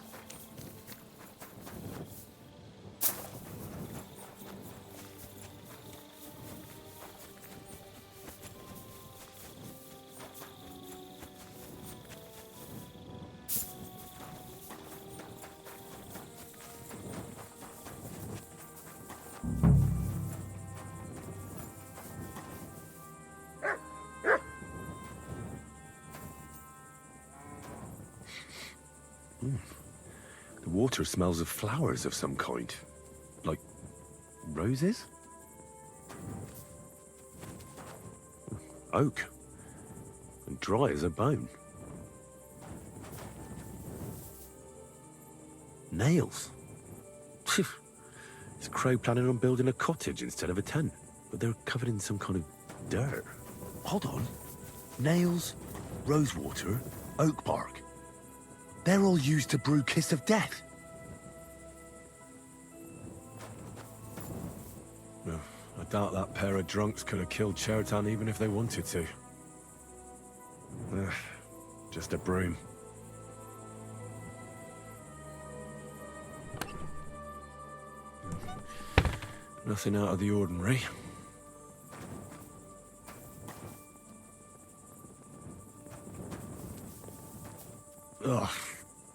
Speaker 2: The water smells of flowers of some kind. Like roses? Oak. And dry as a bone.
Speaker 16: Nails. Is Crow planning on building a cottage instead of a tent? But they're covered in some kind of dirt. Hold on. Nails, rosewater, oak bark. They're all used to brew Kiss of Death.
Speaker 2: No, I doubt that pair of drunks could have killed Chertan even if they wanted to. Just a broom. Nothing out of the ordinary.
Speaker 16: Ugh,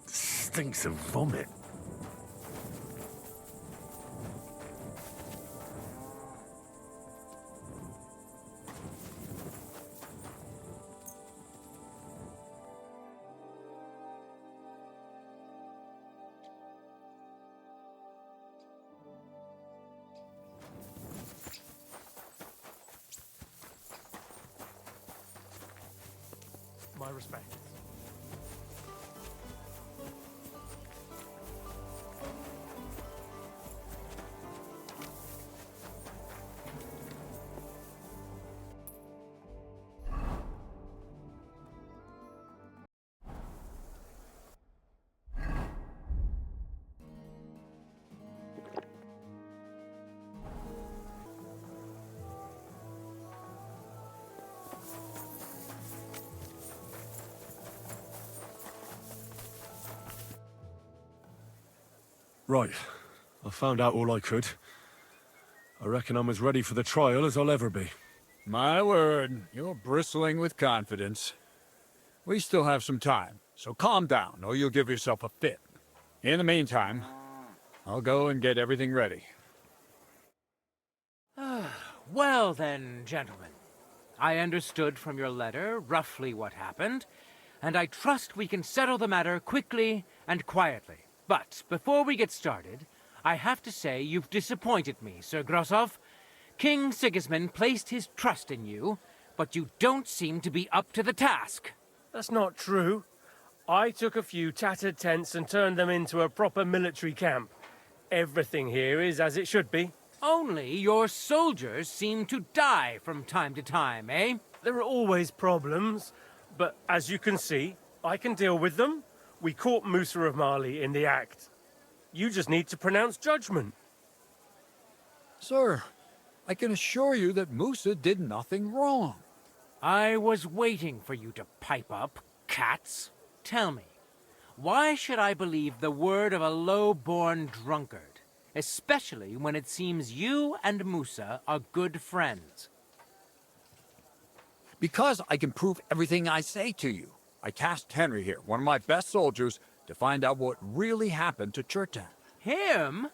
Speaker 16: stinks of vomit.
Speaker 18: My respects.
Speaker 2: Right. I found out all I could. I reckon I'm as ready for the trial as I'll ever be.
Speaker 21: My word, you're bristling with confidence. We still have some time, so calm down, or you'll give yourself a fit. In the meantime, I'll go and get everything ready.
Speaker 19: Well then, gentlemen. I understood from your letter roughly what happened, and I trust we can settle the matter quickly and quietly. But before we get started, I have to say you've disappointed me, Sir Grosov. King Sigismund placed his trust in you, but you don't seem to be up to the task.
Speaker 18: That's not true. I took a few tattered tents and turned them into a proper military camp. Everything here is as it should be.
Speaker 19: Only your soldiers seem to die from time to time, eh?
Speaker 18: There are always problems, but as you can see, I can deal with them. We caught Musa of Mali in the act. You just need to pronounce judgment.
Speaker 21: Sir, I can assure you that Musa did nothing wrong.
Speaker 19: I was waiting for you to pipe up, cats. Tell me, why should I believe the word of a low-born drunkard, especially when it seems you and Musa are good friends?
Speaker 21: Because I can prove everything I say to you. I tasked Henry here, one of my best soldiers, to find out what really happened to Chertan.
Speaker 19: Him?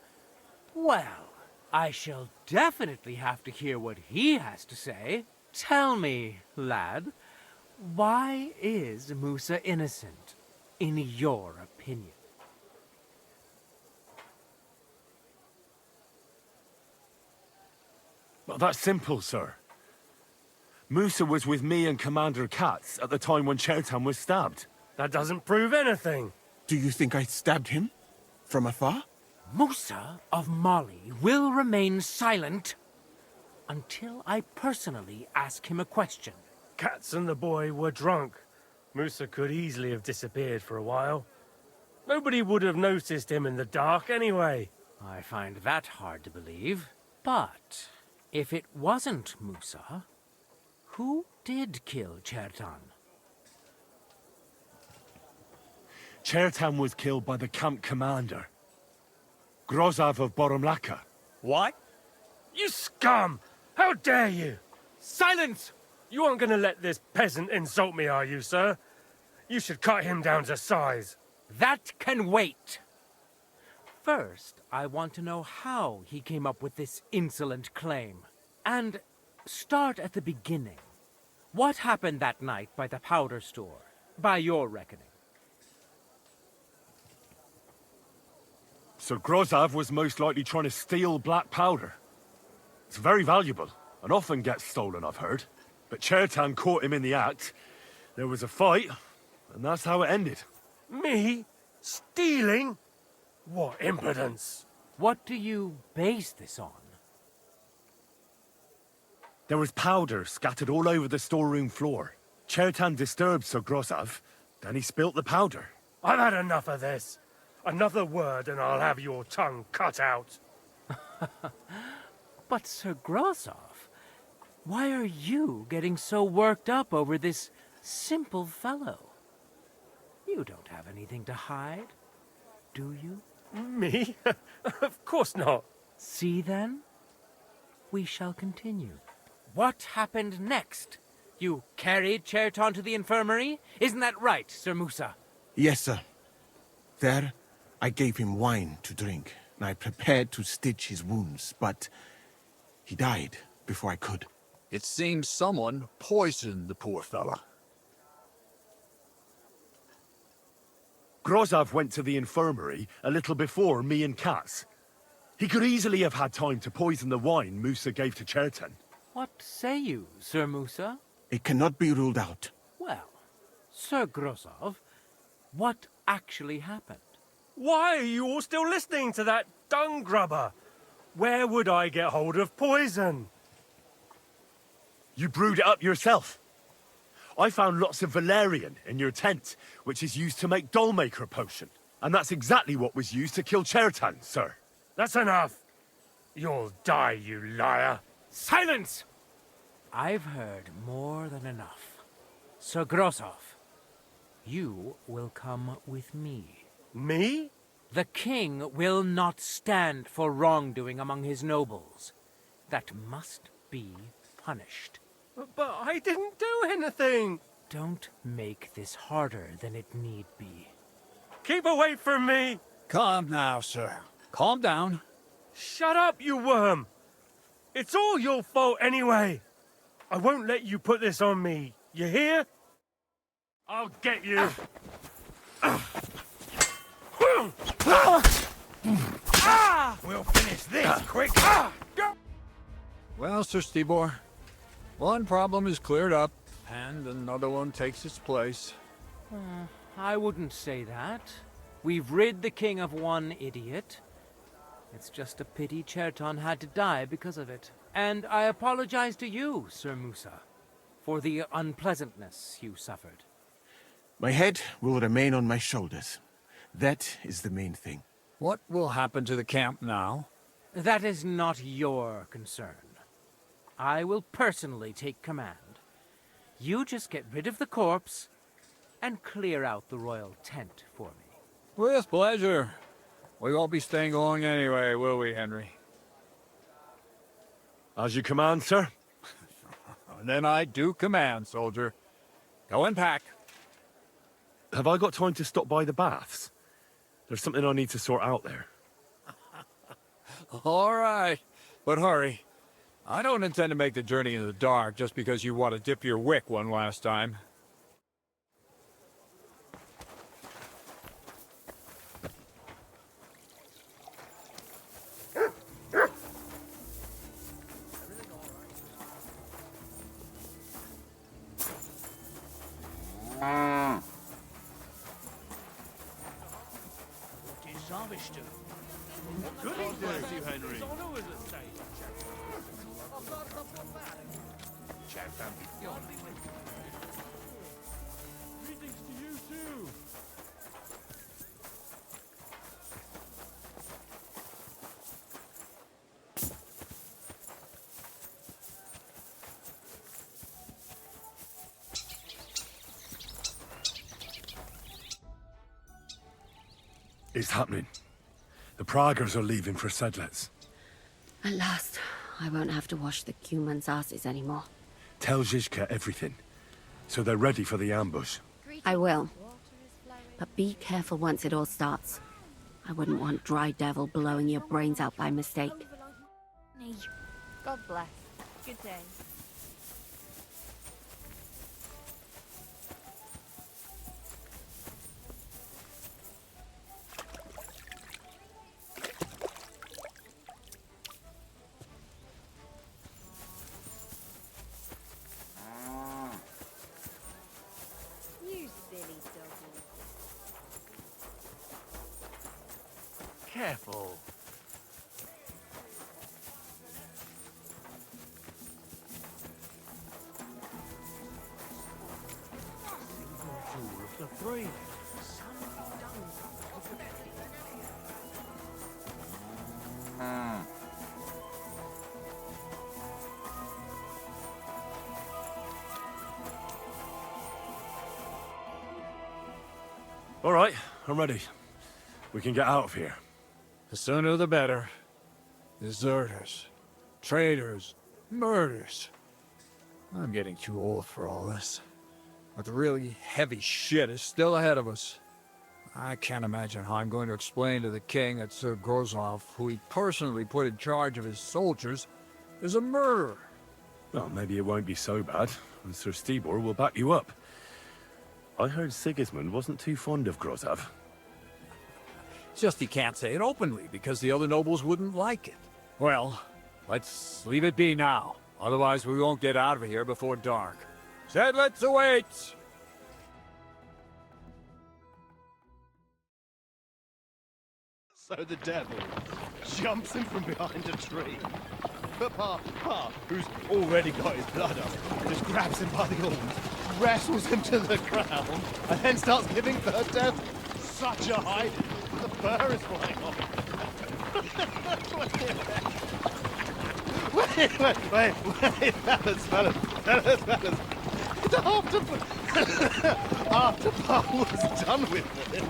Speaker 19: Well, I shall definitely have to hear what he has to say. Tell me, lad, why is Musa innocent, in your opinion?
Speaker 2: Well, that's simple, sir. Musa was with me and Commander Katz at the time when Chertan was stabbed.
Speaker 18: That doesn't prove anything.
Speaker 9: Do you think I stabbed him? From afar?
Speaker 19: Musa of Mali will remain silent until I personally ask him a question.
Speaker 18: Katz and the boy were drunk. Musa could easily have disappeared for a while. Nobody would have noticed him in the dark anyway.
Speaker 19: I find that hard to believe. But if it wasn't Musa, who did kill Chertan?
Speaker 2: Chertan was killed by the camp commander, Grozov of Boromlaka.
Speaker 21: What?
Speaker 18: You scum! How dare you!
Speaker 19: Silence!
Speaker 18: You aren't going to let this peasant insult me, are you, sir? You should cut him down to size.
Speaker 19: That can wait. First, I want to know how he came up with this insolent claim. And start at the beginning. What happened that night by the powder store, by your reckoning?
Speaker 2: So Grozov was most likely trying to steal black powder. It's very valuable, and often gets stolen, I've heard. But Chertan caught him in the act. There was a fight, and that's how it ended.
Speaker 18: Me? Stealing? What impudence!
Speaker 19: What do you base this on?
Speaker 2: There was powder scattered all over the storeroom floor. Chertan disturbed Sir Grozov, then he spilt the powder.
Speaker 18: I've had enough of this. Another word and I'll have your tongue cut out.
Speaker 19: But Sir Grozov, why are you getting so worked up over this simple fellow? You don't have anything to hide, do you?
Speaker 18: Me? Of course not.
Speaker 19: See then? We shall continue. What happened next? You carried Chertan to the infirmary? Isn't that right, Sir Musa?
Speaker 9: Yes, sir. There, I gave him wine to drink, and I prepared to stitch his wounds, but he died before I could.
Speaker 21: It seems someone poisoned the poor fella.
Speaker 2: Grozov went to the infirmary a little before me and Katz. He could easily have had time to poison the wine Musa gave to Chertan.
Speaker 19: What say you, Sir Musa?
Speaker 9: It cannot be ruled out.
Speaker 19: Well, Sir Grozov, what actually happened?
Speaker 18: Why are you all still listening to that dung grubber? Where would I get hold of poison?
Speaker 2: You brewed it up yourself. I found lots of valerian in your tent, which is used to make Dollmaker potion. And that's exactly what was used to kill Chertan, sir.
Speaker 18: That's enough. You'll die, you liar.
Speaker 19: Silence! I've heard more than enough. Sir Grozov, you will come with me.
Speaker 18: Me?
Speaker 19: The king will not stand for wrongdoing among his nobles. That must be punished.
Speaker 18: But I didn't do anything.
Speaker 19: Don't make this harder than it need be.
Speaker 18: Keep away from me.
Speaker 21: Calm now, sir. Calm down.
Speaker 18: Shut up, you worm. It's all your fault anyway. I won't let you put this on me. You hear? I'll get you.
Speaker 13: We'll finish this quick.
Speaker 21: Well, Sir Stibor, one problem is cleared up, and another one takes its place.
Speaker 19: I wouldn't say that. We've rid the king of one idiot. It's just a pity Chertan had to die because of it. And I apologize to you, Sir Musa, for the unpleasantness you suffered.
Speaker 9: My head will remain on my shoulders. That is the main thing.
Speaker 21: What will happen to the camp now?
Speaker 19: That is not your concern. I will personally take command. You just get rid of the corpse and clear out the royal tent for me.
Speaker 21: With pleasure. We won't be staying long anyway, will we, Henry?
Speaker 2: As you command, sir.
Speaker 21: Then I do command, soldier. Go and pack.
Speaker 2: Have I got time to stop by the baths? There's something I need to sort out there.
Speaker 21: All right, but hurry. I don't intend to make the journey in the dark just because you want to dip your wick one last time.
Speaker 18: Good bless you, Henry.
Speaker 8: Greetings to you too.
Speaker 2: It's happening. The Praggers are leaving for Sedlets.
Speaker 17: At last, I won't have to wash the Cumans' asses anymore.
Speaker 2: Tell Zizka everything, so they're ready for the ambush.
Speaker 17: I will. But be careful once it all starts. I wouldn't want Dry Devil blowing your brains out by mistake.
Speaker 5: God bless. Good day. You silly doggy.
Speaker 3: Careful.
Speaker 11: Jewel of the three.
Speaker 2: All right, I'm ready. We can get out of here.
Speaker 21: The sooner the better. Deserters, traitors, murders. I'm getting too old for all this. But the really heavy shit is still ahead of us. I can't imagine how I'm going to explain to the king that Sir Grozov, who he personally put in charge of his soldiers, is a murderer.
Speaker 2: Well, maybe it won't be so bad, and Sir Stibor will back you up. I heard Sigismund wasn't too fond of Grozov.
Speaker 21: It's just he can't say it openly, because the other nobles wouldn't like it. Well, let's leave it be now. Otherwise we won't get out of here before dark. Sedlets awaits!
Speaker 4: So the devil jumps him from behind a tree. But Pa, who's already got his blood up, just grabs him by the horns, wrestles him to the ground, and then starts giving birth to such a hiding. The fur is flying off. Wait, fellas. After Pa was done with him,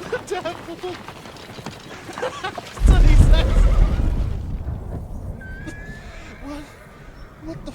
Speaker 4: the devil. So he says, what the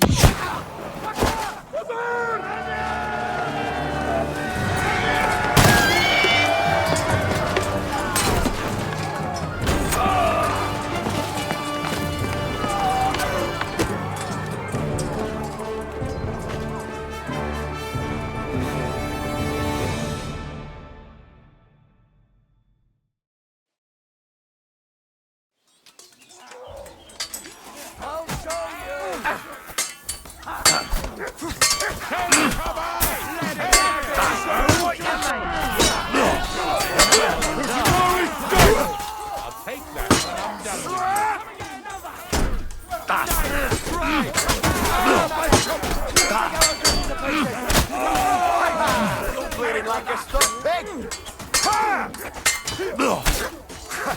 Speaker 3: You're bleeding like a stuck pig!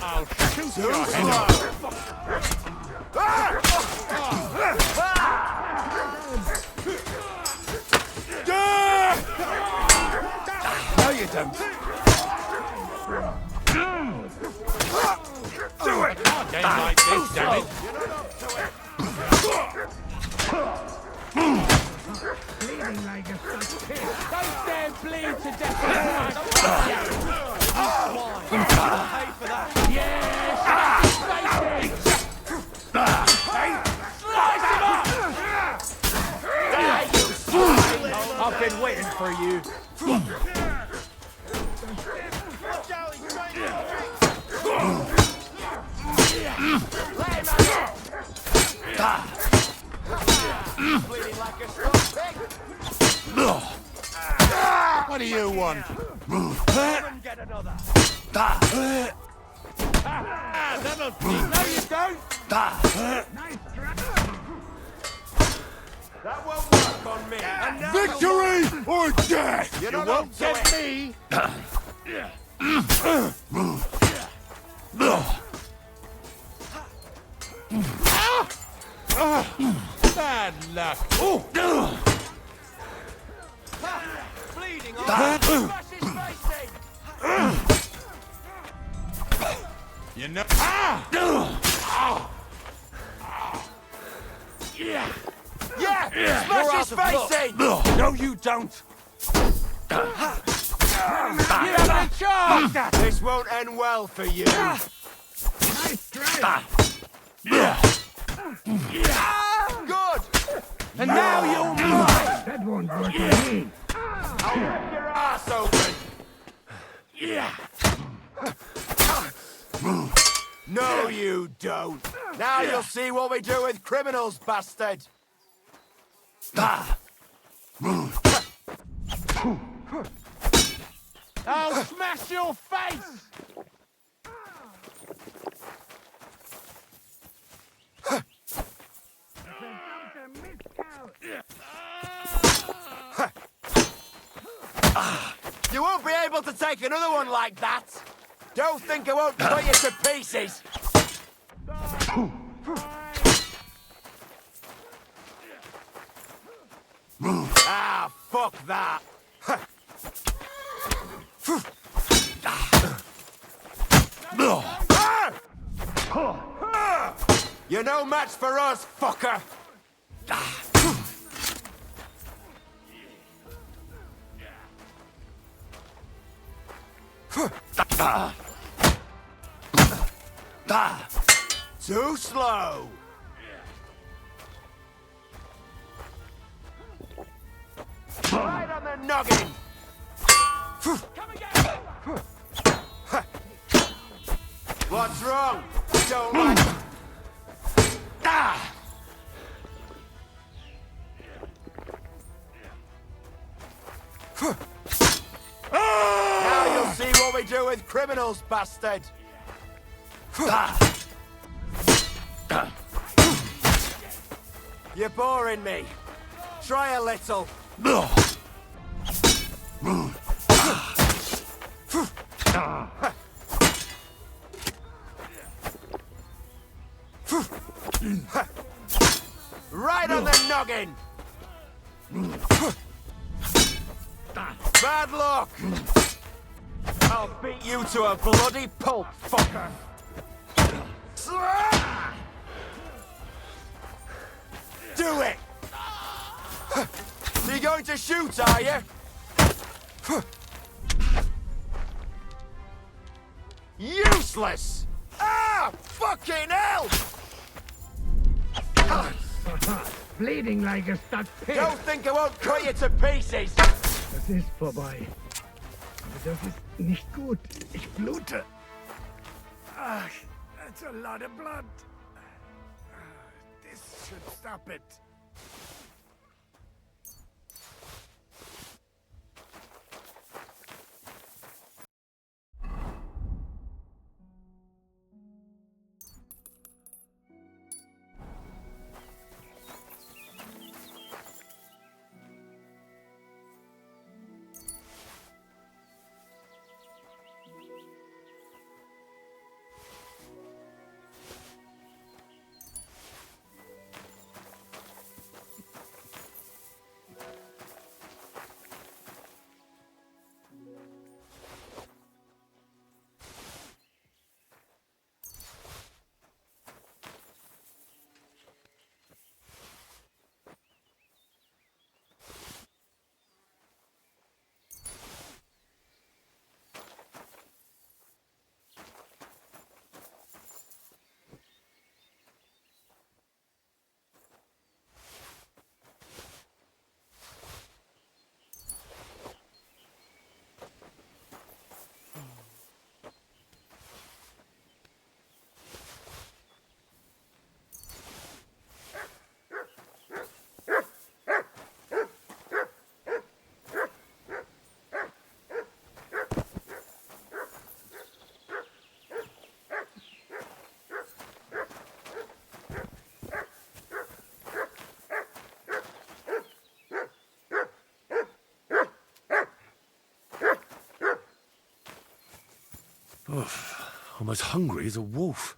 Speaker 13: I'll shoot your head
Speaker 3: No, you don't.
Speaker 13: Do it! Game like this, damn it!
Speaker 22: Bleeding like a stuck pig.
Speaker 19: Don't dare bleed to death!
Speaker 3: Pay for that.
Speaker 19: Yes! I've been waiting for you.
Speaker 3: Bleeding like a stuck pig.
Speaker 7: What do you want?
Speaker 3: Get another.
Speaker 13: That'll bleed.
Speaker 3: No, you don't. That won't work on me. And now
Speaker 7: Victory or death!
Speaker 3: you won't get me.
Speaker 13: Bad luck.
Speaker 3: Bleeding on
Speaker 13: You know.
Speaker 3: Yeah! Smash his face in!
Speaker 13: No, you don't.
Speaker 3: You have a chance! This won't end well for you.
Speaker 22: Nice try.
Speaker 3: Good! And now you're mine!
Speaker 22: That won't work for me.
Speaker 3: I'll rip your ass open! No, you don't. Now you'll see what we do with criminals, bastard.
Speaker 19: I'll smash your face!
Speaker 3: You won't be able to take another one like that. Don't think I won't cut you to pieces. Ah, fuck that. You're no match for us, fucker. Too slow. Right on the noggin. What's wrong? Don't like. Now you'll see what we do with with criminals, bastard! You're boring me. Try a little. Right on the noggin! Bad luck! I'll beat you to a bloody pulp, fucker! Do it! So you're going to shoot, are you? Useless! Ah! Fucking hell!
Speaker 18: Bleeding like a stuck pig.
Speaker 3: Don't think I won't cut you to pieces!
Speaker 18: Das ist vorbei. Aber das ist nicht gut. Ich blute. Ah, that's a lot of blood. This should stop it.
Speaker 16: I'm as hungry as a wolf.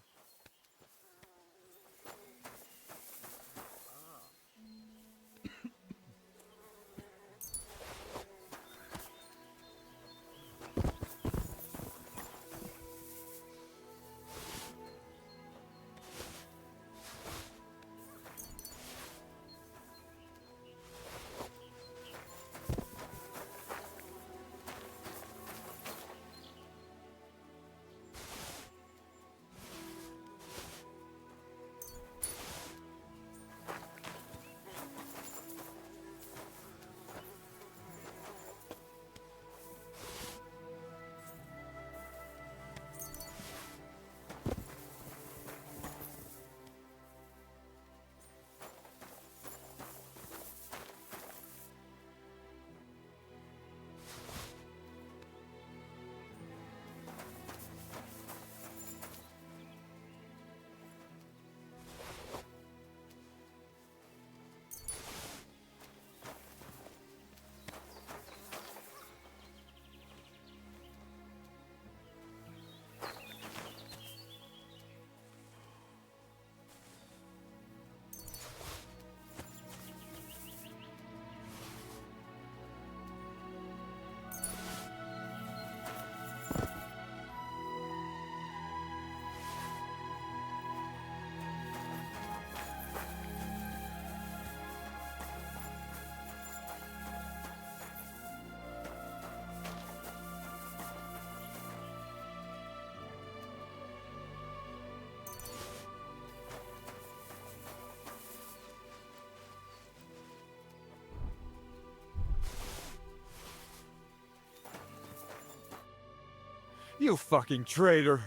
Speaker 21: You fucking traitor.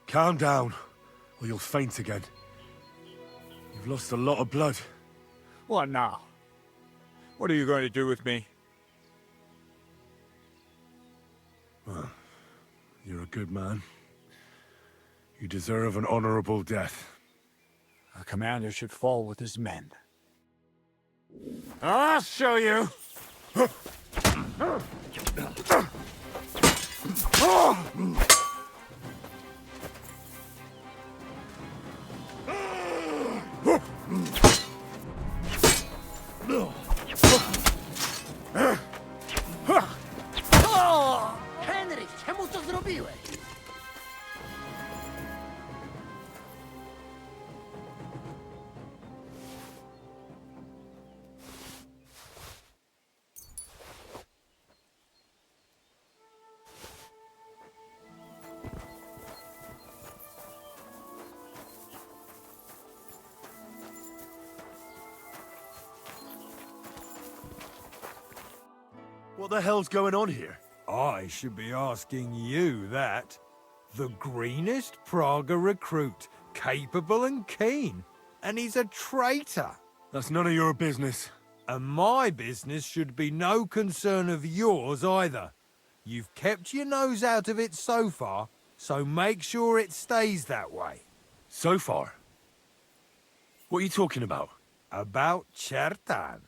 Speaker 2: Calm down, or you'll faint again. You've lost a lot of blood.
Speaker 21: What now? What are you going to do with me?
Speaker 2: Well, You're a good man. You deserve an honorable death.
Speaker 21: A commander should fall with his men.
Speaker 2: I'll show you!
Speaker 11: Henry, czemu to zrobiłeś?
Speaker 2: What the hell's going on here?
Speaker 18: I should be asking you that. The greenest Praga recruit, capable and keen. And he's a traitor.
Speaker 2: That's none of your business.
Speaker 18: And my business should be no concern of yours either. You've kept your nose out of it so far, so make sure it stays that way.
Speaker 2: So far? What are you talking about?
Speaker 18: About Chertan.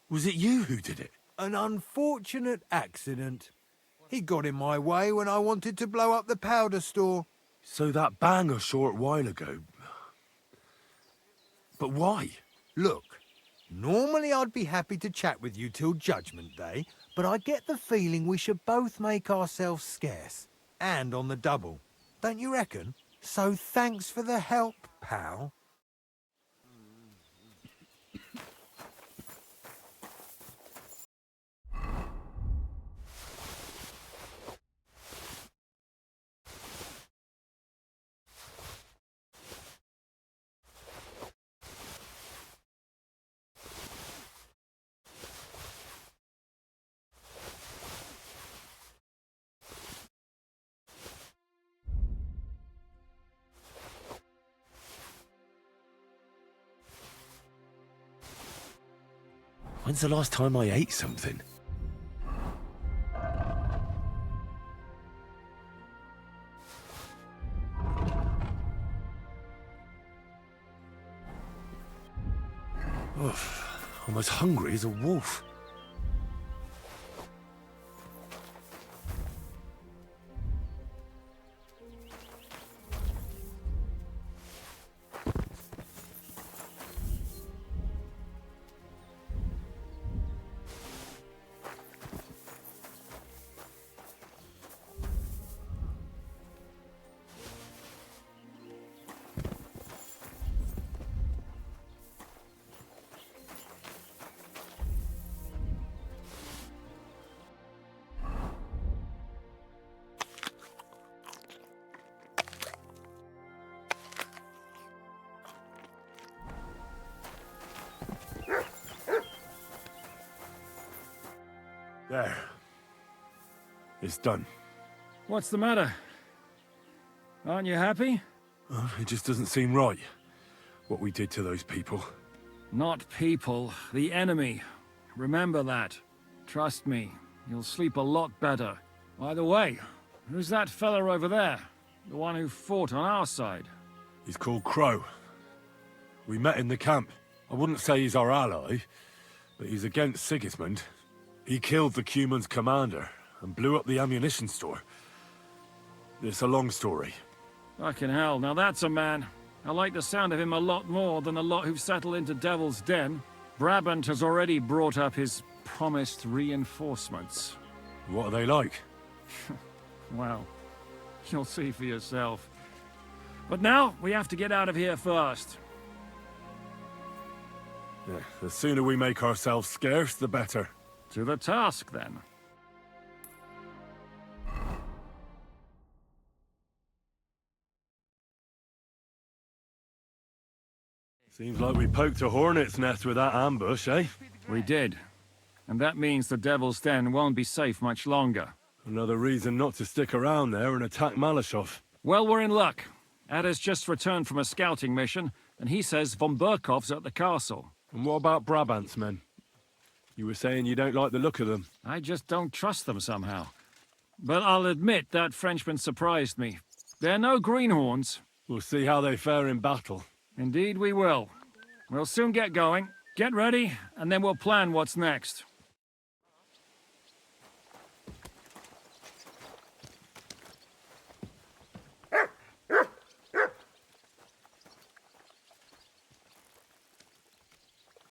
Speaker 2: Was it you who did it?
Speaker 18: An unfortunate accident. He got in my way when I wanted to blow up the powder store.
Speaker 2: So that bang a short while ago. But why?
Speaker 18: Look, normally I'd be happy to chat with you till Judgment Day, but I get the feeling we should both make ourselves scarce. And on the double. Don't you reckon? So thanks for the help, pal.
Speaker 16: When's the last time I ate something? Oof, I'm as hungry as a wolf.
Speaker 2: There. It's done.
Speaker 10: What's the matter? Aren't you happy?
Speaker 2: It just doesn't seem right, what we did to those people.
Speaker 10: Not people, the enemy. Remember that. Trust me, you'll sleep a lot better. By the way, who's that fella over there? The one who fought on our side?
Speaker 2: He's called Crow. We met in the camp. I wouldn't say he's our ally, but he's against Sigismund. He killed the Cuman's commander and blew up the ammunition store. It's a long story.
Speaker 10: Fucking hell, now that's a man. I like the sound of him a lot more than a lot who've settled into Devil's Den. Brabant has already brought up his promised reinforcements.
Speaker 2: What are they like?
Speaker 10: Well, you'll see for yourself. But now, we have to get out of here first.
Speaker 2: Yeah, the sooner we make ourselves scarce, the better.
Speaker 10: To the task, then.
Speaker 2: Seems like we poked a hornet's nest with that ambush, eh?
Speaker 10: We did. And that means the Devil's Den won't be safe much longer.
Speaker 2: Another reason not to stick around there and attack Malashov.
Speaker 10: Well, we're in luck. Ada's just returned from a scouting mission, and he says von Burkov's at the castle.
Speaker 2: And what about Brabant's men? You were saying you don't like the look of them.
Speaker 10: I just don't trust them somehow.
Speaker 6: but I'll admit that Frenchman surprised me. They're no greenhorns.
Speaker 2: We'll see how they fare in battle.
Speaker 6: Indeed we will. We'll soon get going. Get ready, and then we'll plan what's next.